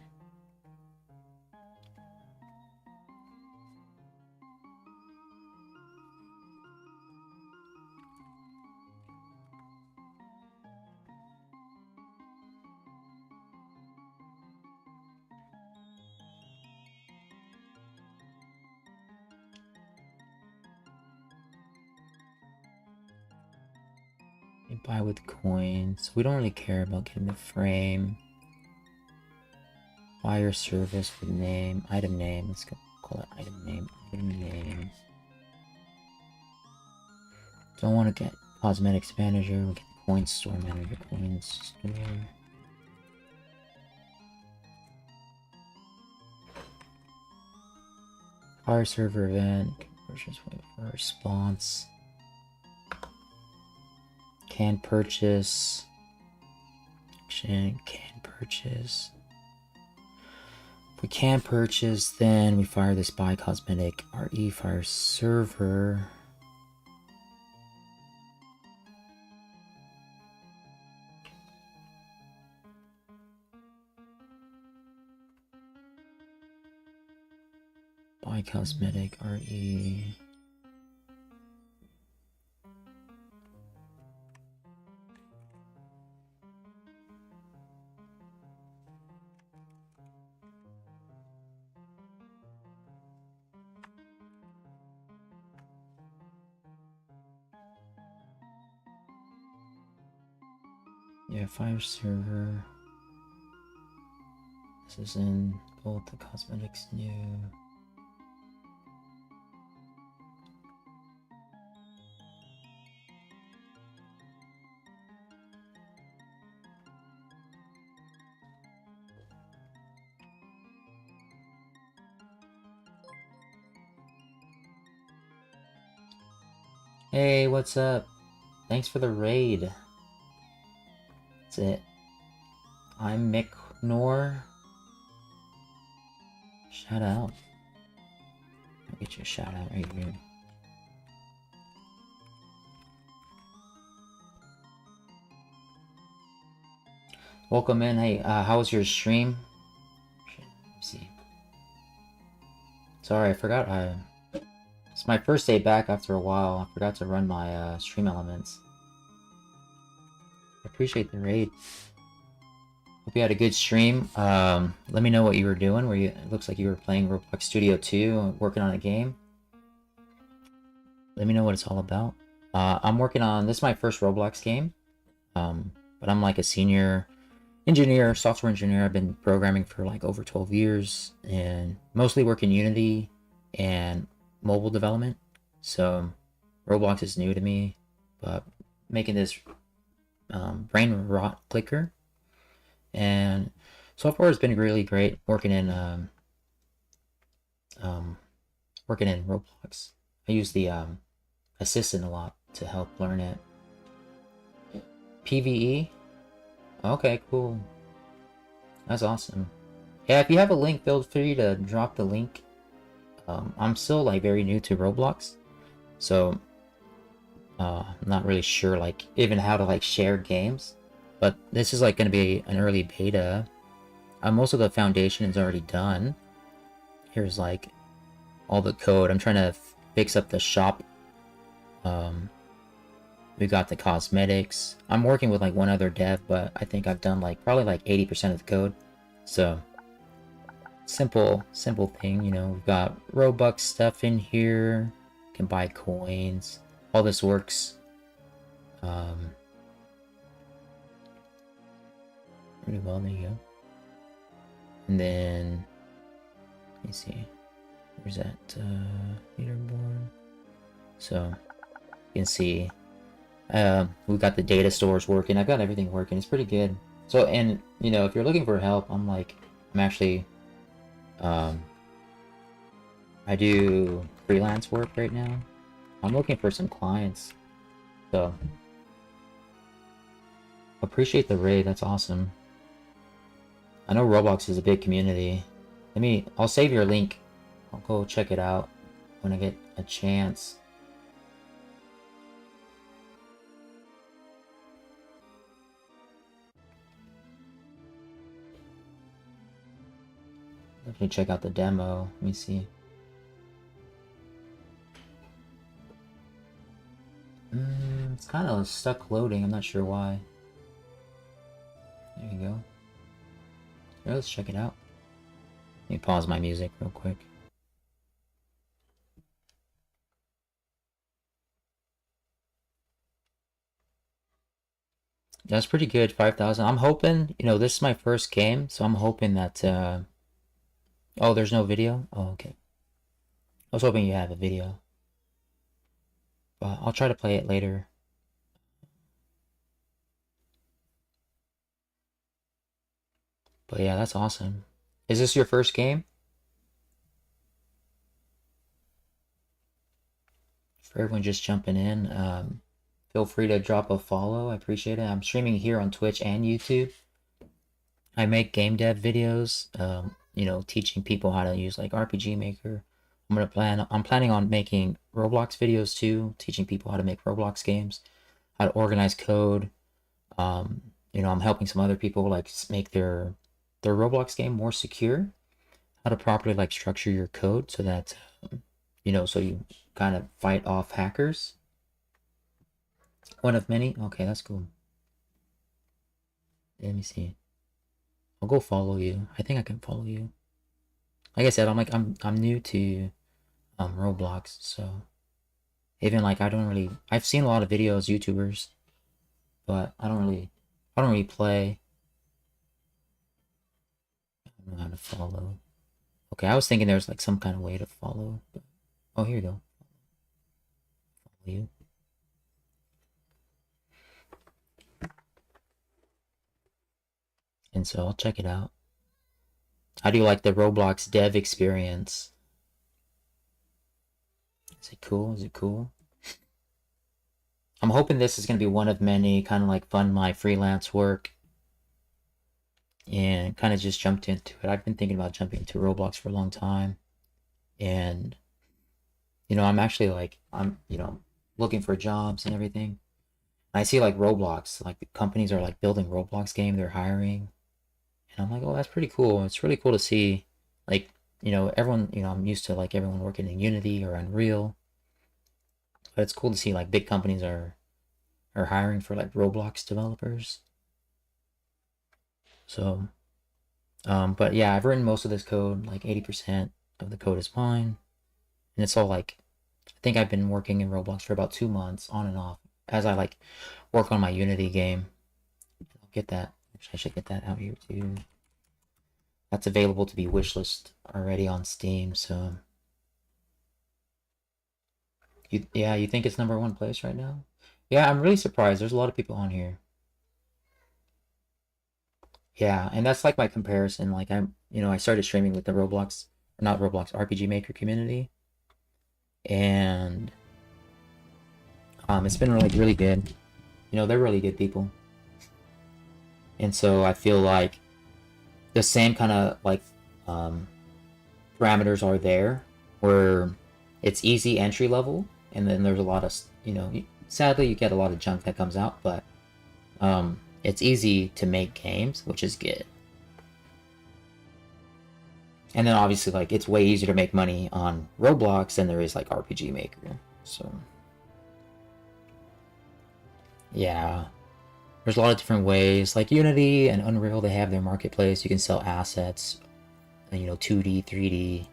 You buy with coins. We don't really care about getting the frame. Buyer service with name, item name. Let's go call it item name. Item name. Don't want to get cosmetics manager. We get coins store manager. Coins store. Fire server event. Purchase wait for response. Can purchase. Can purchase. If we can purchase, then we fire this buy cosmetic RE fire server. Buy cosmetic RE. Yeah, fire server. This is in both the cosmetics new. Hey, what's up? Thanks for the raid. That's it. I'm Mick Nor. Shout out. I'll get you a shout out right here. Welcome in. Hey, how was your stream? Let's see. Sorry, I forgot. It's my first day back after a while. I forgot to run my stream elements. I appreciate the raid. Hope you had a good stream. Let me know what you were doing. It looks like you were playing Roblox Studio 2, working on a game. Let me know what it's all about. I'm working on, this is my first Roblox game. But I'm like a senior engineer, software engineer. I've been programming for like over 12 years and mostly work in Unity and mobile development. So Roblox is new to me, but making this brain rot clicker. And so far it's been really great working in Roblox. I use the assistant a lot to help learn it. PvE? Okay, cool. That's awesome. Yeah, if you have a link, feel free to drop the link. I'm still like very new to Roblox, so I'm not really sure like even how to like share games. But this is like going to be an early beta. Most of the foundation is already done. Here's like all the code. I'm trying to fix up the shop. We got the cosmetics. I'm working with like one other dev, but I think I've done like probably like 80% of the code. So simple thing, you know. We've got Robux stuff in here. You can buy coins. All this works. Pretty well, there you go. And then let me see. Where's that leaderboard? So you can see we got the data stores working. I've got everything working. It's pretty good. So, and you know, if you're looking for help, I'm actually I do freelance work right now. I'm looking for some clients. So appreciate the raid. That's awesome. I know Roblox is a big community. I'll save your link. I'll go check it out when I get a chance. Definitely check out the demo. Let me see. It's kind of stuck loading. I'm not sure why. There you go. Here, let's check it out. Let me pause my music real quick. That's pretty good, 5,000. I'm hoping, you know, this is my first game, so I'm hoping that, oh, there's no video? Oh, okay. I was hoping you had a video. But I'll try to play it later. But yeah, that's awesome. Is this your first game? For everyone just jumping in, feel free to drop a follow. I appreciate it. I'm streaming here on Twitch and YouTube. I make game dev videos, you know, teaching people how to use like RPG Maker. I'm planning on making Roblox videos too, teaching people how to make Roblox games, how to organize code. You know, I'm helping some other people like make their Roblox game more secure, how to properly like structure your code so that you know, so you kind of fight off hackers. One of many. Okay, that's cool. Let me see. I'll go follow you. I think I can follow you. Like I said, I'm new to Roblox, so even like I've seen a lot of videos, YouTubers, but I don't really play. I don't know how to follow. Okay, I was thinking there's like some kind of way to follow. But, oh, here you go. Follow you. And so I'll check it out. How do you like the Roblox dev experience? Is it cool? Is it cool? I'm hoping this is going to be one of many, kind of like fund my freelance work. And kind of just jumped into it. I've been thinking about jumping into Roblox for a long time. And, you know, I'm actually like, you know, looking for jobs and everything. And I see like Roblox, like the companies are like building Roblox game, they're hiring. And I'm like, oh, that's pretty cool. It's really cool to see, like, you know, everyone, you know, I'm used to like everyone working in Unity or Unreal. But it's cool to see like big companies are hiring for like Roblox developers. So, but yeah, I've written most of this code. Like 80% of the code is mine, and it's all like I think I've been working in Roblox for about 2 months on and off as I like work on my Unity game. I'll get that. I should get that out here too. That's available to be wishlist already on Steam. So, you think it's #1 place right now? Yeah, I'm really surprised. There's a lot of people on here. Yeah, and that's like my comparison. Like I started streaming with the Roblox, or not Roblox, RPG Maker community, and it's been really good. They're really good people, and so I feel like the same kind of like um, parameters are there, where it's easy entry level, and then there's a lot of sadly you get a lot of junk that comes out, but it's easy to make games, which is good. And then obviously like it's way easier to make money on Roblox than there is like RPG Maker. So yeah, there's a lot of different ways. Like Unity and Unreal, they have their marketplace. You can sell assets, 2D, 3D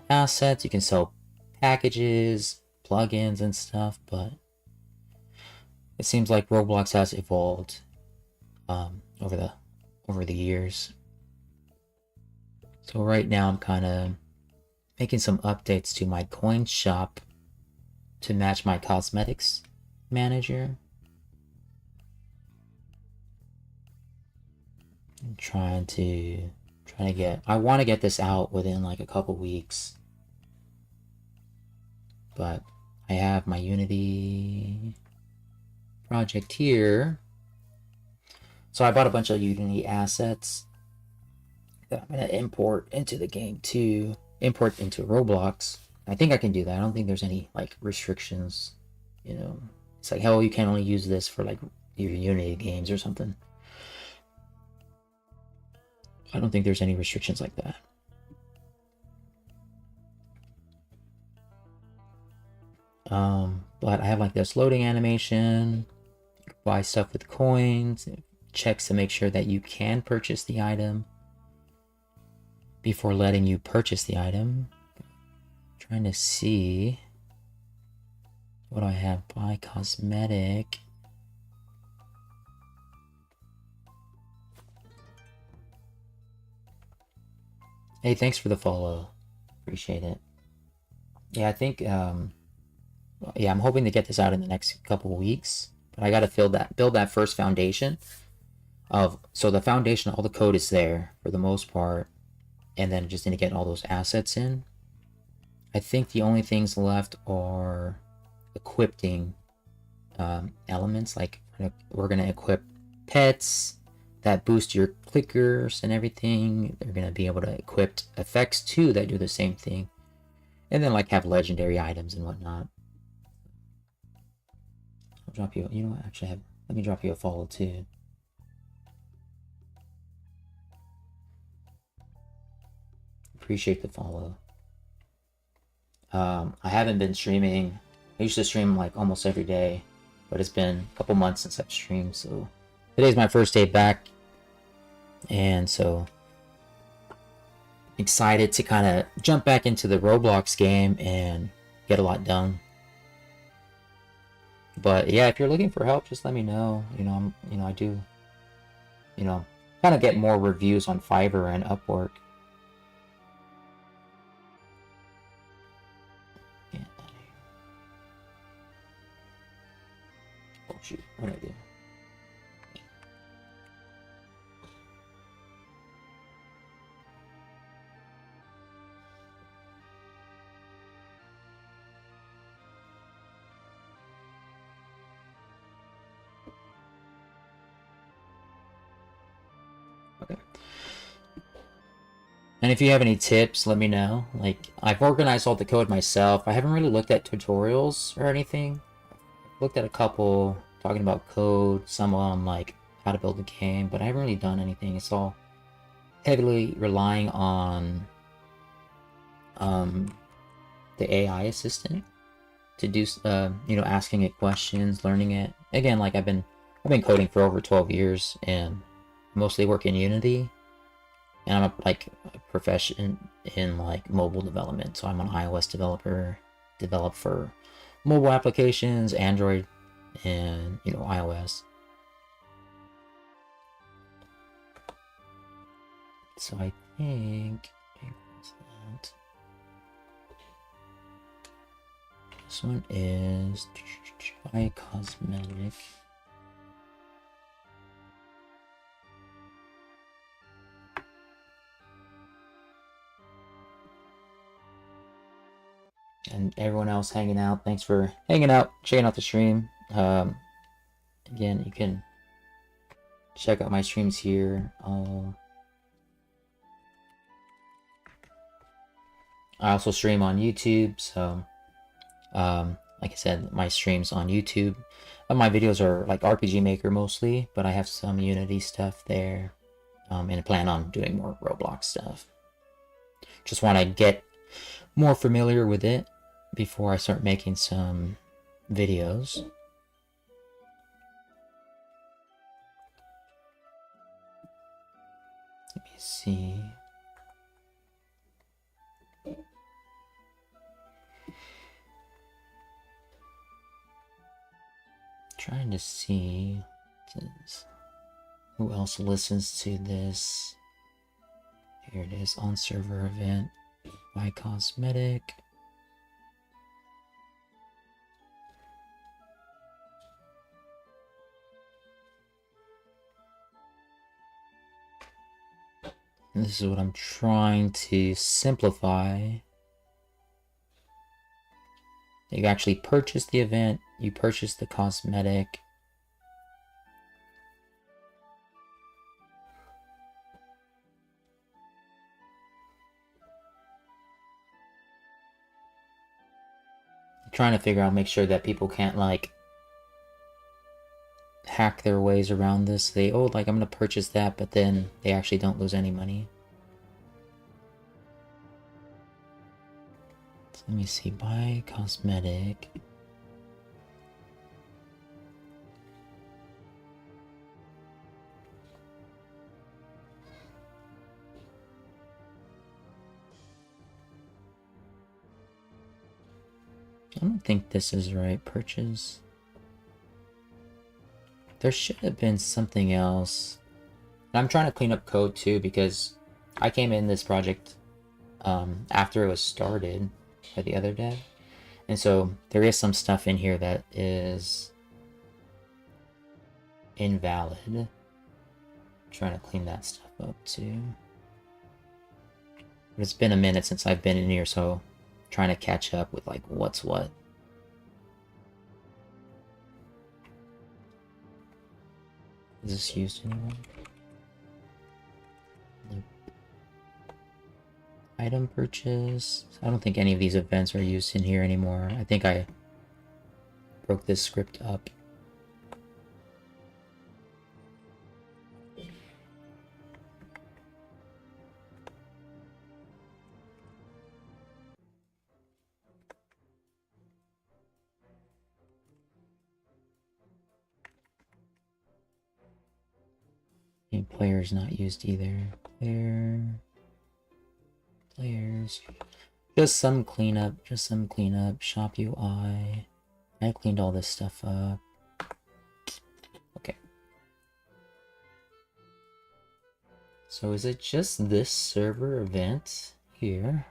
assets. You can sell packages, plugins, and stuff. But it seems like Roblox has evolved over the years. So right now I'm kind of making some updates to my coin shop to match my cosmetics manager. I'm trying to get, I want to get this out within like a couple weeks. But I have my Unity project here. So I bought a bunch of Unity assets that I'm going to import into the game to import into Roblox. I think I can do that. I don't think there's any like restrictions. It's like, hell, you can only use this for like your Unity games or something. I don't think there's any restrictions like that. But I have like this loading animation, buy stuff with coins, checks to make sure that you can purchase the item before letting you purchase the item. Trying to see what do I have. Buy cosmetic. Hey, thanks for the follow. Appreciate it. Yeah, I think yeah, I'm hoping to get this out in the next couple of weeks. But I gotta build that first foundation so the foundation, all the code is there for the most part, and then just need to get all those assets in. I think the only things left are equipping elements. Like we're gonna equip pets that boost your clickers and everything. They're gonna be able to equip effects too that do the same thing, and then like have legendary items and whatnot. I'll drop you. You know what? Actually, let me drop you a follow too. Appreciate the follow. I haven't been streaming. I used to stream like almost every day, but it's been a couple months since I've streamed. So today's my first day back, and so excited to kind of jump back into the Roblox game and get a lot done. But yeah, if you're looking for help, just let me know. I do, kind of get more reviews on Fiverr and Upwork. Oh shoot, what did I do? Okay. And if you have any tips, let me know. Like, I've organized all the code myself. I haven't really looked at tutorials or anything. I've looked at a couple talking about code, some on like how to build a game, but I haven't really done anything. It's all heavily relying on the AI assistant. to do, you know, asking it questions, learning it. Again, like I've been coding for over 12 years and mostly work in Unity. And I'm a profession in like mobile development. So I'm an iOS developer, develop for mobile applications, Android, and you know, iOS. So I think that this one is by cosmetic. And everyone else hanging out, thanks for hanging out, checking out the stream. Again, you can check out my streams here. I also stream on YouTube, so like I said, my streams on YouTube. My videos are like RPG Maker mostly, but I have some Unity stuff there, and I plan on doing more Roblox stuff. Just want to get more familiar with it before I start making some videos. Let me see. Trying to see who else listens to this. Here it is, on server event by cosmetic. And this is what I'm trying to simplify. You actually purchase the event, you purchase the cosmetic. I'm trying to figure out, make sure that people can't like hack their ways around this. They, oh, like I'm gonna purchase that, but then they actually don't lose any money. So let me see, buy cosmetic. I don't think this is right. Purchase. There should have been something else. And I'm trying to clean up code too, because I came in this project after it was started by the other dev. And so there is some stuff in here that is invalid. I'm trying to clean that stuff up too. But it's been a minute since I've been in here, so trying to catch up with like what's what. Is this used anywhere? Nope. Item purchase. I don't think any of these events are used in here anymore. I think I broke this script up. Players not used either. Players. Just some cleanup. Shop UI. I cleaned all this stuff up. Okay. So is it just this server event here?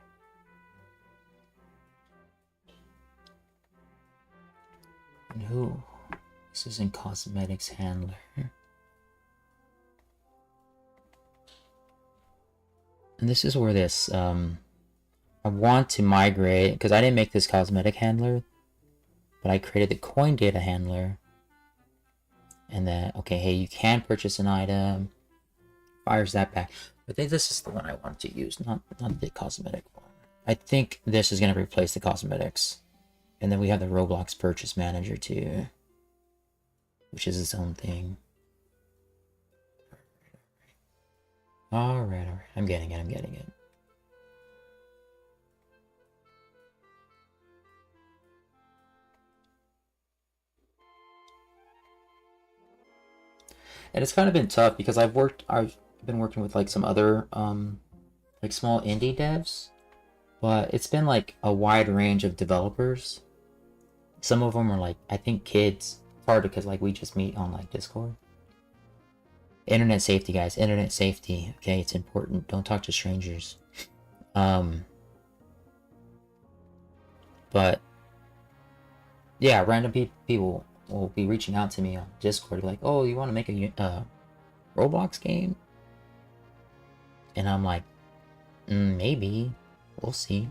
And who? This is in cosmetics handler. And this is where this, I want to migrate, because I didn't make this cosmetic handler, but I created the coin data handler. And then, okay, hey, you can purchase an item, fires that back. But this is the one I want to use, not the cosmetic one. I think this is going to replace the cosmetics. And then we have the Roblox purchase manager too, which is its own thing. Alright. I'm getting it. And it's kind of been tough because I've been working with like some other like small indie devs, but it's been like a wide range of developers. Some of them are like, I think kids. It's hard because like we just meet on like Discord. Internet safety, guys. Internet safety. Okay, it's important. Don't talk to strangers. But yeah, random people will be reaching out to me on Discord, like, "Oh, you want to make a Roblox game?" And I'm like, maybe. We'll see.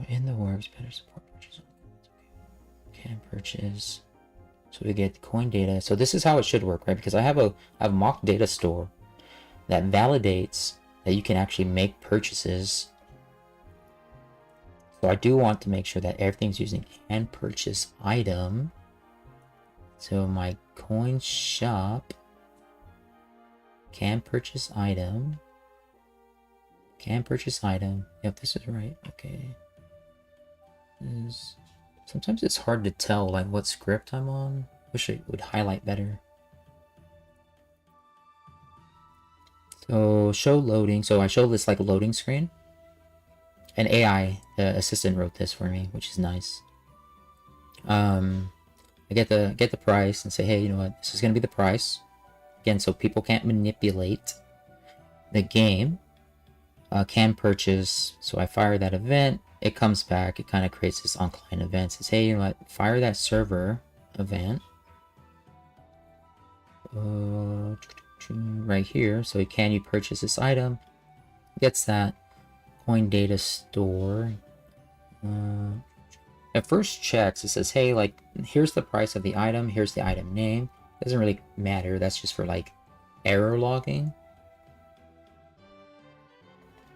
In the works, better support purchase. Can purchase. So we get coin data. So this is how it should work, right? Because I have a mock data store that validates that you can actually make purchases. So I do want to make sure that everything's using can purchase item. So my coin shop can purchase item. Can purchase item. Yep, this is right. Okay. Sometimes it's hard to tell like what script I'm on. Wish it would highlight better. So show loading. So I show this like loading screen. An AI assistant wrote this for me, which is nice. I get the price and say, hey, you know what? This is gonna be the price. Again, so people can't manipulate the game. Can purchase. So I fire that event. It comes back. It kind of creates this on client event. Says, hey, you know what? Fire that server event. Right here. So can you purchase this item? Gets that coin data store. It first checks. It says, hey, like, here's the price of the item. Here's the item name. Doesn't really matter. That's just for like error logging.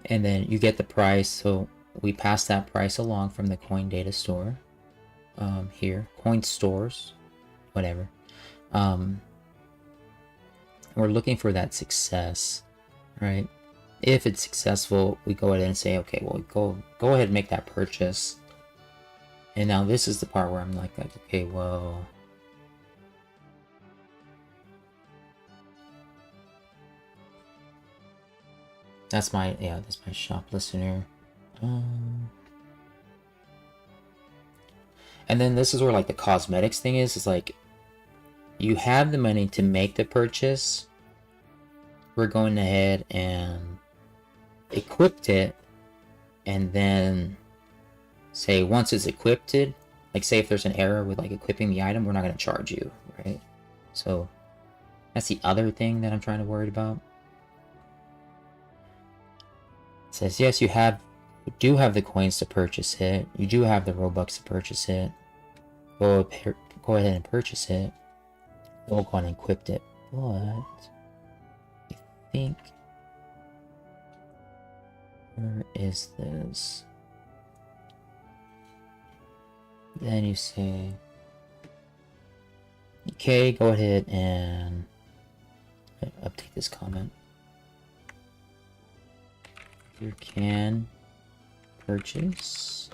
And then you get the price. So we pass that price along from the coin data store. Here, coin stores, whatever. We're looking for that success, right? If it's successful, we go ahead and say, okay, well, go ahead and make that purchase. And now this is the part where I'm like, okay, well, that's my shop listener. And then this is where like the cosmetics thing is like, you have the money to make the purchase. We're going ahead and equipped it, and then say once it's equipped, like say if there's an error with like equipping the item, we're not going to charge you, right? So that's the other thing that I'm trying to worry about. It says yes, you do have the coins to purchase it. You do have the Robux to purchase it. Go ahead and purchase it. We'll go ahead and equip it. But I think, where is this? Then you say, okay, go ahead and update this comment. You can purchase.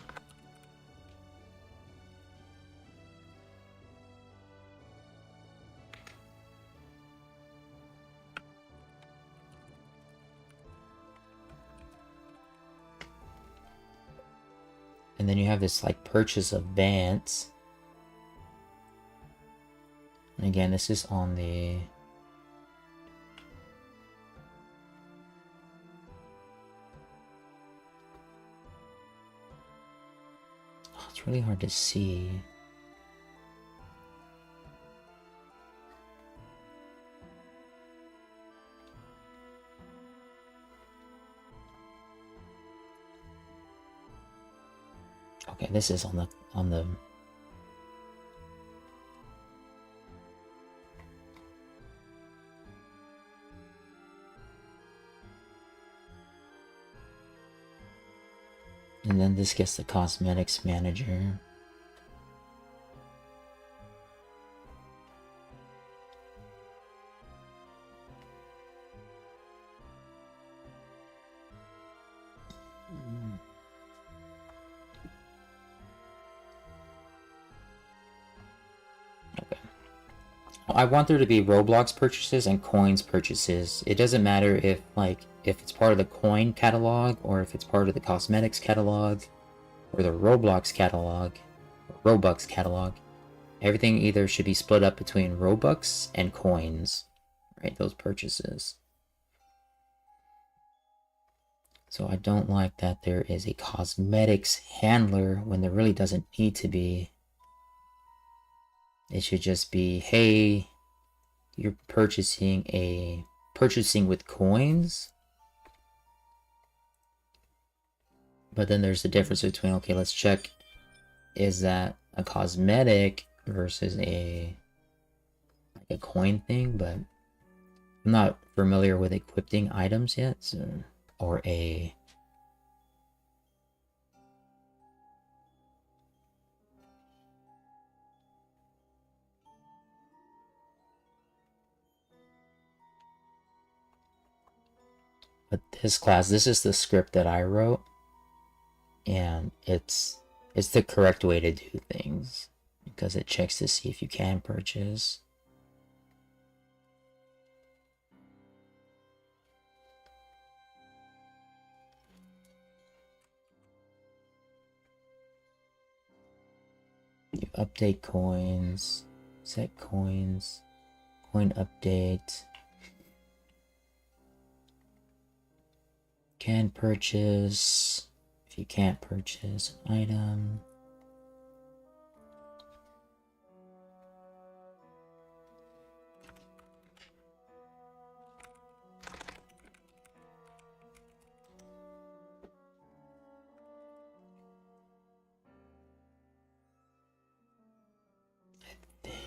And then you have this like purchase advance. And again, this is on the it's really hard to see. Okay, this is on the and then this gets the cosmetics manager. I want there to be Roblox purchases and coins purchases. It doesn't matter if if it's part of the coin catalog or if it's part of the cosmetics catalog or the Roblox catalog, or Robux catalog. Everything either should be split up between Robux and coins, right? Those purchases. So I don't like that there is a cosmetics handler when there really doesn't need to be. It should just be, hey, you're purchasing with coins. But then there's the difference between, okay, let's check, is that a cosmetic versus a coin thing? But I'm not familiar with equipping items yet, so, or a but this class, this is the script that I wrote, and it's the correct way to do things because it checks to see if you can purchase. You update coins, set coins, coin update, can purchase, if you can't purchase an item.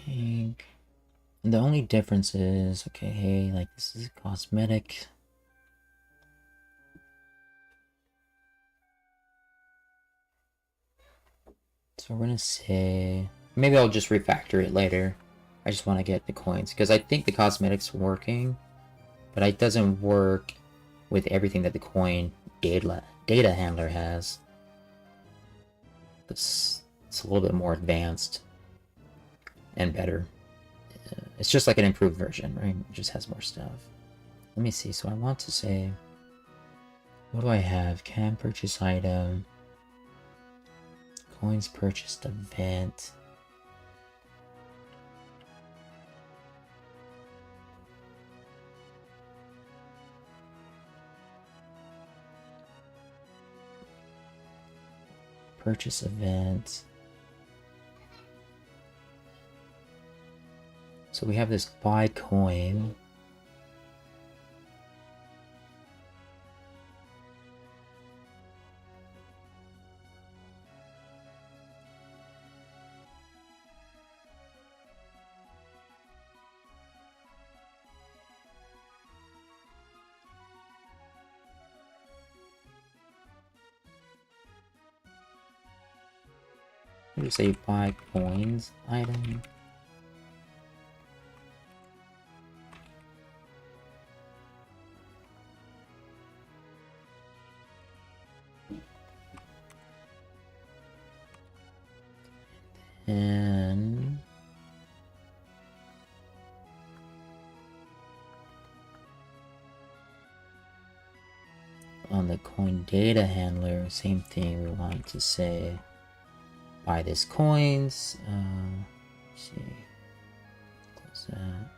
Think the only difference is, okay, hey, like this is a cosmetic. So we're gonna say, maybe I'll just refactor it later. I just want to get the coins because I think the cosmetics working, but it doesn't work with everything that the coin data handler has. It's a little bit more advanced and better. It's just like an improved version, right? It just has more stuff. Let me see. So I want to say, what do I have? Can purchase item. Coins purchased event. Purchase event. So we have this buy coin. What do you say, buy coins item? And on the coin data handler, same thing. We want to say buy this coins. Let's see, close that.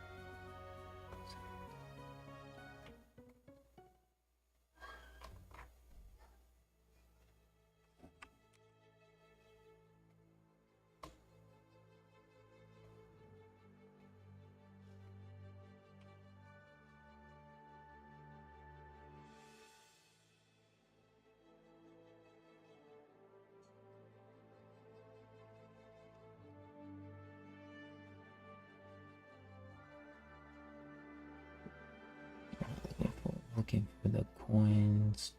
Looking for the coins.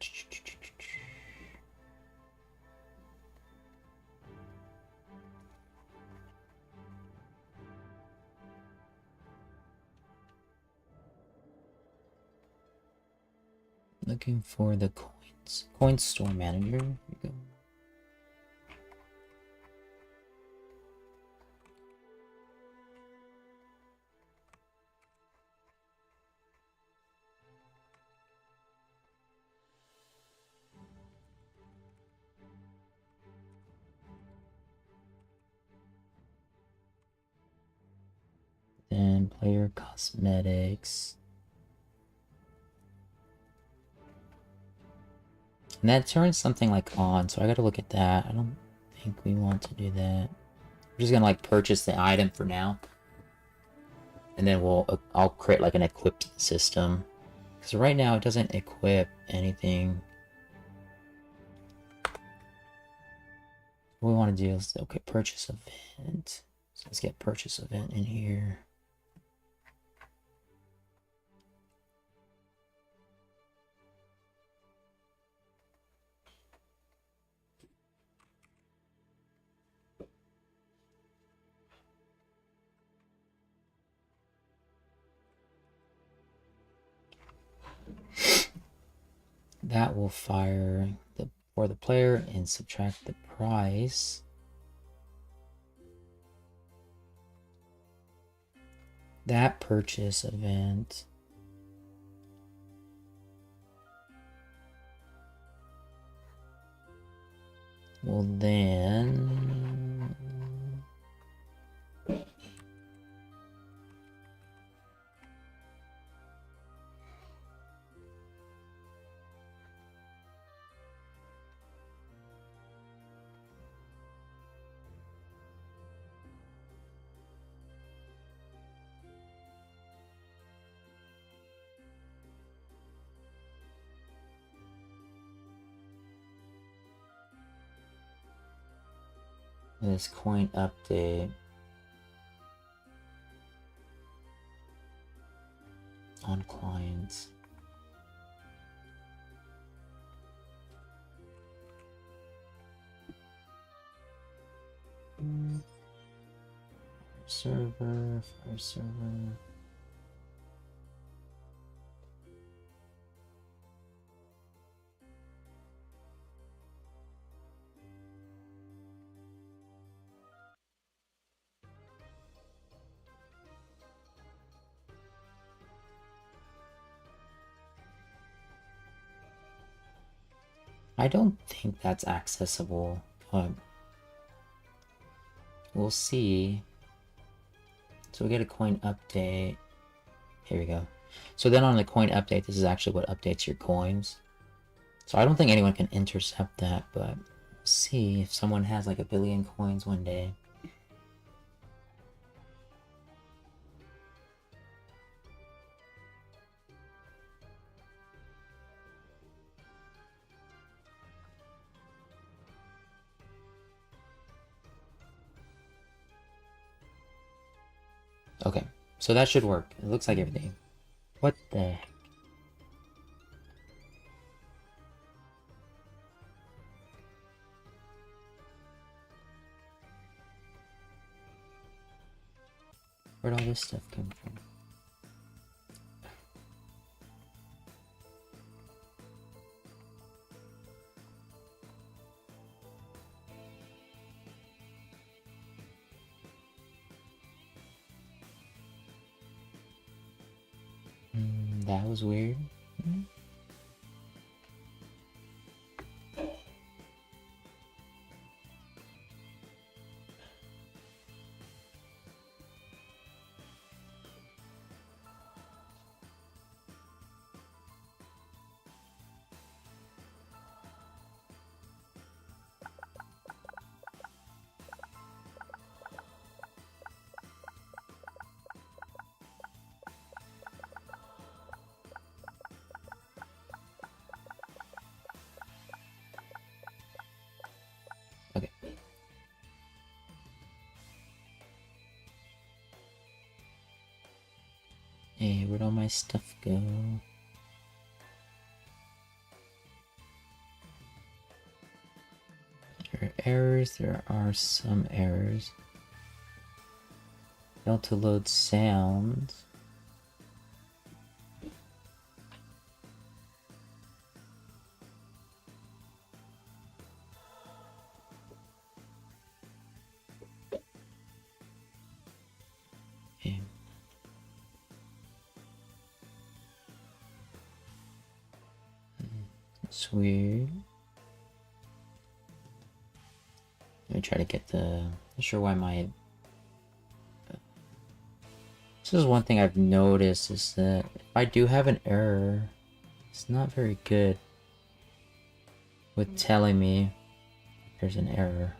Looking for the coins. Coin store manager. Here we go. player cosmetics. And that turns something like on, so I gotta look at that. I don't think we want to do that. We're just gonna like purchase the item for now. And then I'll create like an equipped system. Because right now it doesn't equip anything. What we want to do is, okay, purchase event. So let's get purchase event in here. That will fire for the player and subtract the price. That purchase event will then this coin update on clients. Fire server. I don't think that's accessible, but we'll see. So we get a coin update. Here we go. So then on the coin update, this is actually what updates your coins. So I don't think anyone can intercept that, but we'll see if someone has like 1 billion coins one day. Okay, so that should work. It looks like everything. What the heck? Where'd all this stuff come from? That was weird. Okay. Hey, where'd all my stuff go? There are errors. There are some errors. Failed to load sound. Okay. It's weird. Let me try to get the... Not sure why my This is one thing I've noticed is that if I do have an error, it's not very good with telling me there's an error.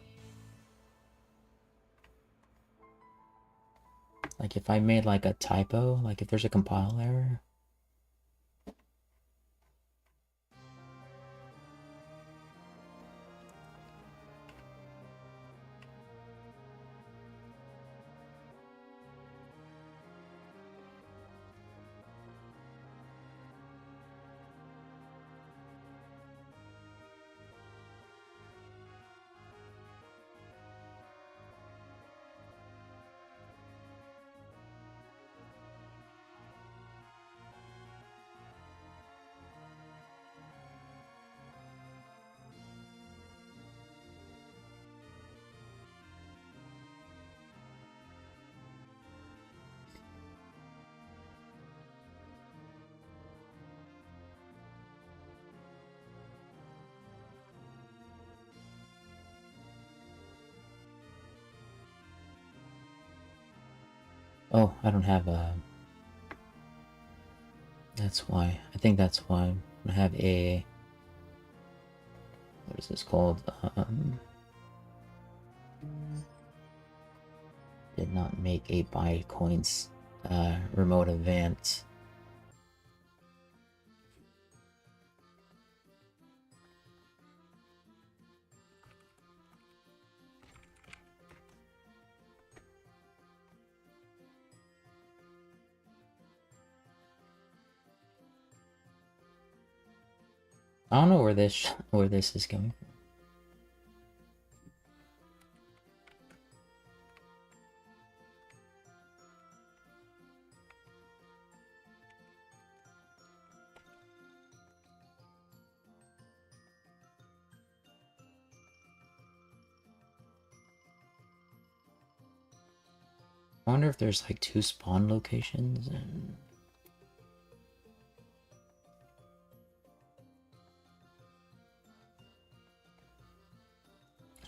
Like if I made like a typo, like if there's a compile error. Oh, I don't have a... That's why. I think that's why. I have a... What is this called? Did not make a buy coins remote event. I don't know where this is coming from. I wonder if there's like 2 spawn locations and...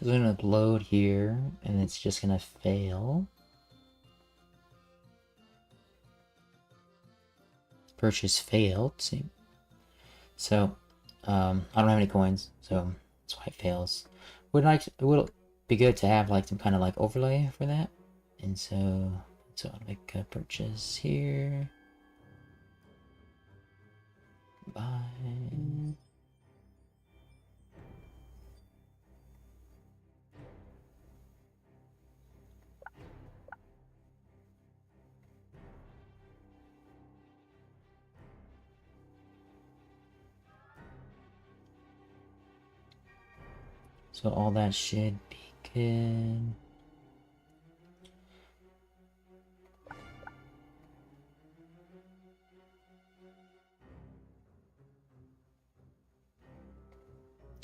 It's gonna load here and it's just gonna fail. Purchase failed. See? So, I don't have any coins, so that's why it fails. It would be good to have like some kind of like overlay for that. And so I'll make a purchase here. Buy. So all that should be good.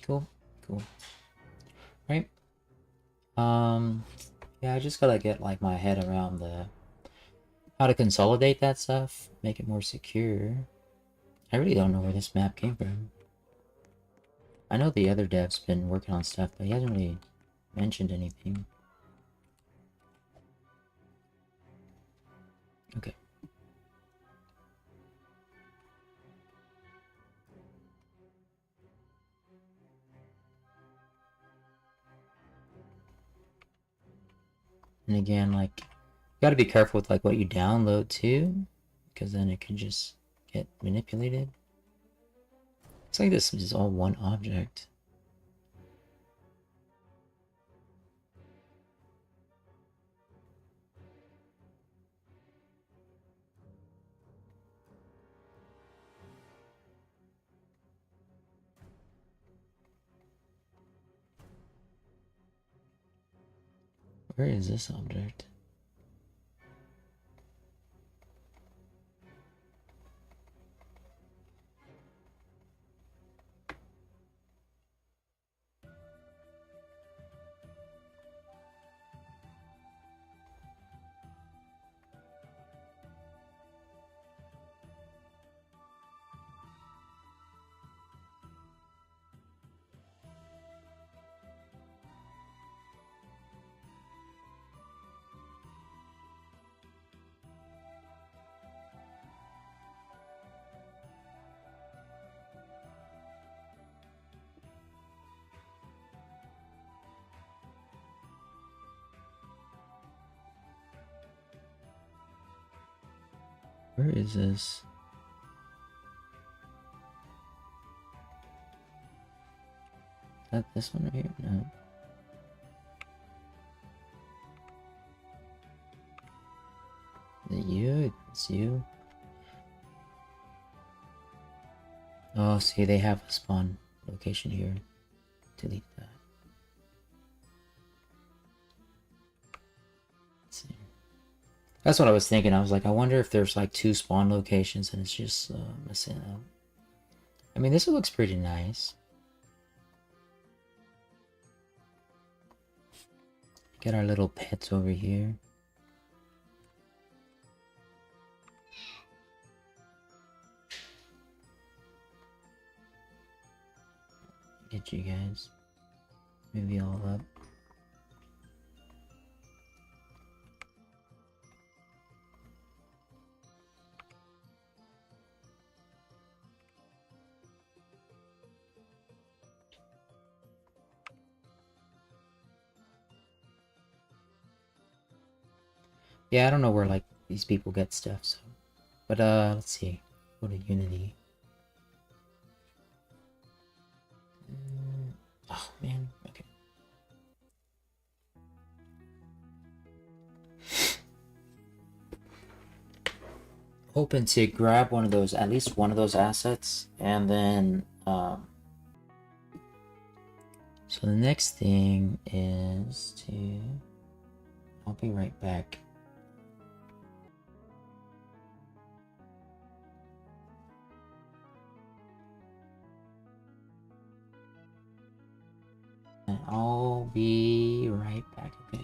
Cool, cool. Right? Yeah, I just gotta get like my head around the how to consolidate that stuff, make it more secure. I really don't know where this map came from. I know the other dev's been working on stuff, but he hasn't really mentioned anything. Okay. And again, like, you gotta be careful with like what you download too, because then it can just get manipulated. It's like this is all one object. Where is this object? Where is this? Is that this one right here? No. Is it you? It's you. Oh, see, they have a spawn location here. Delete that. Let's see. That's what I was thinking. I was like, I wonder if there's like 2 spawn locations and it's just missing out. I mean, this looks pretty nice. Get our little pets over here. Get you guys. Maybe all up. Yeah, I don't know where like these people get stuff, so. But let's see. Go to Unity. Oh man, okay. Hoping to grab one of those, at least one of those assets, and then so the next thing is to, I'll be right back. And I'll be right back, okay?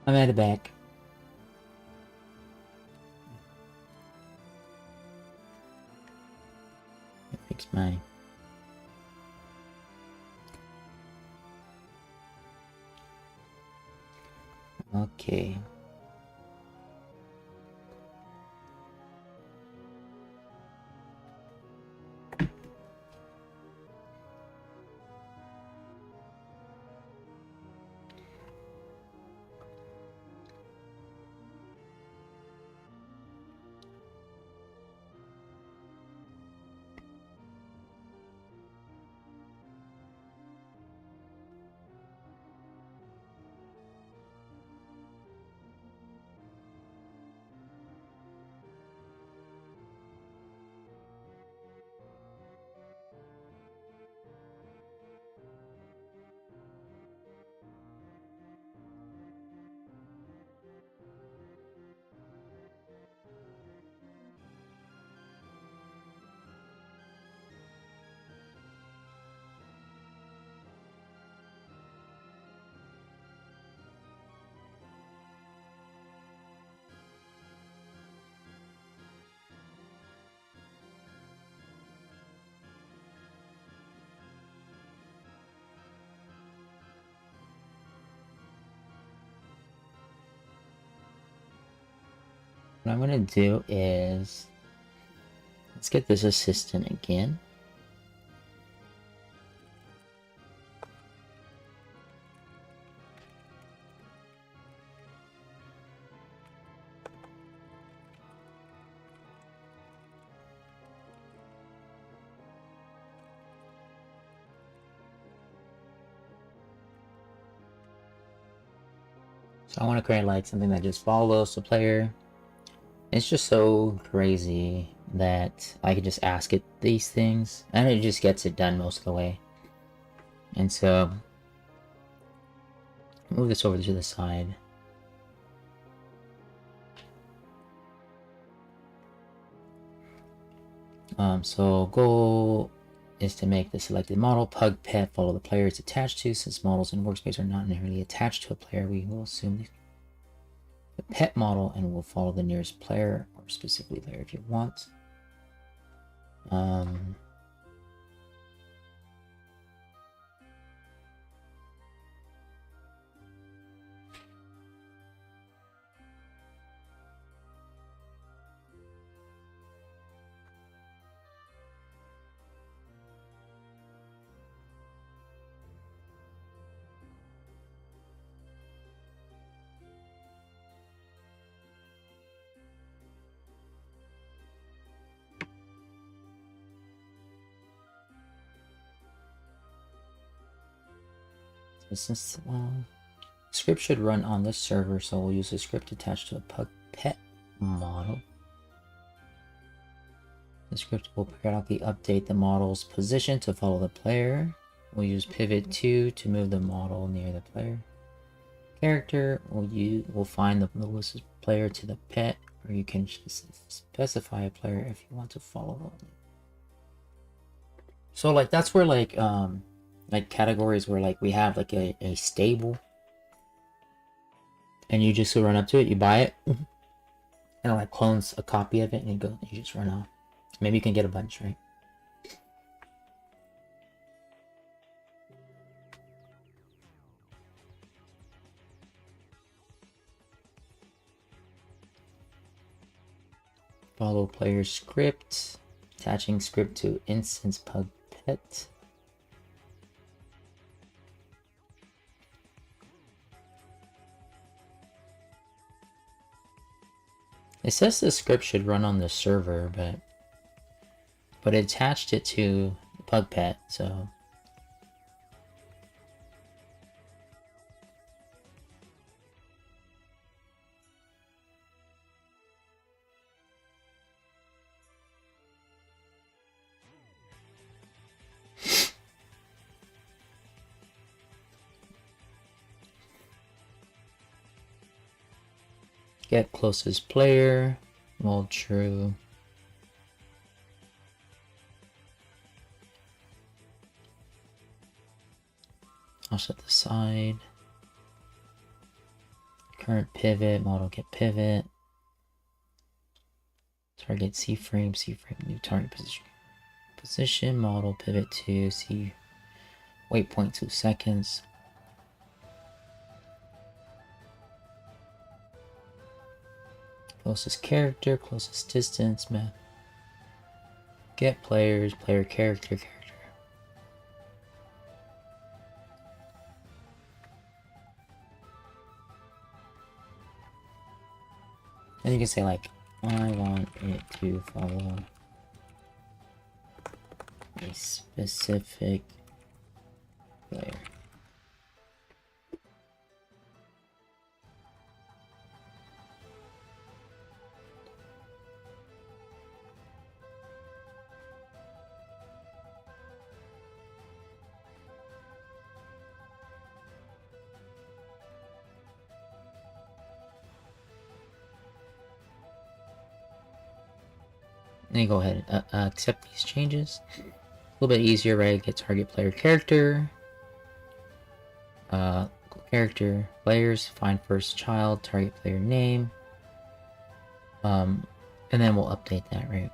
I'm at the back. Fix my... Okay. What I'm gonna do is... Let's get this assistant again. So I want to create like something that just follows the player. It's just so crazy that I could just ask it these things and it just gets it done most of the way. And so move this over to the side. So goal is to make the selected model pug pet follow the player it's attached to. Since models in workspace are not inherently attached to a player, we will assume the pet model and will follow the nearest player, or specifically player if you want. Since script should run on this server, so we'll use a script attached to a pug pet model. The script will periodically update the model's position to follow the player. We'll use pivot 2 to move the model near the player. Character will find the littlest player to the pet, or you can specify a player if you want to follow them. So like that's where like categories where like we have like a stable and you just go run up to it, you buy it, and it like clones a copy of it and you just run off. Maybe you can get a bunch, right? Follow player script, attaching script to instance pug pet. It says the script should run on the server, but it attached it to the pug pet, so get closest player, all true. I'll set the side. Current pivot, model get pivot. Target C-frame, new target position. Position, model, pivot to C, wait 0.2 seconds. Closest character, closest distance, map. Get players, player character. And you can say like, I want it to follow a specific player. Then you go ahead and accept these changes. A little bit easier, right? Get target player character. Character, players, find first child, target player name. And then we'll update that, right?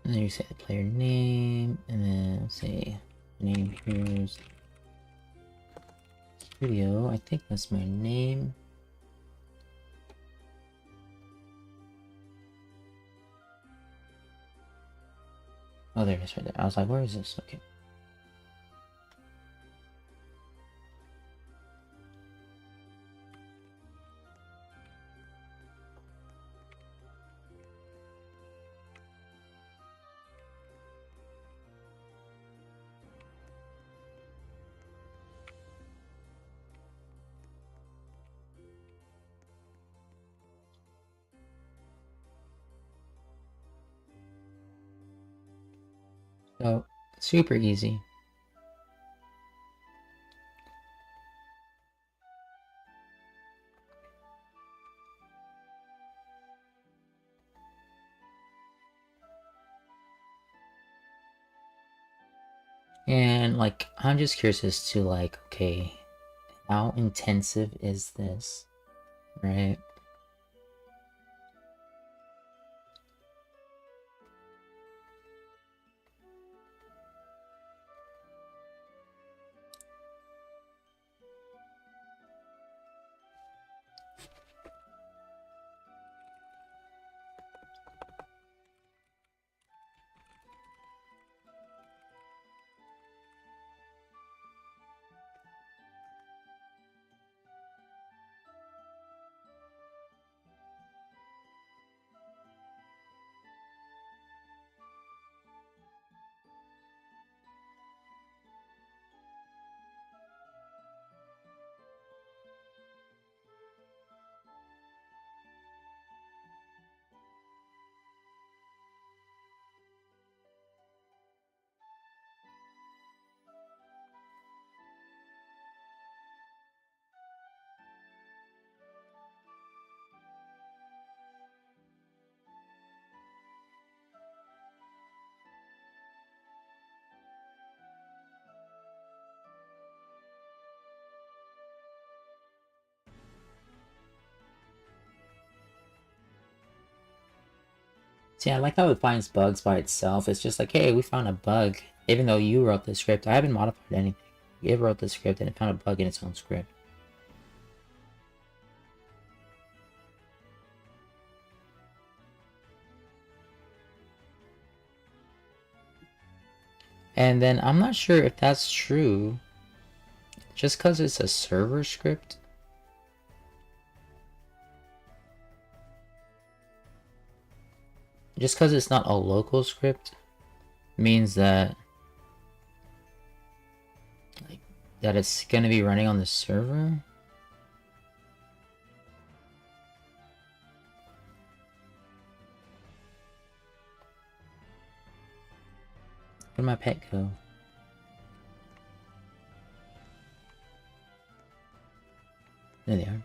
And then you say the player name, and then say name here's studio. I think that's my name. Oh, there it is right there. I was like, where is this? Okay. So, super easy. And like, I'm just curious as to like, okay, how intensive is this, right? See, I like how it finds bugs by itself. It's just like, hey, we found a bug. Even though you wrote the script, I haven't modified anything. You wrote the script and it found a bug in its own script. And then I'm not sure if that's true. Just because it's a server script. Just because it's not a local script means that that it's gonna be running on the server. Where'd my pet go? There they are.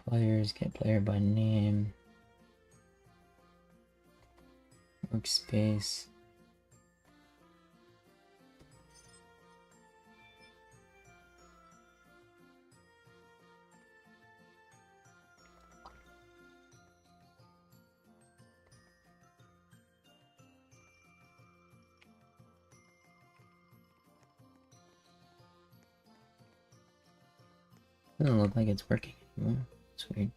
Players, get player by name. Workspace. Doesn't look like it's working anymore. It's weird.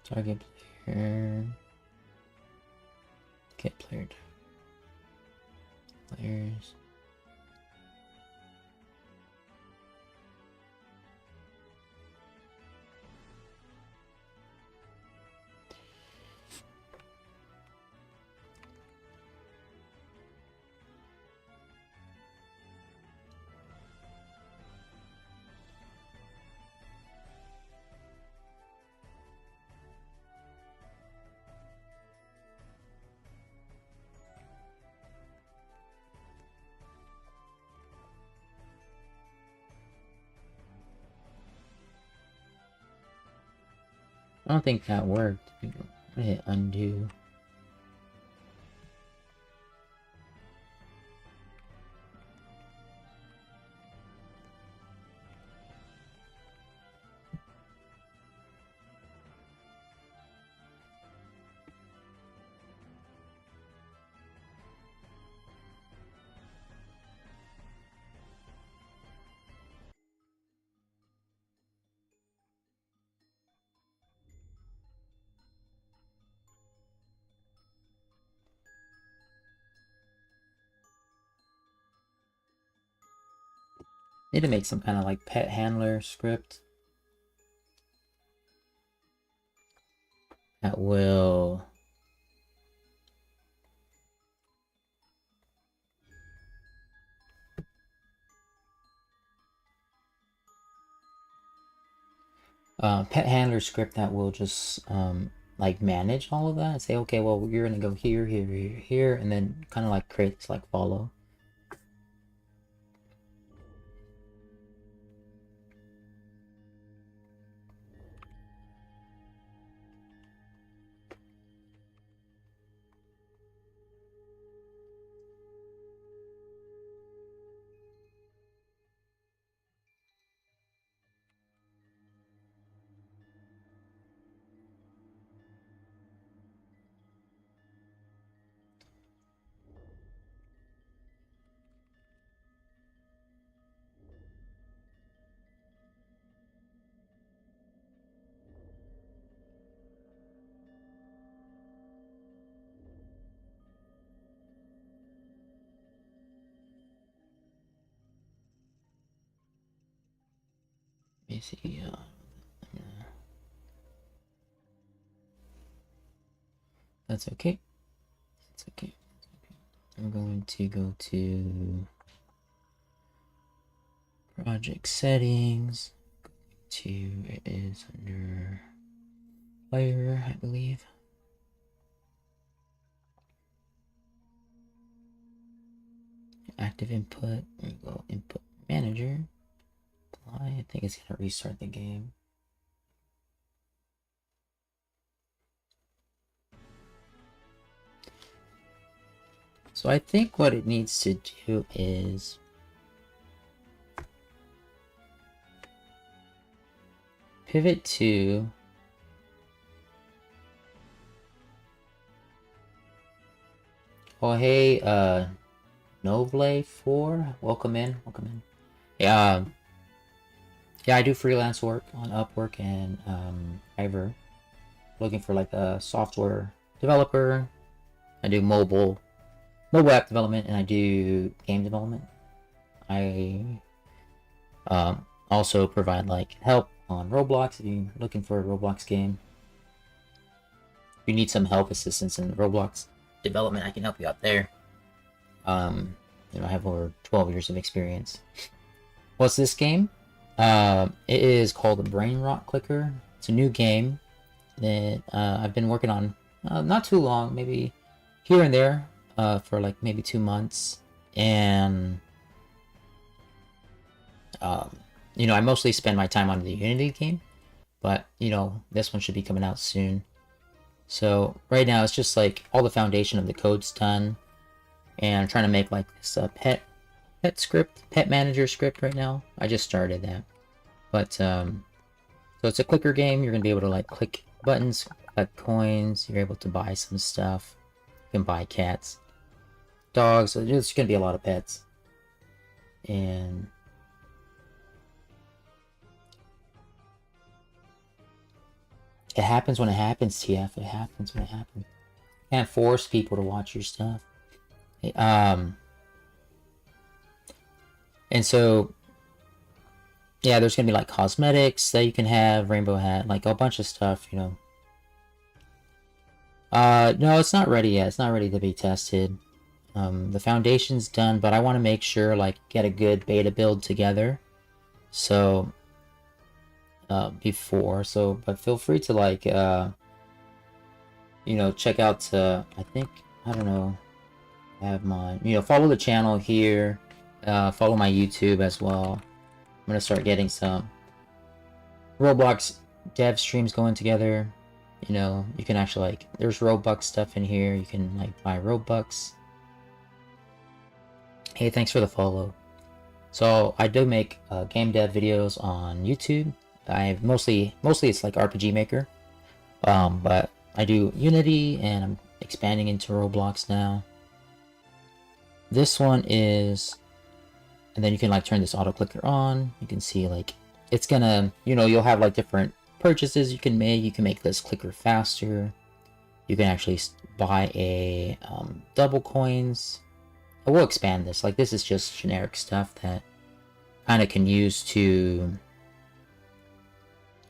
Target player. Get player. Players. I don't think that worked. I'm gonna hit undo. Need to make some kind of like pet handler script that will pet handler script that will just like manage all of that and say, okay, well, you're gonna go here, here, here, here, and then kind of like create like follow. Let me see. That's okay. That's okay. I'm going to go to project settings. It is under player, I believe. Active input. There we go. Input manager. Apply. I think it's gonna restart the game. So I think what it needs to do is pivot to... Oh, hey, Novle4, welcome in, welcome in. Yeah, yeah, I do freelance work on Upwork and Fiverr. Looking for like a software developer. I do mobile app development, and I do game development. I also provide like help on Roblox if you're looking for a Roblox game. If you need some help, assistance in Roblox development, I can help you out there. You know, I have over 12 years of experience. What's this game? It is called Brain Rot Clicker. It's a new game that I've been working on not too long, maybe here and there, for like maybe 2 months. And you know, I mostly spend my time on the Unity game, but you know, this one should be coming out soon. So right now it's just like all the foundation of the code's done, and I'm trying to make like this pet manager script right now. I just started that, but so it's a clicker game. You're gonna be able to like click buttons, collect coins. You're able to buy some stuff. You can buy cats, dogs. So there's gonna be a lot of pets, and it happens when it happens, TF. It happens when it happens. You can't force people to watch your stuff. And so, yeah, there's gonna be like cosmetics that you can have, rainbow hat, like a bunch of stuff, you know. No, it's not ready yet. It's not ready to be tested. The foundation's done, but I want to make sure, like, get a good beta build together. So, but feel free to, like, you know, check out, I don't know, I have my, you know, follow the channel here, follow my YouTube as well. I'm gonna start getting some Roblox dev streams going together. You know, you can actually, like, there's Robux stuff in here. You can, like, buy Robux. Hey, thanks for the follow. So, I do make game dev videos on YouTube. I mostly it's like RPG Maker. But I do Unity, and I'm expanding into Roblox now. This one is, and then you can, like, turn this auto clicker on. You can see, like, it's gonna, you know, you'll have, like, different purchases you can make. You can make this clicker faster. You can actually buy a double coins. I will expand this. Like, this is just generic stuff that kind of can use to,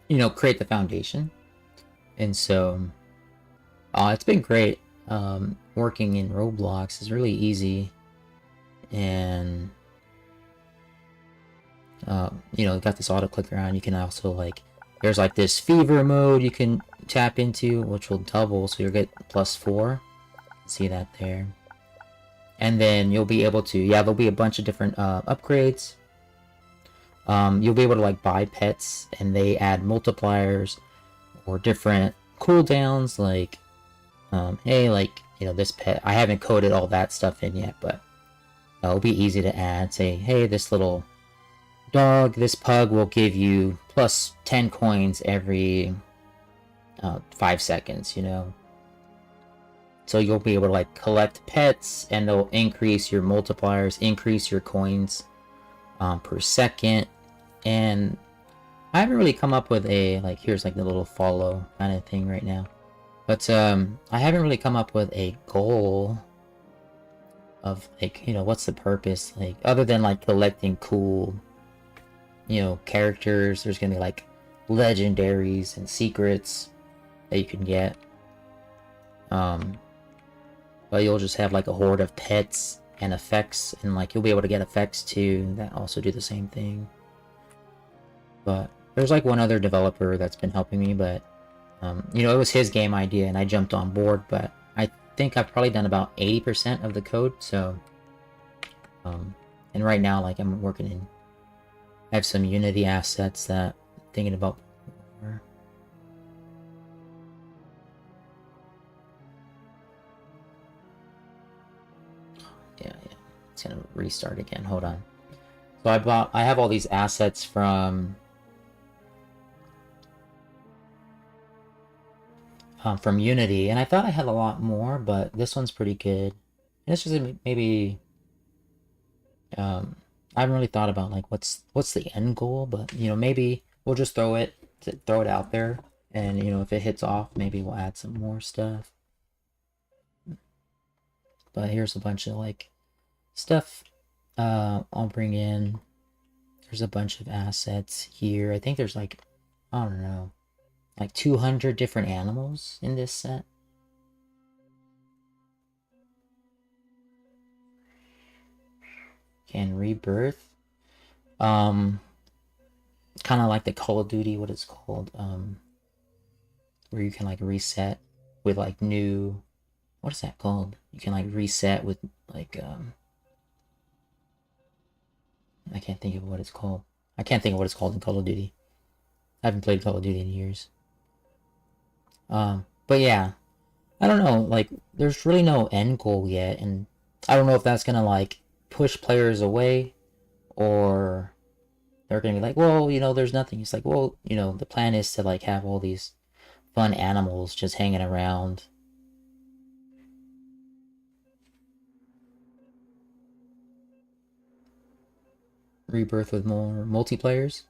you know, create the foundation. And so it's been great. Working in Roblox is really easy, and you know, got this auto clicker on. You can also, like, there's like this fever mode you can tap into, which will double, so you'll get +4. See that there. And then you'll be able to, yeah, there'll be a bunch of different upgrades. You'll be able to, like, buy pets, and they add multipliers or different cooldowns, like, hey, like, you know, this pet, I haven't coded all that stuff in yet, but it'll be easy to add. Say, hey, this little dog, this pug will give you +10 coins every 5 seconds, you know. So you'll be able to, like, collect pets, and they'll increase your multipliers, increase your coins per second. And I haven't really come up with a, like, here's like the little follow kind of thing right now. But I haven't really come up with a goal of, like, you know, what's the purpose, like, other than, like, collecting cool, you know, characters. There's gonna be, like, legendaries and secrets that you can get. But you'll just have, like, a horde of pets and effects, and, like, you'll be able to get effects too that also do the same thing. But there's, like, one other developer that's been helping me, but you know, it was his game idea and I jumped on board, but I think I've probably done about 80% of the code. So and right now, like, I'm working in, I have some Unity assets that I'm thinking about. Yeah, it's gonna restart again. Hold on. So I have all these assets from from Unity, and I thought I had a lot more, but this one's pretty good. And it's just maybe I haven't really thought about like what's the end goal, but maybe we'll just throw it out there, and if it hits off, maybe we'll add some more stuff. But here's a bunch of like stuff I'll bring in. There's a bunch of assets here. I think there's like, I don't know, like 200 different animals in this set. And rebirth. Kind of like the Call of Duty, what it's called, where you can like reset with like new, what is that called? You can like reset with like, I can't think of what it's called. I can't think of what it's called in Call of Duty. I haven't played Call of Duty in years. But yeah, I don't know, like, there's really no end goal yet, and I don't know if that's gonna like push players away, or they're gonna be like, well, there's nothing. It's like, well, the plan is to like have all these fun animals just hanging around. Rebirth with more multiplayers.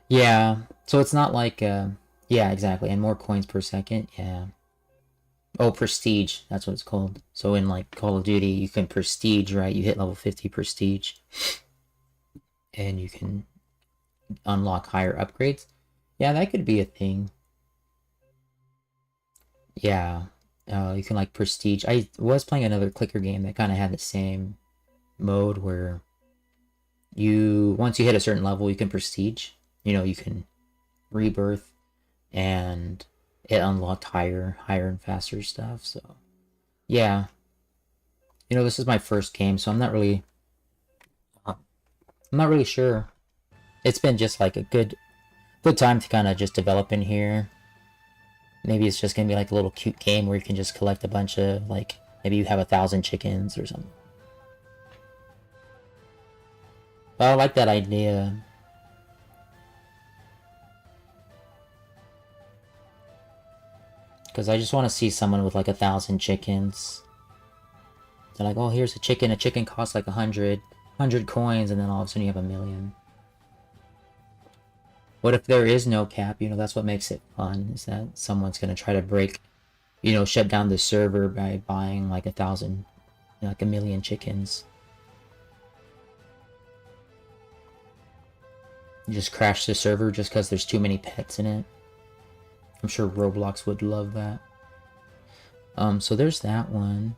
Yeah, so it's not like, yeah, exactly, and more coins per second, yeah. Oh, prestige, that's what it's called. So in like Call of Duty, you can prestige, right? You hit level 50 prestige, and you can unlock higher upgrades. Yeah, that could be a thing. Yeah, you can like prestige. I was playing another clicker game that kind of had the same mode where once you hit a certain level, you can prestige. You can rebirth, and it unlocked higher and faster stuff. So yeah, this is my first game, so I'm not really sure. It's been just like a good time to kind of just develop in here. Maybe it's just gonna be like a little cute game where you can just collect a bunch of, like, maybe you have 1,000 chickens or something. But I like that idea. Because I just want to see someone with like 1,000 chickens. They're like, oh, here's a chicken. A chicken costs like 100 coins, and then all of a sudden you have 1,000,000. What if there is no cap? That's what makes it fun, is that someone's going to try to break, shut down the server by buying like 1,000, like 1,000,000 chickens. You just crash the server just because there's too many pets in it. I'm sure Roblox would love that. So there's that one.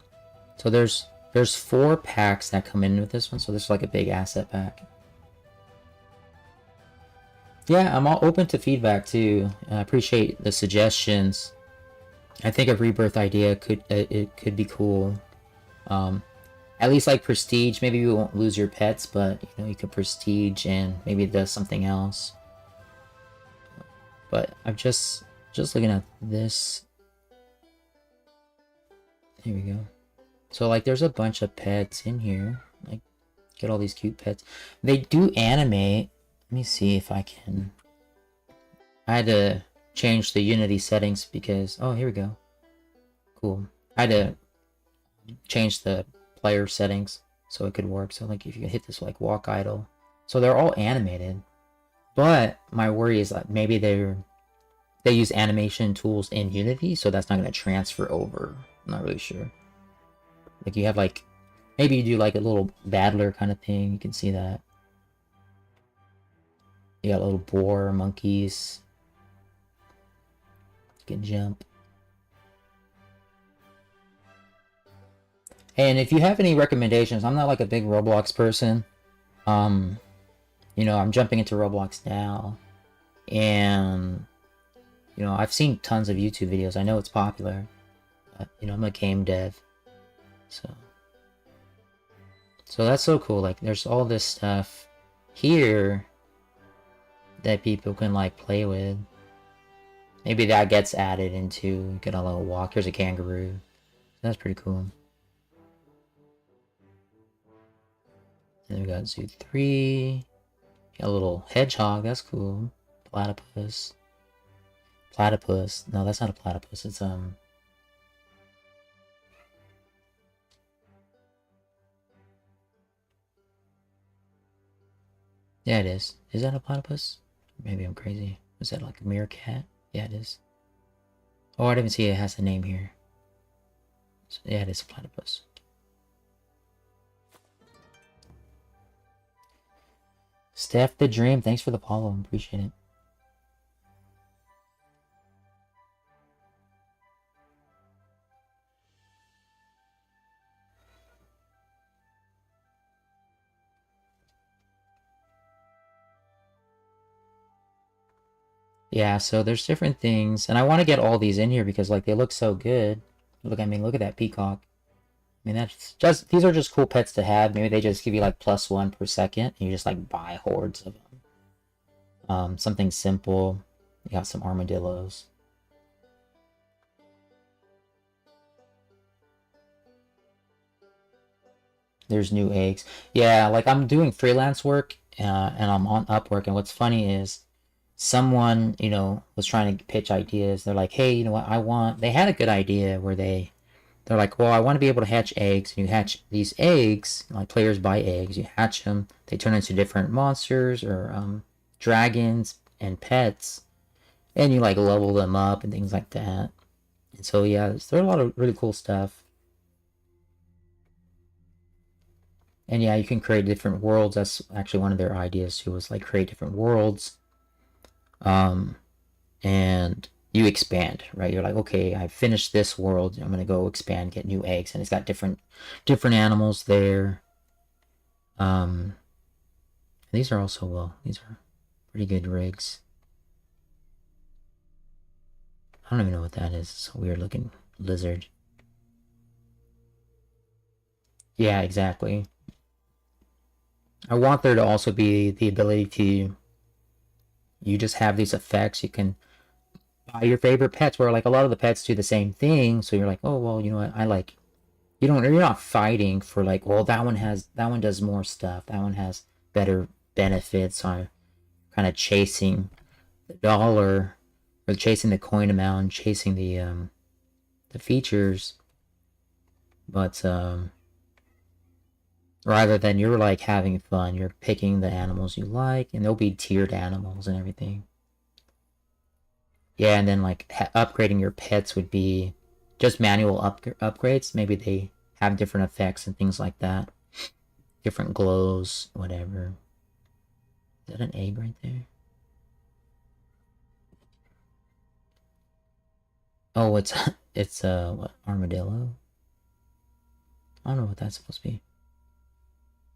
So there's 4 packs that come in with this one, so this is like a big asset pack. Yeah, I'm all open to feedback too. I appreciate the suggestions. I think a rebirth idea could be cool. At least like prestige. Maybe you won't lose your pets, but you could prestige and maybe it does something else. But I'm just looking at this. Here we go. So like there's a bunch of pets in here. Like, get all these cute pets. They do animate. Let me see if I can. I had to change the Unity settings because, oh, here we go. Cool. I had to change the player settings so it could work. So like if you can hit this like walk idle. So they're all animated. But my worry is that maybe they use animation tools in Unity, so that's not going to transfer over. I'm not really sure. Like you have like, maybe you do like a little battler kind of thing. You can see that. You got little boar monkeys. You can jump. And if you have any recommendations, I'm not like a big Roblox person. I'm jumping into Roblox now, and I've seen tons of YouTube videos. I know it's popular, but I'm a game dev, so that's so cool. Like, there's all this stuff here that people can like play with. Maybe that gets added into, get a little walk. Here's a kangaroo. That's pretty cool. And then we got Zoo 3. Got a little hedgehog, that's cool. Platypus. Platypus. No, that's not a platypus. It's yeah, it is. Is that a platypus? Maybe I'm crazy. Is that like a meerkat? Yeah, it is. Oh, I didn't see it has a name here. So, yeah, it is a platypus. Steph the Dream, thanks for the follow. Appreciate it. Yeah, so there's different things, and I want to get all these in here because like they look so good. Look, I mean, look at that peacock. I mean, that's just these are just cool pets to have. Maybe they just give you like +1 per second, and you just like buy hordes of them. Something simple. You got some armadillos. There's new eggs. Yeah, like I'm doing freelance work, and I'm on Upwork, and what's funny is someone, you know, was trying to pitch ideas. They're like, hey, you know what, they had a good idea where they're like, well, I want to be able to hatch eggs. And you hatch these eggs, like players buy eggs, you hatch them, they turn into different monsters or dragons and pets, and you like level them up and things like that. And so, yeah, there's a lot of really cool stuff. And yeah, you can create different worlds. That's actually one of their ideas too, was like create different worlds. And you expand, right? You're like, okay, I finished this world. I'm gonna go expand, get new eggs, and it's got different animals there. These are also these are pretty good rigs. I don't even know what that is. It's a weird looking lizard. Yeah, exactly. I want there to also be the ability to you just have these effects. You can buy your favorite pets where like a lot of the pets do the same thing. So you're like, oh well, you know what? I like you're not fighting for like, well, that one does more stuff. That one has better benefits. So I'm kind of chasing the dollar or chasing the coin amount, chasing the features. But rather than you're like having fun, you're picking the animals you like, and they'll be tiered animals and everything. Yeah, and then like upgrading your pets would be just manual upgrades. Maybe they have different effects and things like that. Different glows, whatever. Is that an egg right there? Oh, it's it's what, armadillo? I don't know what that's supposed to be.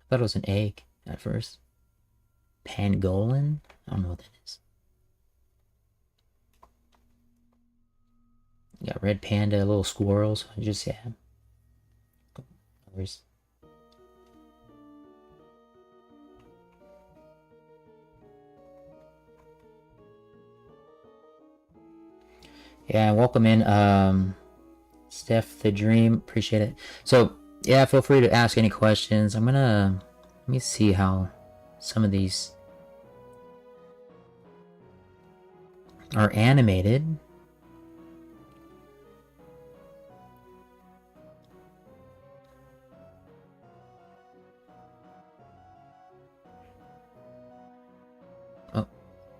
I thought it was an egg at first. Pangolin? I don't know what that is. You got red panda, little squirrels. Just yeah. Where's yeah, welcome in, Steph the Dream. Appreciate it. So yeah, feel free to ask any questions. Let me see how some of these are animated. Oh,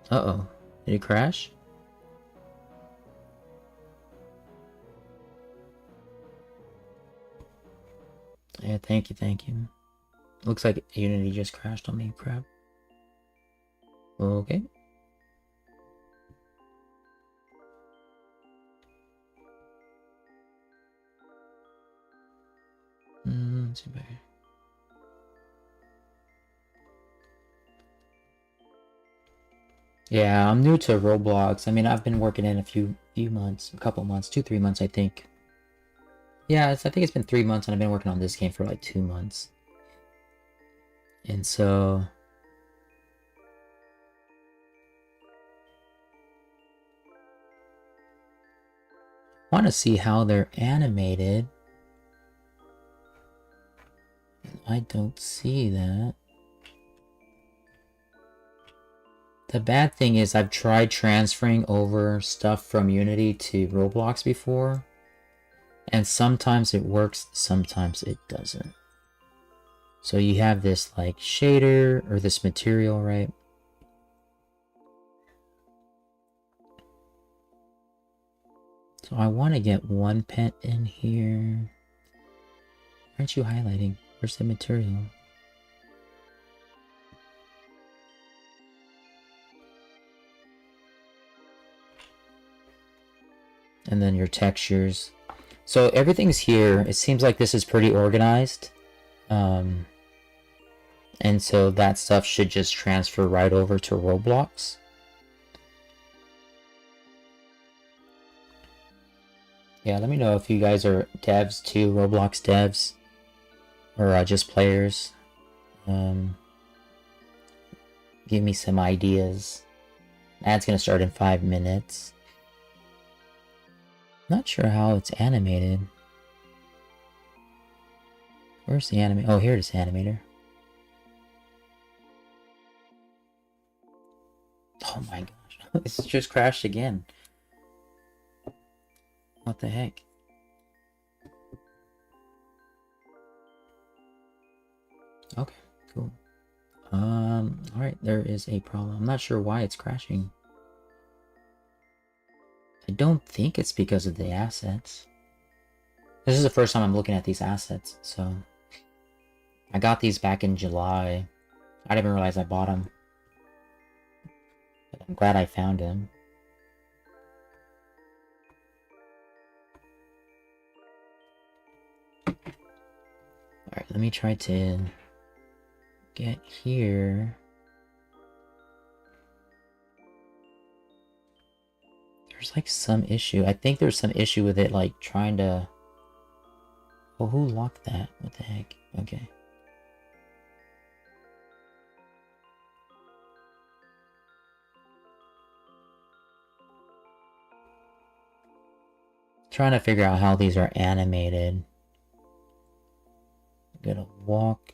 uh-oh. Did it crash? Yeah, thank you, thank you. Looks like Unity just crashed on me, crap. Okay. Let's see better. Yeah, I'm new to Roblox. I mean, I've been working in a few months, a couple months, 2-3 months, I think. Yeah, I think it's been 3 months, and I've been working on this game for like 2 months. And so I want to see how they're animated. I don't see that. The bad thing is I've tried transferring over stuff from Unity to Roblox before, and sometimes it works, sometimes it doesn't. So you have this like shader or this material, right? So I want to get one pet in here. Aren't you highlighting? Where's the material? And then your textures. So everything's here. It seems like this is pretty organized. And so that stuff should just transfer right over to Roblox. Yeah, let me know if you guys are devs too, Roblox devs, or just players. Give me some ideas. Ad's gonna start in 5 minutes. Not sure how it's animated. Where's the animator? Oh, here it is, animator. Oh my gosh, it's just crashed again. What the heck? Okay, cool. Alright, there is a problem. I'm not sure why it's crashing. I don't think it's because of the assets. This is the first time I'm looking at these assets, so... I got these back in July. I didn't even realize I bought them. But I'm glad I found them. Alright, let me try to get here. There's like some issue. I think there's some issue with it, like trying to... Oh, who locked that? What the heck? Okay. Trying to figure out how these are animated. Gotta walk.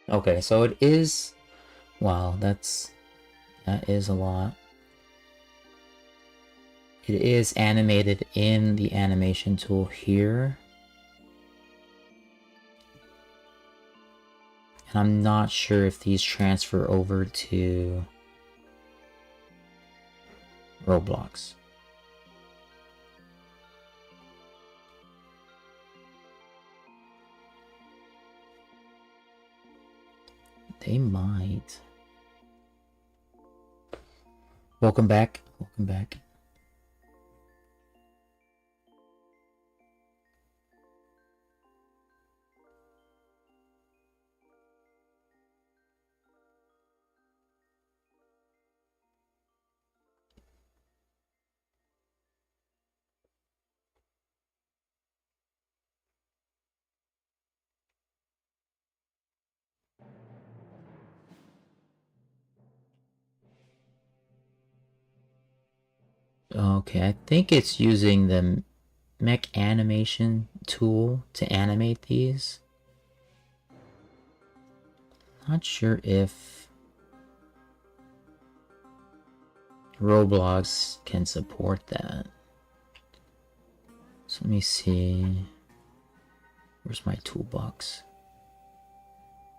Okay, so it is... Wow, that is a lot. It is animated in the animation tool here. And I'm not sure if these transfer over to Roblox. They might. Welcome back. Welcome back. Okay, I think it's using the mech animation tool to animate these. Not sure if Roblox can support that. So let me see. Where's my toolbox?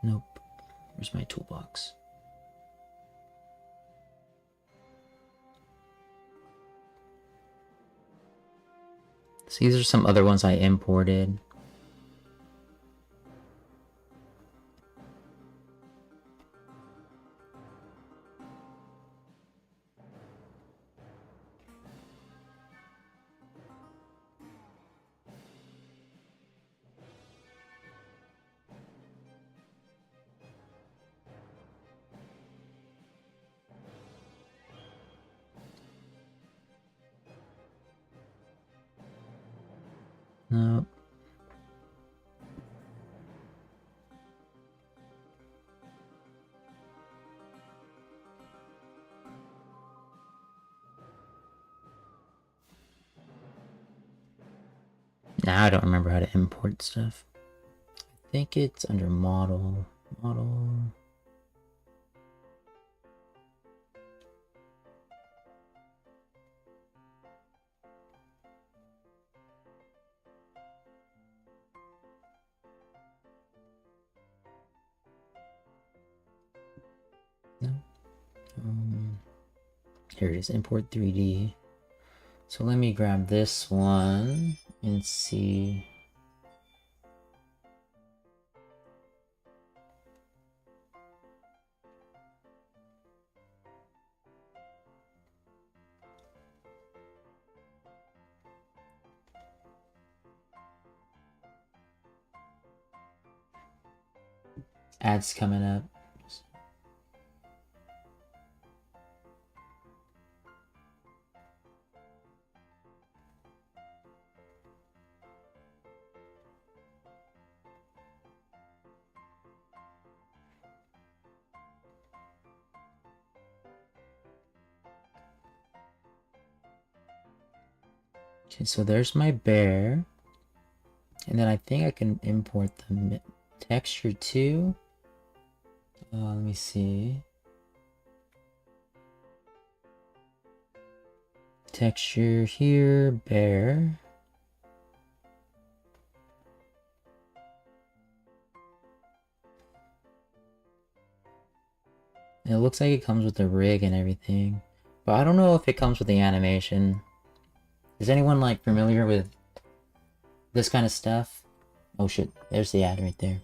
Nope. Where's my toolbox? So these are some other ones I imported. Nope. Now I don't remember how to import stuff. I think it's under model. Model. No. Here it is, import 3D. So let me grab this one and see. Ads coming up. Okay, so there's my bear. And then I think I can import the texture too. Let me see. Texture here, bear. It looks like it comes with the rig and everything. But I don't know if it comes with the animation. Is anyone like familiar with this kind of stuff? Oh shit, there's the ad right there.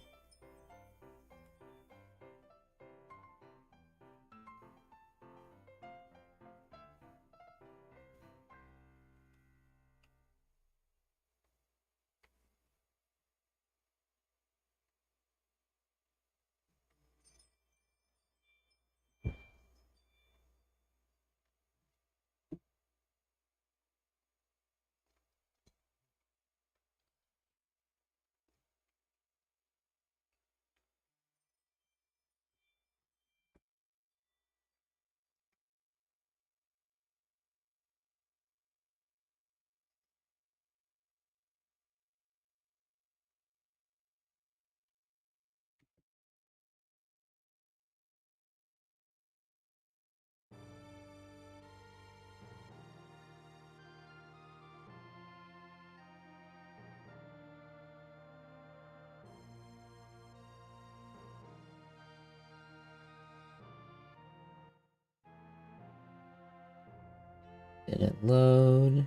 Did it load?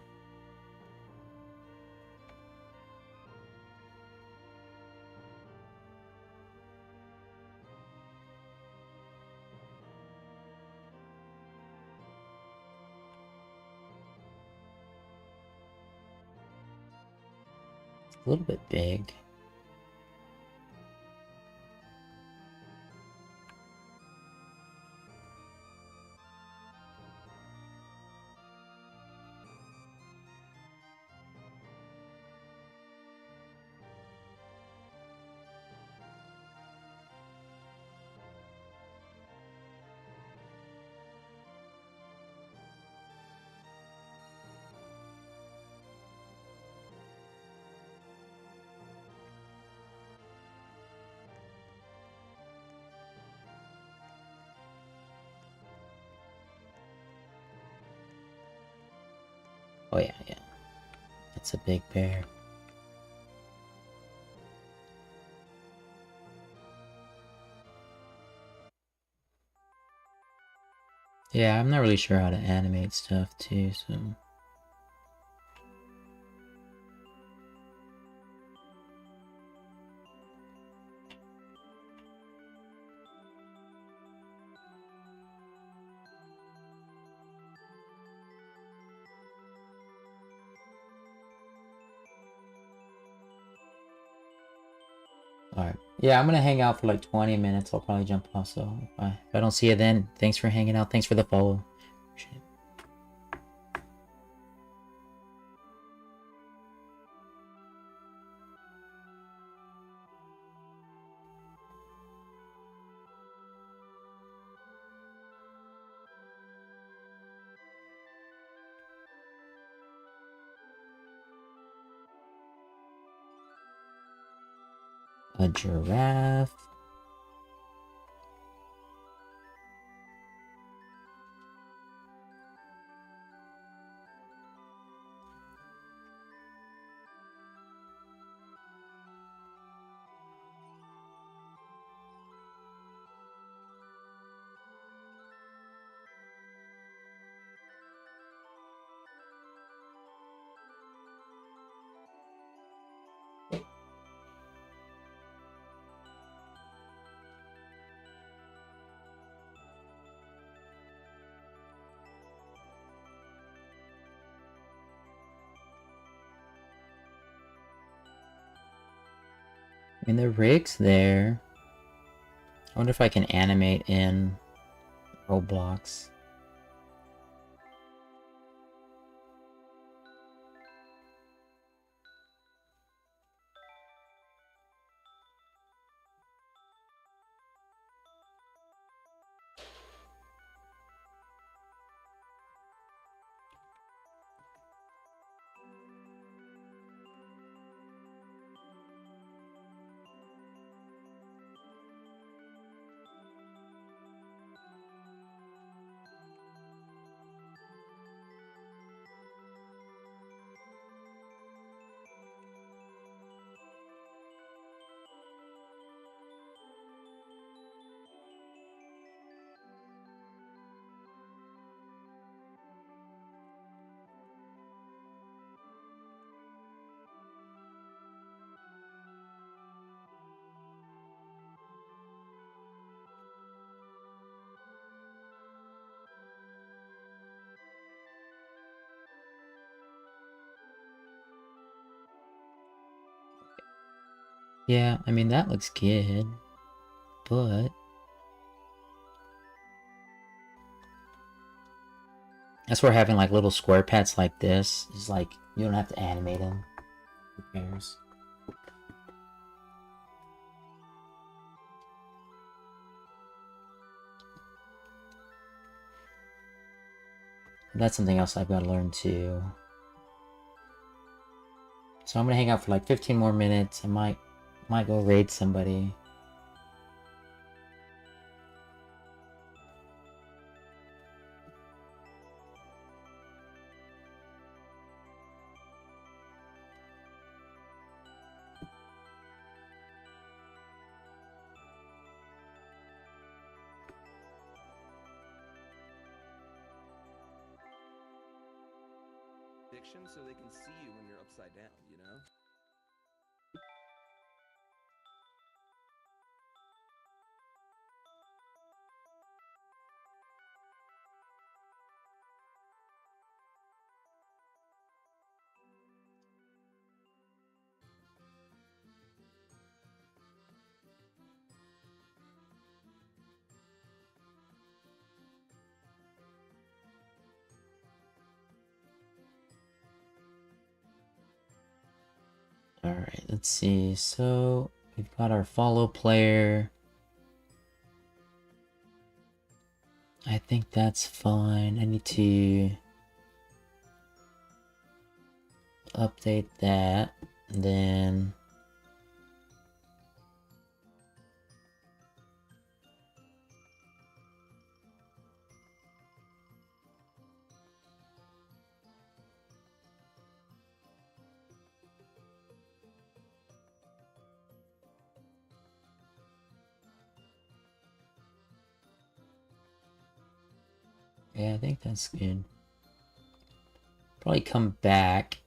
It's a little bit big. Oh yeah, yeah. That's a big bear. Yeah, I'm not really sure how to animate stuff too, so... Alright. Yeah, I'm gonna hang out for like 20 minutes. I'll probably jump off, so if I don't see you then, thanks for hanging out. Thanks for the follow. Appreciate it. a giraffe. I mean, the rig's there. I wonder if I can animate in Roblox. Yeah, I mean, that looks good, but that's where having like little square pets like this is like, you don't have to animate them. Who cares? That's something else I've got to learn too. So I'm gonna hang out for like 15 more minutes. I might go raid somebody.
So they can see you when you're upside down, you know?
Alright, let's see. So we've got our follow player. I think that's fine. I need to update that. Then yeah, I think that's good. Probably come back.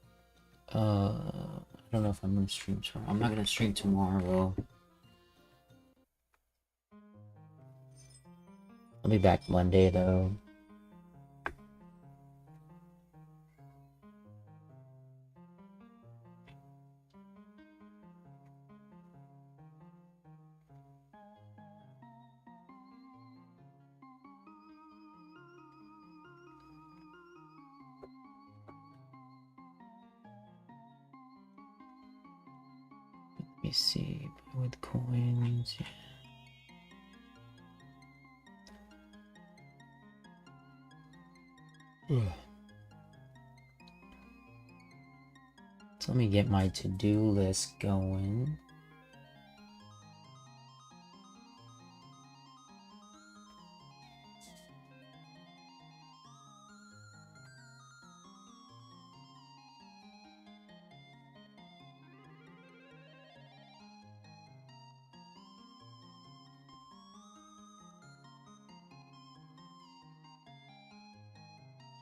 I don't know if I'm gonna stream tomorrow. I'm not gonna stream tomorrow. I'll be back Monday though. Let me see. With coins. Yeah. So let me get my to-do list going.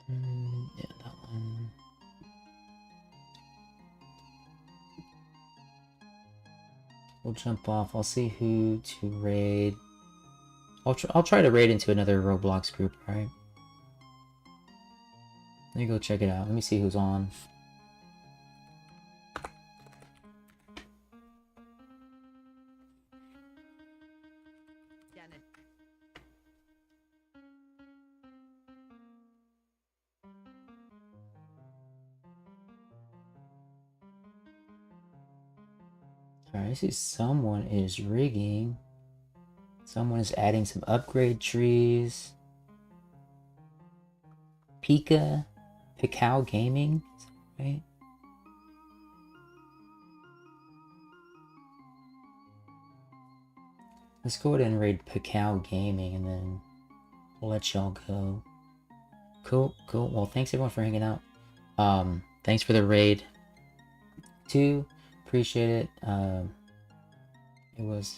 Yeah, that one. We'll jump off. I'll see who to raid. I'll try to raid into another Roblox group, right? Let me go check it out. Let me see who's on. Alright, I see someone is rigging. Someone is adding some upgrade trees. Picao Gaming, right? Let's go ahead and raid Picao Gaming and then we'll let y'all go. Cool. Well, thanks everyone for hanging out. Thanks for the raid too. Appreciate it. It was,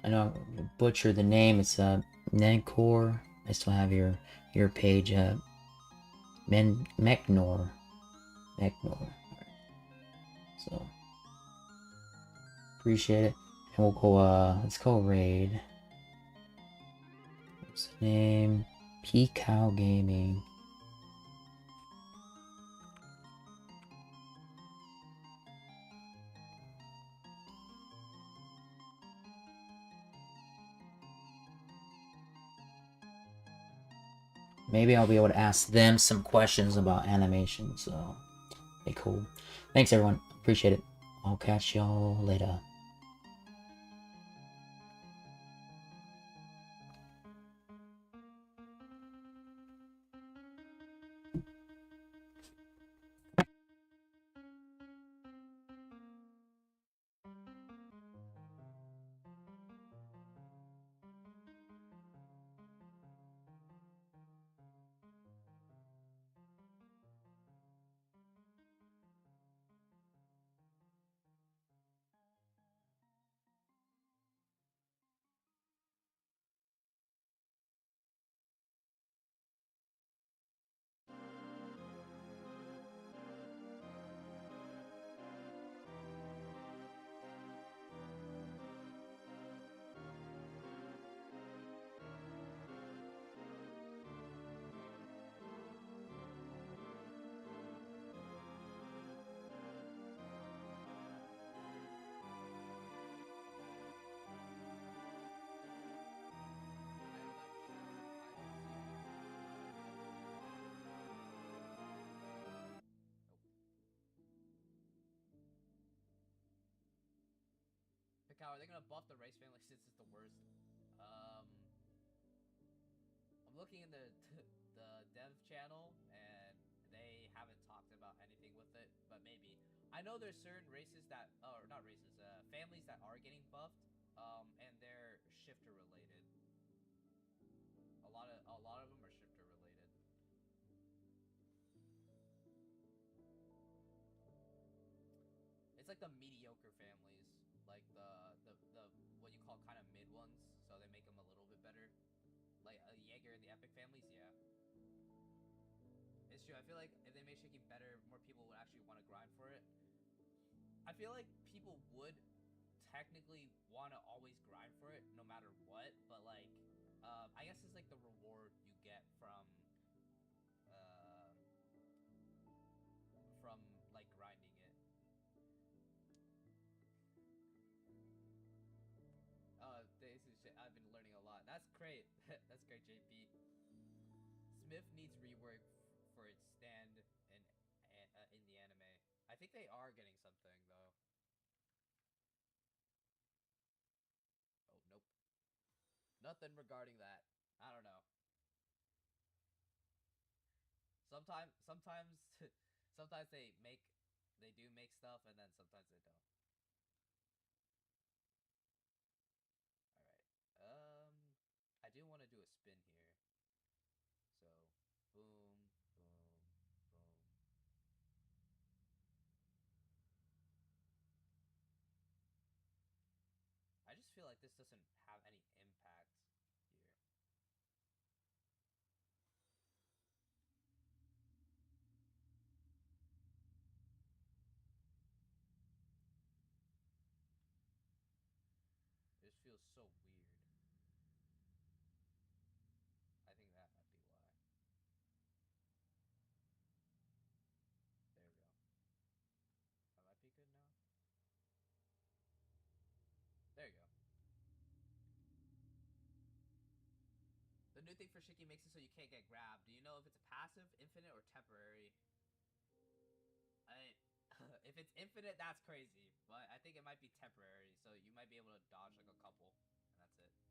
I know I butchered the name. It's Nencor. I still have your page. Mechnor. Mechnor. So appreciate it. And we'll go. Let's go raid. What's the name? Pcow Gaming. Maybe I'll be able to ask them some questions about animation, so be cool. Thanks everyone, appreciate it. I'll catch y'all later.
Picao, are they gonna buff the race family since it's the worst? Um, I'm looking in the the dev channel and they haven't talked about anything with it, but maybe. I know there's certain races that, or not races, families that are getting buffed, and they're shifter related. A lot of them are shifter related. It's like the mediocre families, like the what you call kind of mid ones, so they make them a little bit better. Like Jaeger and the epic families, yeah. It's true. I feel like if they made shaking better, more people would actually want to grind for it. I feel like people would technically want to always grind for it, no matter what. But like, I guess it's like the reward you get uh, from like grinding it. This is shit. I've been learning a lot. That's great. That's great, JP. Smith needs rework for its stand in the anime. I think they are getting something though. Oh nope, nothing regarding that. I don't know. Sometimes, sometimes they do make stuff, and then sometimes they don't. All right. I do want to do a spin here. So, boom, boom, boom. I just feel like this doesn't have any impact here. so weird. I think that might be why. There we go. That might be good now. There you go. The new thing for Shiki makes it so you can't get grabbed. Do you know if it's a passive, infinite, or temporary? If it's infinite, that's crazy. But I think it might be temporary, so you might be able to dodge like a couple, and that's it. Make up spin here.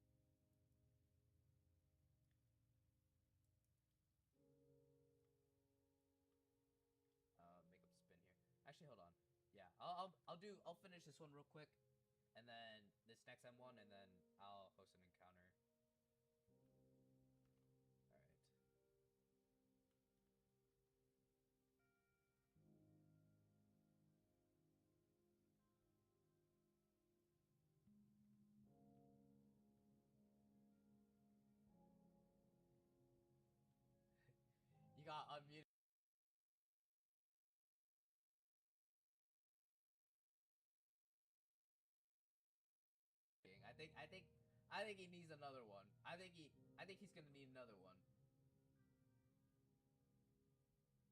Actually, hold on. Yeah, I'll finish this one real quick, and then this next M1, and then I'll host an encounter. All right. You got unmuted. I think he needs another one. I think he's gonna need another one.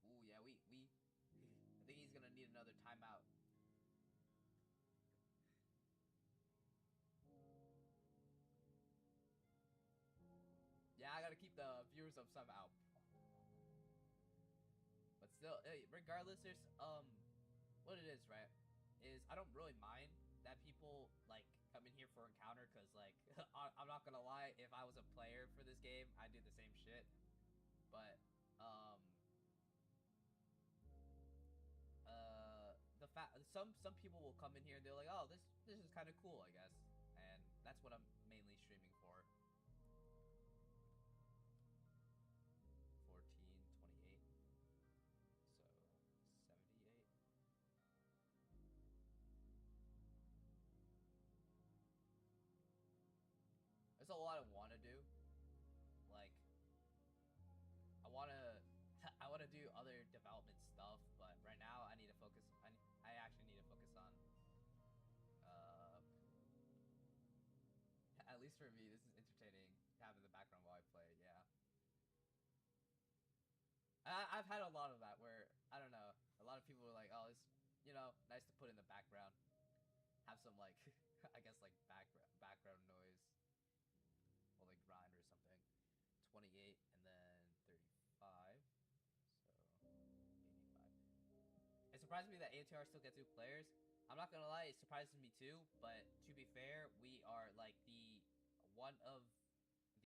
Ooh, yeah, we I think he's gonna need another timeout. Yeah, I gotta keep the viewers up somehow. But still, regardless, there's what it is, right? Is I don't really mind that people like come in here for encounter, cause like I'm not gonna lie, if I was a player for this game, I'd do the same shit. But the fact some people will come in here and they're like, oh, this is kind of cool, I guess, and that's what I'm mainly streaming for. 1428, so 78. There's a lot I want to do. Like, I want to do other development stuff, but right now I need to focus. I actually need to focus on. At least for me, this is entertaining to have in the background while I play. Yeah. I've had a lot of that where, I don't know, a lot of people are like, oh, it's, nice to put in the background. Have some, like, I guess, like, background noise. Or, like, grind or something. 28 and then 35. So, 85. It surprises me that ATR still gets new players. I'm not gonna lie, it surprises me too, but to be fair, we are, like, one of